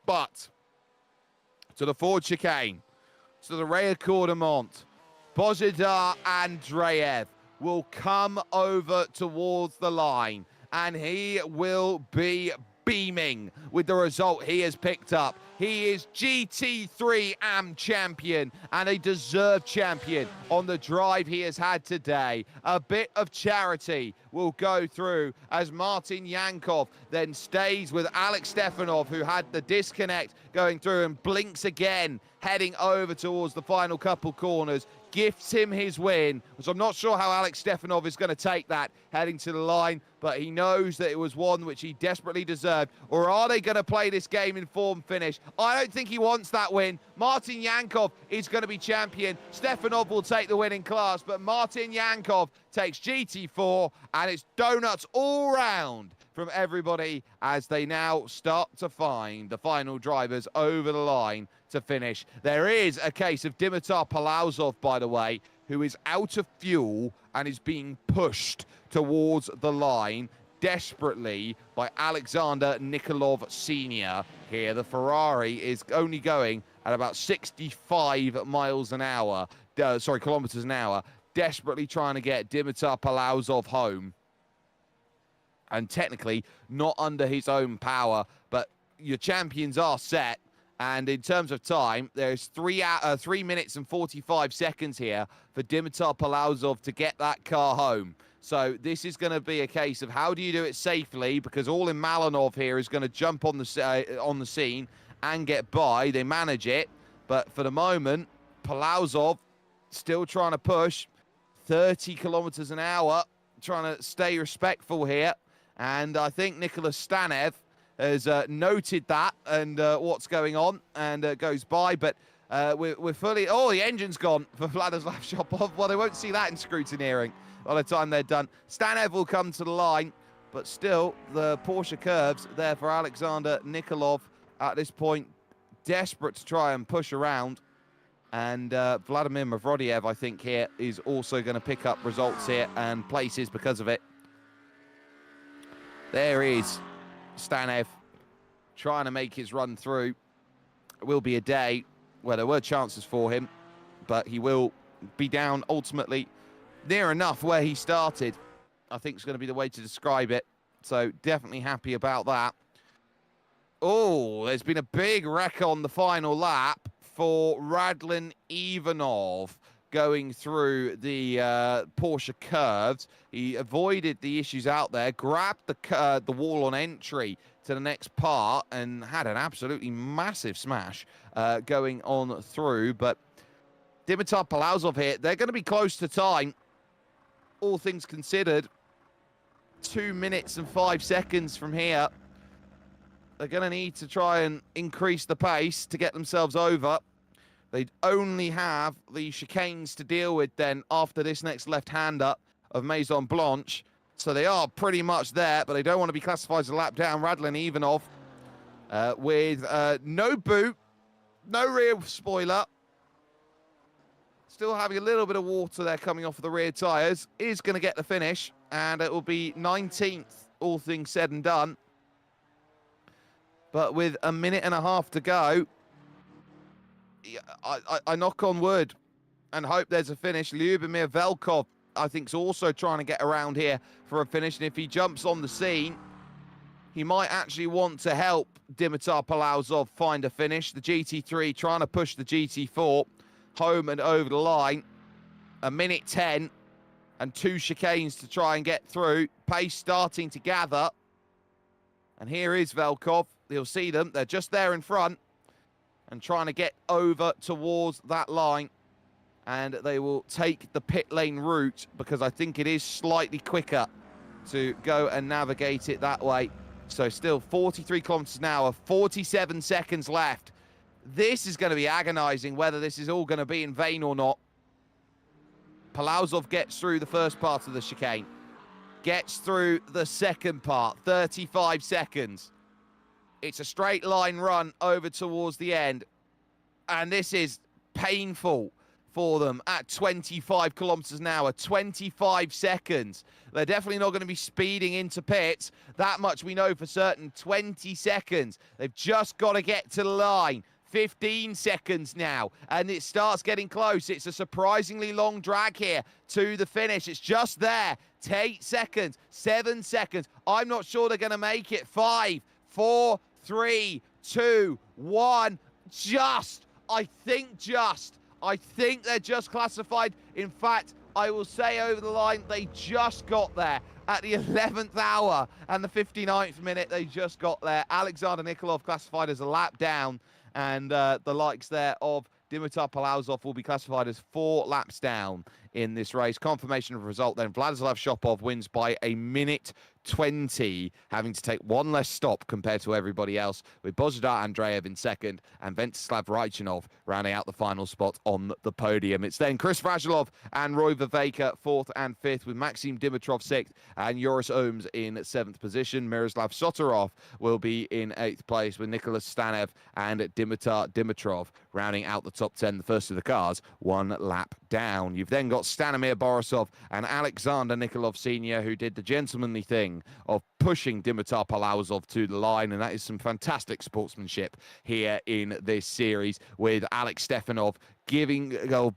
But to the Ford chicane, to the Racordemont, Božidar Andreev will come over towards the line, and he will be beaming with the result he has picked up. He is GT3 AM champion and a deserved champion on the drive he has had today. A bit of charity will go through as Martin Yankov then stays with Alex Stefanov, who had the disconnect going through, and blinks again, heading over towards the final couple corners, gifts him his win, which I'm not sure how Alex Stefanov is going to take that heading to the line, but he knows that it was one which he desperately deserved. Or are they going to play this game in form finish? I don't think he wants that win. Martin Yankov is going to be champion. Stefanov will take the win in class, but Martin Yankov takes GT4, and it's donuts all round from everybody as they now start to find the final drivers over the line to finish. There is a case of Dimitar Palauzov, by the way, who is out of fuel and is being pushed towards the line desperately by Alexander Nikolov Sr. Here, the Ferrari is only going at about 65 miles an hour, kilometers an hour, desperately trying to get Dimitar Palauzov home. And technically not under his own power, but your champions are set. And in terms of time, there's 3 minutes and 45 seconds here for Dimitar Palauzov to get that car home. So this is going to be a case of how do you do it safely, because all in Malinov here is going to jump on the scene and get by. They manage it, but for the moment, Palauzov still trying to push 30 kilometers an hour, trying to stay respectful here. And I think Nicholas Stanev has noted that and what's going on, and goes by. But we're fully... Oh, the engine's gone for Vladislav Shopov. Well, they won't see that in scrutineering by the time they're done. Stanev will come to the line, but still the Porsche curves there for Alexander Nikolov at this point, desperate to try and push around. And Vladimir Mavrodiev, I think, here is also going to pick up results here and places because of it. There is Stanev trying to make his run through. It will be a day where there were chances for him, but he will be down ultimately near enough where he started. I think it's going to be the way to describe it. So definitely happy about that. Oh, there's been a big wreck on the final lap for Radlin Ivanov going through the Porsche curves. He avoided the issues out there, grabbed the wall on entry to the next part, and had an absolutely massive smash going on through. But Dimitar Palauzov here, they're going to be close to time, all things considered. 2 minutes and 5 seconds from here. They're going to need to try and increase the pace to get themselves over. They only have the chicanes to deal with then after this next left-hander of Maison Blanche. So they are pretty much there, but they don't want to be classified as a lap down. Radlin Ivanov with no boot, no rear spoiler. Still having a little bit of water there coming off of the rear tyres. Is going to get the finish, and it will be 19th, all things said and done. But with a minute and a half to go, I knock on wood and hope there's a finish. Lyubomir Velkov, I think, is also trying to get around here for a finish. And if he jumps on the scene, he might actually want to help Dimitar Palauzov find a finish. The GT3 trying to push the GT4 home and over the line. A minute 10 and 2 chicanes to try and get through. Pace starting to gather. And here is Velkov. You'll see them. They're just there in front and trying to get over towards that line. And they will take the pit lane route because I think it is slightly quicker to go and navigate it that way. So still 43 kilometers an hour, 47 seconds left. This is going to be agonizing whether this is all going to be in vain or not. Palauzov gets through the first part of the chicane. Gets through the second part, 35 seconds. It's a straight line run over towards the end. And this is painful for them at 25 kilometers an hour, 25 seconds. They're definitely not going to be speeding into pits. That much we know for certain. 20 seconds. They've just got to get to the line. 15 seconds now, and it starts getting close. It's a surprisingly long drag here to the finish. It's just there. 8 seconds, 7 seconds. I'm not sure they're going to make it. 5, 4, 3, 2, 1. Just. I think they're just classified. In fact, I will say over the line, they just got there. At the 11th hour and the 59th minute, they just got there. Alexander Nikolov classified as a lap down. And the likes there of Dimitar Palauzov will be classified as 4 laps down in this race. Confirmation of result then. Vladislav Shopov wins by a minute 20, having to take one less stop compared to everybody else, with Božidar Andreev in second and Ventislav Rajchanov rounding out the final spot on the podium. It's then Chris Vasilov and Roy Viveka 4th and 5th, with Maxim Dimitrov 6th and Joris Ohms in 7th position. Miroslav Sotorov will be in 8th place, with Nicholas Stanev and Dimitar Dimitrov rounding out the top 10, the first of the cars, 1 lap down. You've then got Stanimir Borisov and Alexander Nikolov Sr., who did the gentlemanly thing of pushing Dimitar Palauzov to the line, and that is some fantastic sportsmanship here in this series, with Alex Stefanov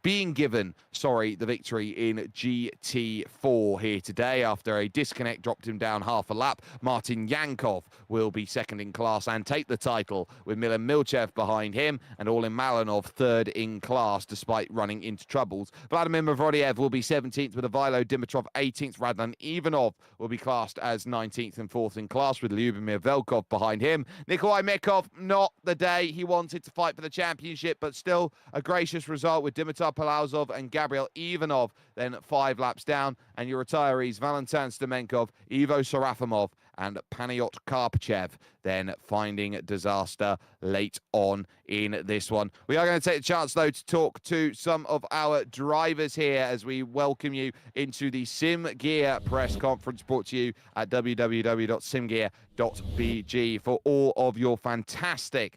being given the victory in GT4 here today after a disconnect dropped him down half a lap. Martin Yankov will be second in class and take the title, with Milan Milchev behind him and Orlin Malinov third in class despite running into troubles. Vladimir Mavrodiev will be 17th, with Ivaylo Dimitrov 18th. Radlan Ivanov will be classed as 19th and 4th in class, with Lyubomir Velkov behind him. Nikolai Mikov, not the day he wanted to fight for the championship, but still a gracious result, with Dimitar Palauzov and Gabriel Ivanov then 5 laps down, and your retirees Valentin Stemenkov, Ivo Sarafimov and Panayot Karpachev then finding disaster late on in this one. We are going to take the chance, though, to talk to some of our drivers here as we welcome you into the SimGear press conference, brought to you at www.simgear.bg for all of your fantastic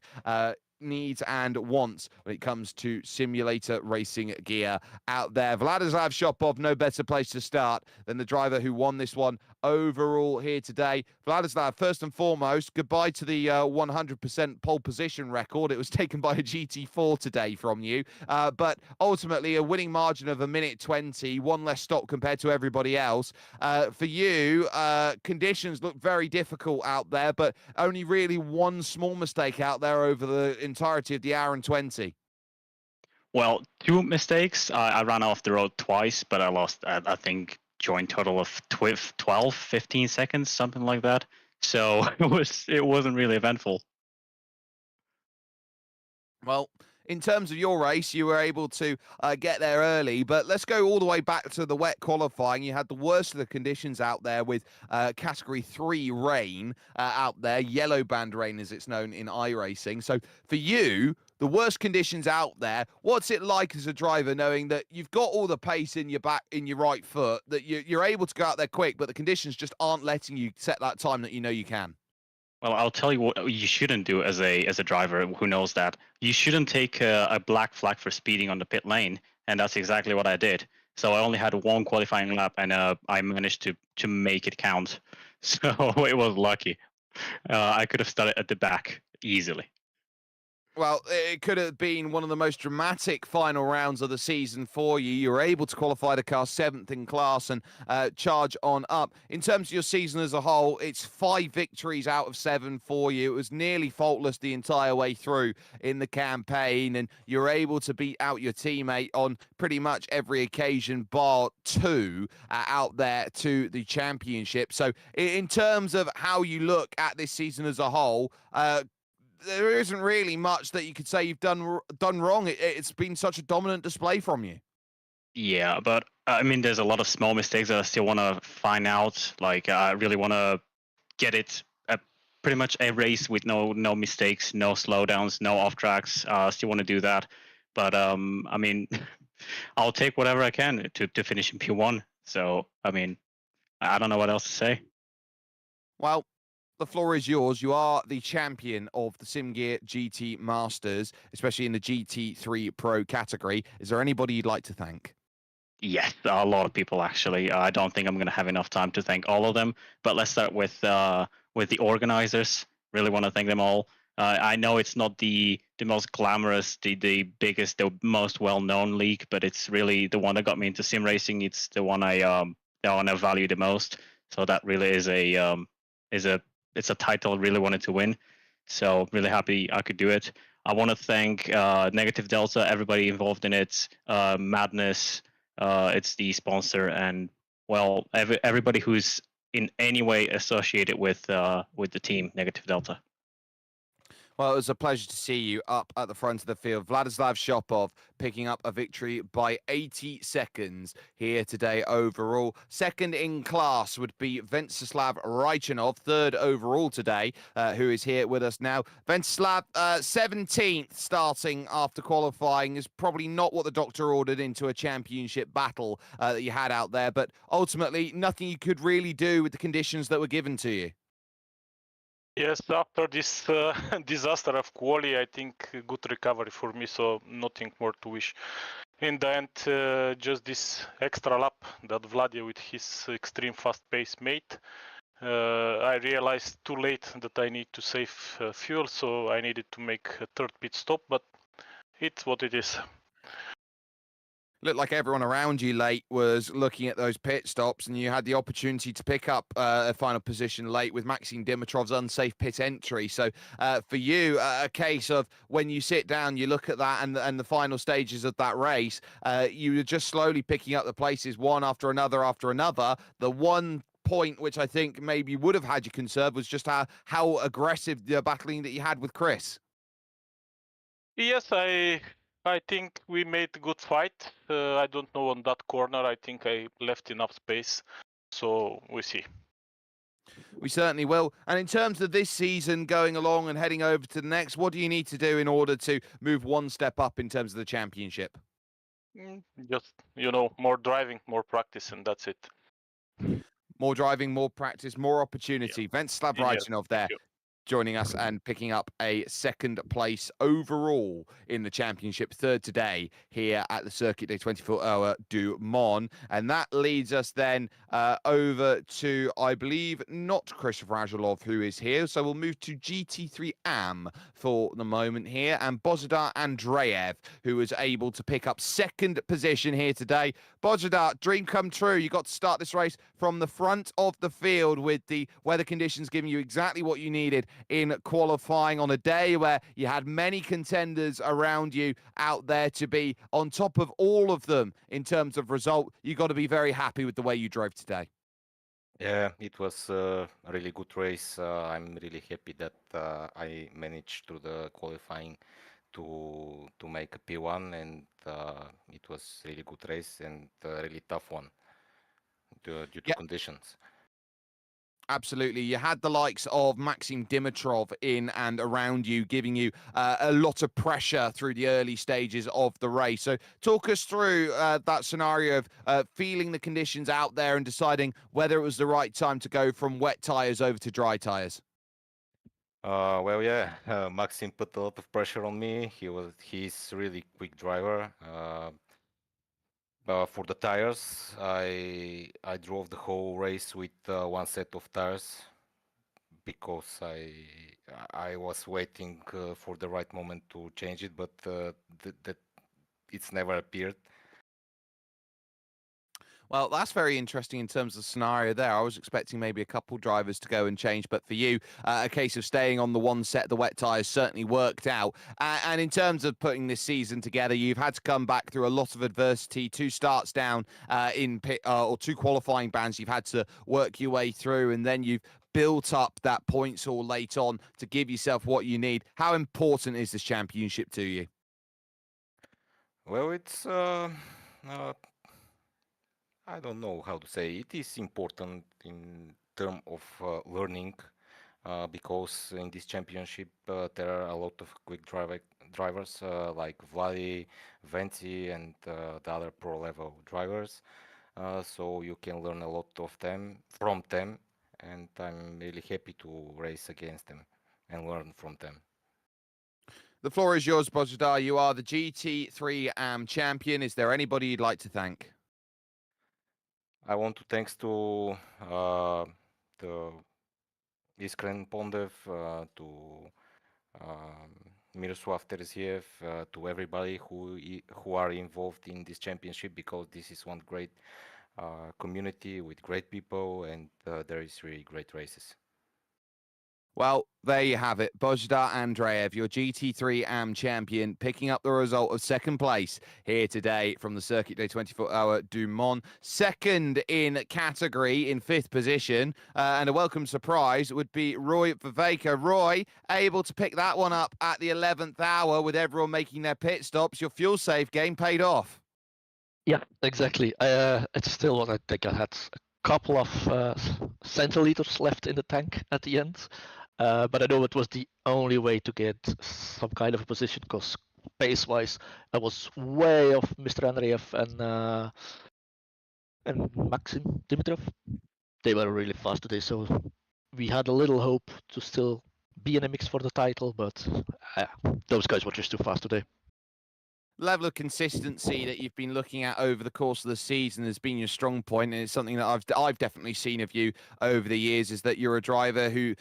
needs and wants when it comes to simulator racing gear out there. Vladislav Shopov, no better place to start than the driver who won this one overall here today. Vladislav, first and foremost, goodbye to the 100% pole position record. It was taken by a GT4 today from you. But ultimately, a winning margin of 1:20, one less stop compared to everybody else. For you, conditions look very difficult out there, but only really one small mistake out there over the entirety of the hour and 20. Well, two mistakes. I ran off the road twice, but I lost, I think, joint total of 12, 15 seconds, something like that. So it wasn't really eventful. Well, in terms of your race, you were able to get there early, but let's go all the way back to the wet qualifying. You had the worst of the conditions out there with Category 3 rain out there, yellow band rain as it's known in iRacing. So for you, the worst conditions out there, what's it like as a driver knowing that you've got all the pace in your back, in your right foot, that you're able to go out there quick, but the conditions just aren't letting you set that time that you know you can? Well, I'll tell you what you shouldn't do as a driver who knows that. You shouldn't take a black flag for speeding on the pit lane, and that's exactly what I did. So I only had one qualifying lap, and I managed to make it count. So it was lucky. I could have started at the back easily. Well, it could have been one of the most dramatic final rounds of the season for you. You were able to qualify the car 7th in class and charge on up. In terms of your season as a whole, it's 5 victories out of 7 for you. It was nearly faultless the entire way through in the campaign, and you were able to beat out your teammate on pretty much every occasion, bar 2 out there to the championship. So in terms of how you look at this season as a whole, there isn't really much that you could say you've done wrong. It's been such a dominant display from you. Yeah, but I mean, there's a lot of small mistakes that I still want to find out. Like, I really want to get it pretty much a race with no mistakes, no slowdowns, no off tracks. Still want to do that, but I mean, I'll take whatever I can to finish in P1. So I mean, I don't know what else to say. Well, the floor is yours. You are the champion of the SimGear GT Masters, especially in the GT3 Pro category. Is there anybody you'd like to thank? Yes, a lot of people actually. I don't think I'm going to have enough time to thank all of them. But let's start with the organizers. Really want to thank them all. I know it's not the most glamorous, the biggest, the most well-known league, but it's really the one that got me into sim racing. It's the one I value the most. So that really is it's a title I really wanted to win. So really happy I could do it. I want to thank Negative Delta, everybody involved in it, Madness. It's the sponsor, and well, everybody who's in any way associated with the team Negative Delta. Well, it was a pleasure to see you up at the front of the field. Vladislav Shopov picking up a victory by 80 seconds here today overall. Second in class would be Venceslav Rajchanov, third overall today, who is here with us now. Venceslav, 17th starting after qualifying is probably not what the doctor ordered into a championship battle that you had out there, but ultimately nothing you could really do with the conditions that were given to you. Yes, after this disaster of quali, I think good recovery for me, so nothing more to wish. In the end, just this extra lap that Vladia with his extreme fast pace made, I realized too late that I need to save fuel, so I needed to make a third pit stop, but it's what it is. Looked like everyone around you late was looking at those pit stops, and you had the opportunity to pick up a final position late with Maxime Dimitrov's unsafe pit entry. So for you, a case of when you sit down, you look at that and the final stages of that race, you were just slowly picking up the places one after another after another. The one point which I think maybe would have had you conserved was just how aggressive the battling that you had with Chris. Yes, I think we made a good fight. I don't know on that corner. I think I left enough space, so we see. We certainly will. And in terms of this season going along and heading over to the next, what do you need to do in order to move one step up in terms of the championship? Just, more driving, more practice, and that's it. More driving, more practice, more opportunity. Yeah. Venceslav Yes, Rajchanov thank there. you. joining us and picking up a second place overall in the championship, third today here at the Circuit Day 24-hour du Mans. And that leads us then over to, I believe, not Christopher Azulov, who is here. So we'll move to GT3 AM for the moment here, and Bozidar Andreev, who was able to pick up second position here today. Bozidar, dream come true. You got to start this race from the front of the field with the weather conditions giving you exactly what you needed in qualifying on a day where you had many contenders around you out there to be on top of all of them in terms of result. You got to be very happy with the way you drove today. Yeah, it was a really good race. I'm really happy that I managed through the qualifying to make a P1, and it was really good race and a really tough one due to conditions. Absolutely. You had the likes of Maxim Dimitrov in and around you, giving you a lot of pressure through the early stages of the race. So talk us through that scenario of feeling the conditions out there and deciding whether it was the right time to go from wet tyres over to dry tyres. Well, yeah, Maxim put a lot of pressure on me. He's really quick driver. For the tires, I drove the whole race with one set of tires because I was waiting for the right moment to change it, but that it's never appeared. Well, that's very interesting in terms of the scenario there. I was expecting maybe a couple drivers to go and change, but for you, a case of staying on the one set, the wet tyres, certainly worked out. And in terms of putting this season together, you've had to come back through a lot of adversity, 2 starts down in pit, or 2 qualifying bans you've had to work your way through, and then you've built up that points haul late on to give yourself what you need. How important is this championship to you? Well, it's I don't know how to say. It is important in terms of learning because in this championship there are a lot of quick drivers like Vladi, Venti, and the other pro level drivers. So you can learn a lot of them from them, and I'm really happy to race against them and learn from them. The floor is yours, Bozidar. You are the GT3 AM champion. Is there anybody you'd like to thank? I want to thanks to the Iskren Pondev, to Miroslav Terziev, to everybody who are involved in this championship, because this is one great community with great people, and there is really great races. Well, there you have it. Bozidar Andreev, your GT3 AM champion, picking up the result of second place here today from the Circuit Day 24-hour du Mans. Second in category in 5th position. And a welcome surprise would be Roy Viveka. Roy, able to pick that one up at the 11th hour with everyone making their pit stops. Your fuel save game paid off. Yeah, exactly. It's still what I think I had a couple of centiliters left in the tank at the end. But I know it was the only way to get some kind of a position, because pace-wise, I was way off Mr. Andreev and Maxim Dimitrov. They were really fast today, so we had a little hope to still be in a mix for the title, but those guys were just too fast today. Level of consistency that you've been looking at over the course of the season has been your strong point, and it's something that I've definitely seen of you over the years, is that you're a driver who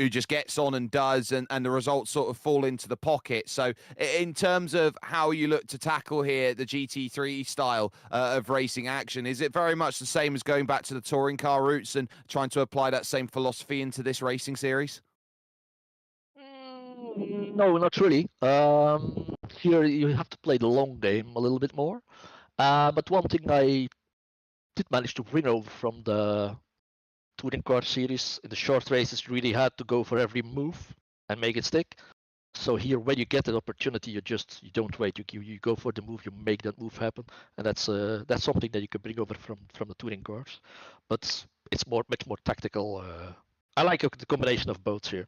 just gets on and does, and the results sort of fall into the pocket. So in terms of how you look to tackle here the GT3 style of racing action, is it very much the same as going back to the touring car routes and trying to apply that same philosophy into this racing series? No, not really. Here you have to play the long game a little bit more. But one thing I did manage to win over from the touring car series in the short races, you really had to go for every move and make it stick. So here, when you get an opportunity, you don't wait. You go for the move, you make that move happen, and that's something that you can bring over from the touring cars. But it's much more tactical. I like the combination of both here.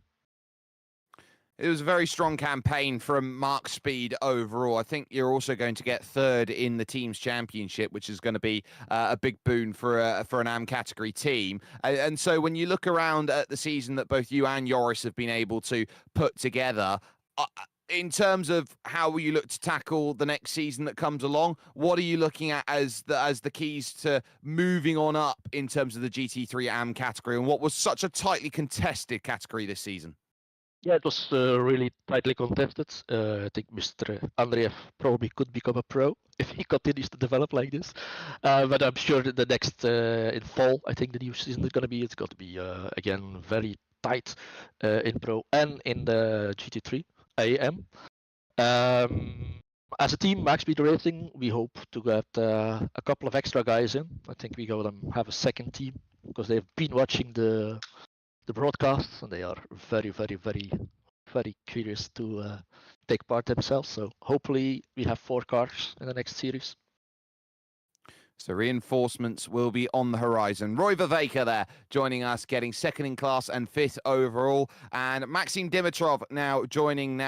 It was a very strong campaign from Mark Speed overall. I think you're also going to get third in the team's championship, which is going to be a big boon for an AM category team. And so when you look around at the season that both you and Joris have been able to put together, in terms of how you look to tackle the next season that comes along, what are you looking at as the keys to moving on up in terms of the GT3 AM category, and what was such a tightly contested category this season? Yeah, it was really tightly contested. I think Mr. Andreev probably could become a pro if he continues to develop like this. But I'm sure that the next in fall, I think the new season is it's going to be again very tight in pro and in the GT3 AM. As a team, Max Speed Racing, we hope to get a couple of extra guys in. I think we go and have a second team because they've been watching the broadcasts and they are very, very, very, very curious to take part themselves. So hopefully we have 4 cars in the next series. So reinforcements will be on the horizon. Roy Viveka there joining us, getting second in class and 5th overall. And Maxim Dimitrov now joining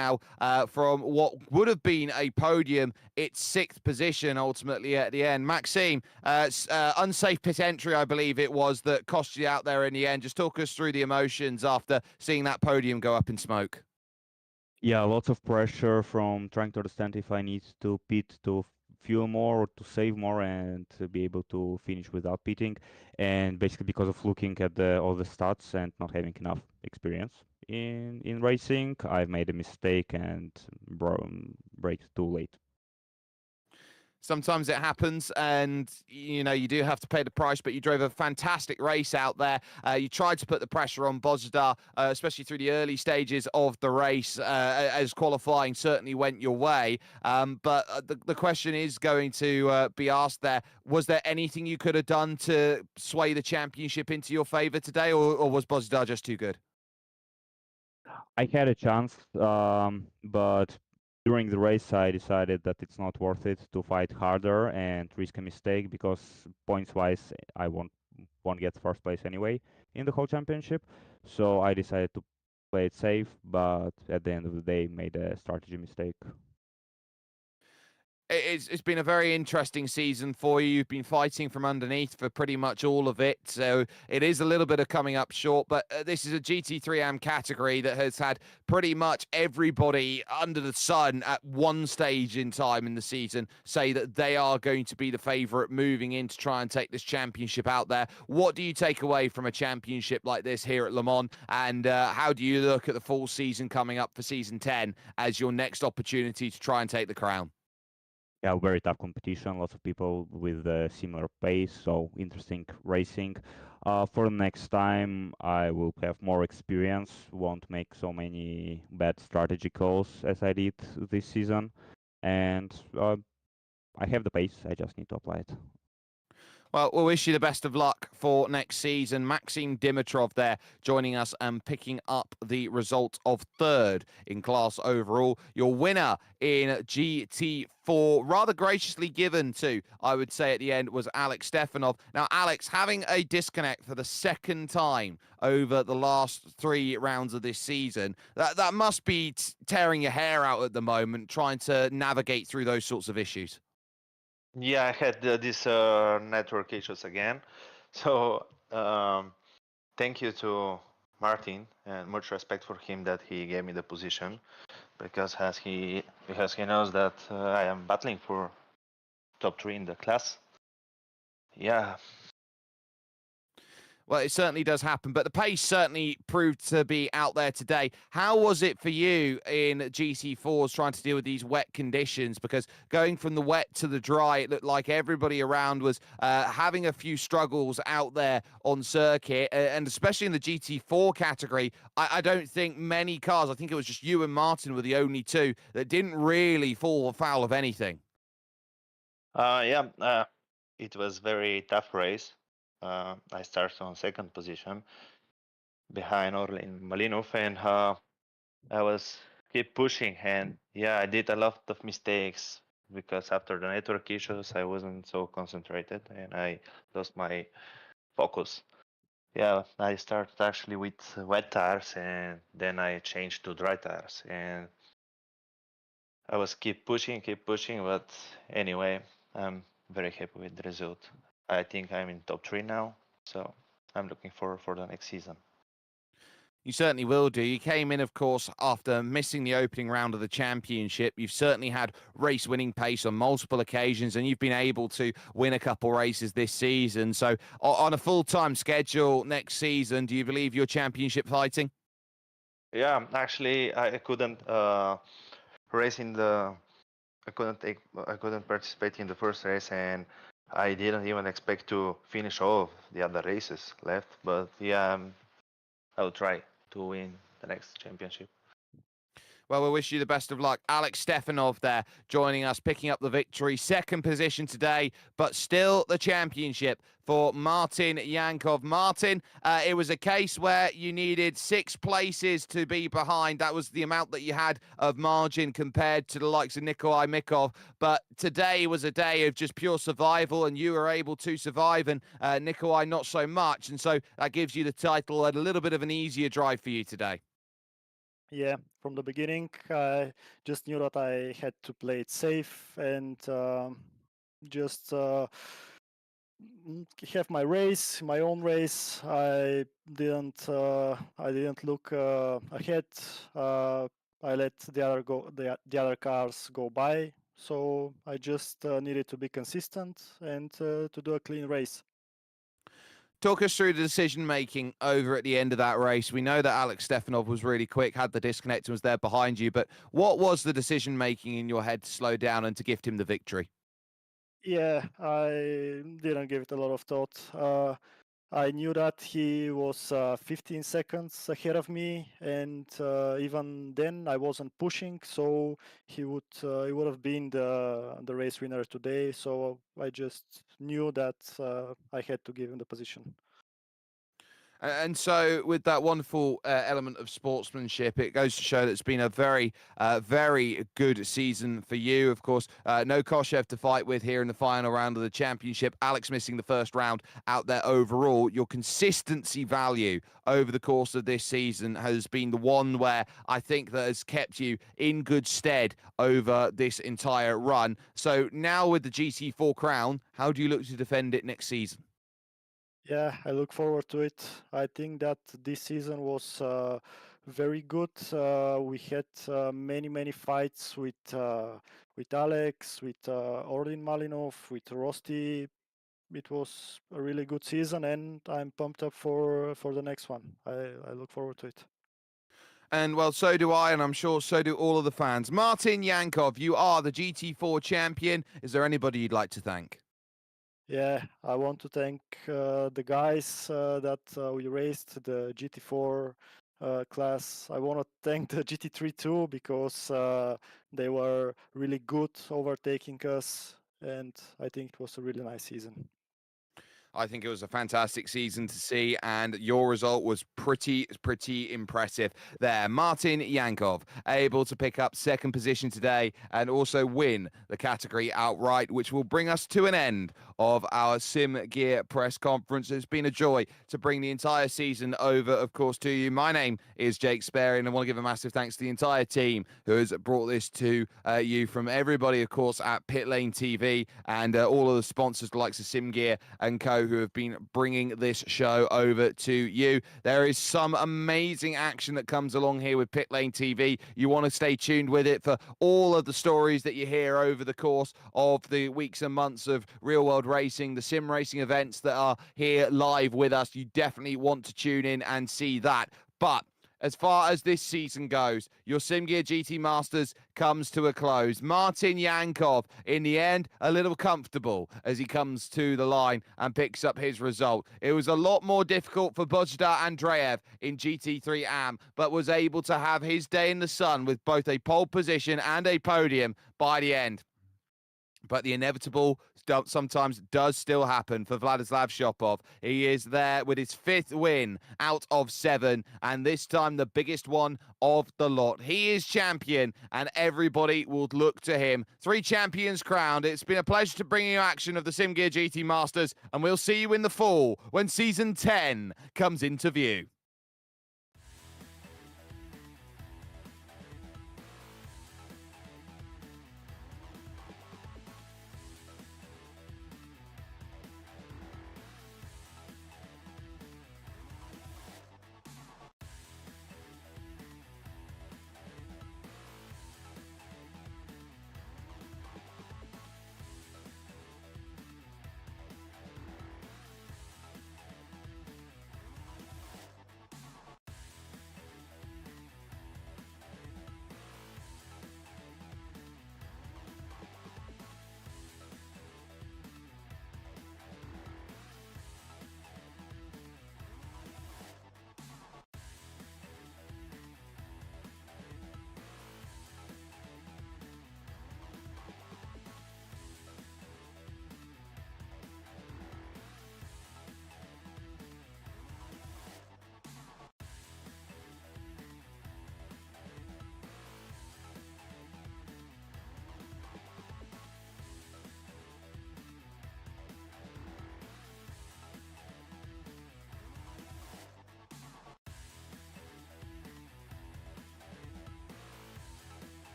from what would have been a podium, its 6th position ultimately at the end. Maxim, unsafe pit entry, I believe it was, that cost you out there in the end. Just talk us through the emotions after seeing that podium go up in smoke. Yeah, lots of pressure from trying to understand if I need to pit to fuel more or to save more and to be able to finish without pitting, and basically because of looking at all the stats and not having enough experience in racing, I've made a mistake and braked too late. Sometimes it happens, and you do have to pay the price, but you drove a fantastic race out there. You tried to put the pressure on Bozda, especially through the early stages of the race, as qualifying certainly went your way. But the question is going to be asked there, was there anything you could have done to sway the championship into your favor today, or was Bozda just too good? I had a chance, but during the race, I decided that it's not worth it to fight harder and risk a mistake because points-wise, I won't get first place anyway in the whole championship. So I decided to play it safe, but at the end of the day, made a strategy mistake. It's been a very interesting season for you. You've been fighting from underneath for pretty much all of it. So it is a little bit of coming up short, but this is a GT3 AM category that has had pretty much everybody under the sun at one stage in time in the season say that they are going to be the favourite moving in to try and take this championship out there. What do you take away from a championship like this here at Le Mans? And how do you look at the full season coming up for season 10 as your next opportunity to try and take the crown? Yeah, very tough competition. Lots of people with a similar pace, so interesting racing. For the next time, I will have more experience. Won't make so many bad strategy calls as I did this season, and I have the pace. I just need to apply it. Well, we'll wish you the best of luck for next season. Maxim Dimitrov there joining us and picking up the result of 3rd in class overall. Your winner in GT4, rather graciously given to, I would say at the end, was Alex Stefanov. Now, Alex, having a disconnect for the 2nd time over the last 3 rounds of this season, that must be tearing your hair out at the moment, trying to navigate through those sorts of issues. Yeah, I had these network issues again. So thank you to Martin, and much respect for him that he gave me the position, because he knows that I am battling for top 3 in the class. Yeah. Well, it certainly does happen, but the pace certainly proved to be out there today. How was it for you in GT4s trying to deal with these wet conditions? Because going from the wet to the dry, it looked like everybody around was having a few struggles out there on circuit, and especially in the GT4 category, I don't think many cars, I think it was just you and Martin were the only 2 that didn't really fall foul of anything. It was very tough race. I started on 2nd position behind Orlin Malinov, and I was keep pushing, and I did a lot of mistakes because after the network issues I wasn't so concentrated and I lost my focus. Yeah, I started actually with wet tires, and then I changed to dry tires, and I was keep pushing, but anyway, I'm very happy with the result. I think I'm in top 3 now, so I'm looking forward for the next season. You certainly will do. You came in, of course, after missing the opening round of the championship. You've certainly had race-winning pace on multiple occasions, and you've been able to win a couple races this season. So on a full-time schedule next season, do you believe you're championship fighting? Yeah, actually, I couldn't race in the. I couldn't participate in the first race, and I didn't even expect to finish all of the other races left. But yeah, I'll try to win the next championship. Well, we wish you the best of luck. Alex Stefanov there joining us, picking up the victory. Second position today, but still the championship for Martin Yankov. Martin, it was a case where you needed 6 places to be behind. That was the amount that you had of margin compared to the likes of Nikolai Mikov. But today was a day of just pure survival, and you were able to survive, and Nikolai not so much. And so that gives you the title and a little bit of an easier drive for you today. Yeah, from the beginning, I just knew that I had to play it safe and just have my race, my own race. I didn't look ahead. I let the other cars go by. So I just needed to be consistent and to do a clean race. Talk us through the decision-making over at the end of that race. We know that Alex Stefanov was really quick, had the disconnect and was there behind you, but what was the decision-making in your head to slow down and to gift him the victory? Yeah, I didn't give it a lot of thought. I knew that he was 15 seconds ahead of me, and even then I wasn't pushing, so he would have been the race winner today. So I just knew that I had to give him the position. And so, with that wonderful element of sportsmanship, it goes to show that it's been a very, very good season for you. Of course, no Koshev to fight with here in the final round of the championship. Alex missing the first round out there overall. Your consistency value over the course of this season has been the one where I think that has kept you in good stead over this entire run. So now with the GT4 crown, how do you look to defend it next season? Yeah, I look forward to it. I think that this season was very good. We had many fights with Alex, with Ordin Malinov, with Rosti. It was a really good season, and I'm pumped up for the next one. I look forward to it. And well, so do I, and I'm sure so do all of the fans. Martin Yankov, you are the GT4 champion. Is there anybody you'd like to thank? Yeah, I want to thank the guys that we raced the GT4 class. I want to thank the GT3 too, because they were really good overtaking us, and I think it was a really nice season. I think it was a fantastic season to see, and your result was pretty impressive there. Martin Yankov able to pick up second position today and also win the category outright, which will bring us to an end of our Sim Gear press conference. It's been a joy to bring the entire season over, of course, to you. My name is Jake Sperry, and I want to give a massive thanks to the entire team who has brought this to you, from everybody, of course, at Pitlane.TV and all of the sponsors, the likes of SimGear and Co, who have been bringing this show over to you. There is some amazing action that comes along here with Pitlane.TV. You want to stay tuned with it for all of the stories that you hear over the course of the weeks and months of real world racing, the sim racing events that are here live with us. You definitely want to tune in and see that. But as far as this season goes, your SimGear GT Masters comes to a close. Martin Yankov, in the end, a little comfortable as he comes to the line and picks up his result. It was a lot more difficult for Bojdar Andreev in GT3 AM, but was able to have his day in the sun with both a pole position and a podium by the end. But the inevitable sometimes does still happen for Vladislav Shopov. He is there with his 5th win out of 7, and this time the biggest one of the lot. He is champion, and everybody will look to him. 3 champions crowned. It's been a pleasure to bring you action of the SimGear GT Masters, and we'll see you in the fall when Season 10 comes into view.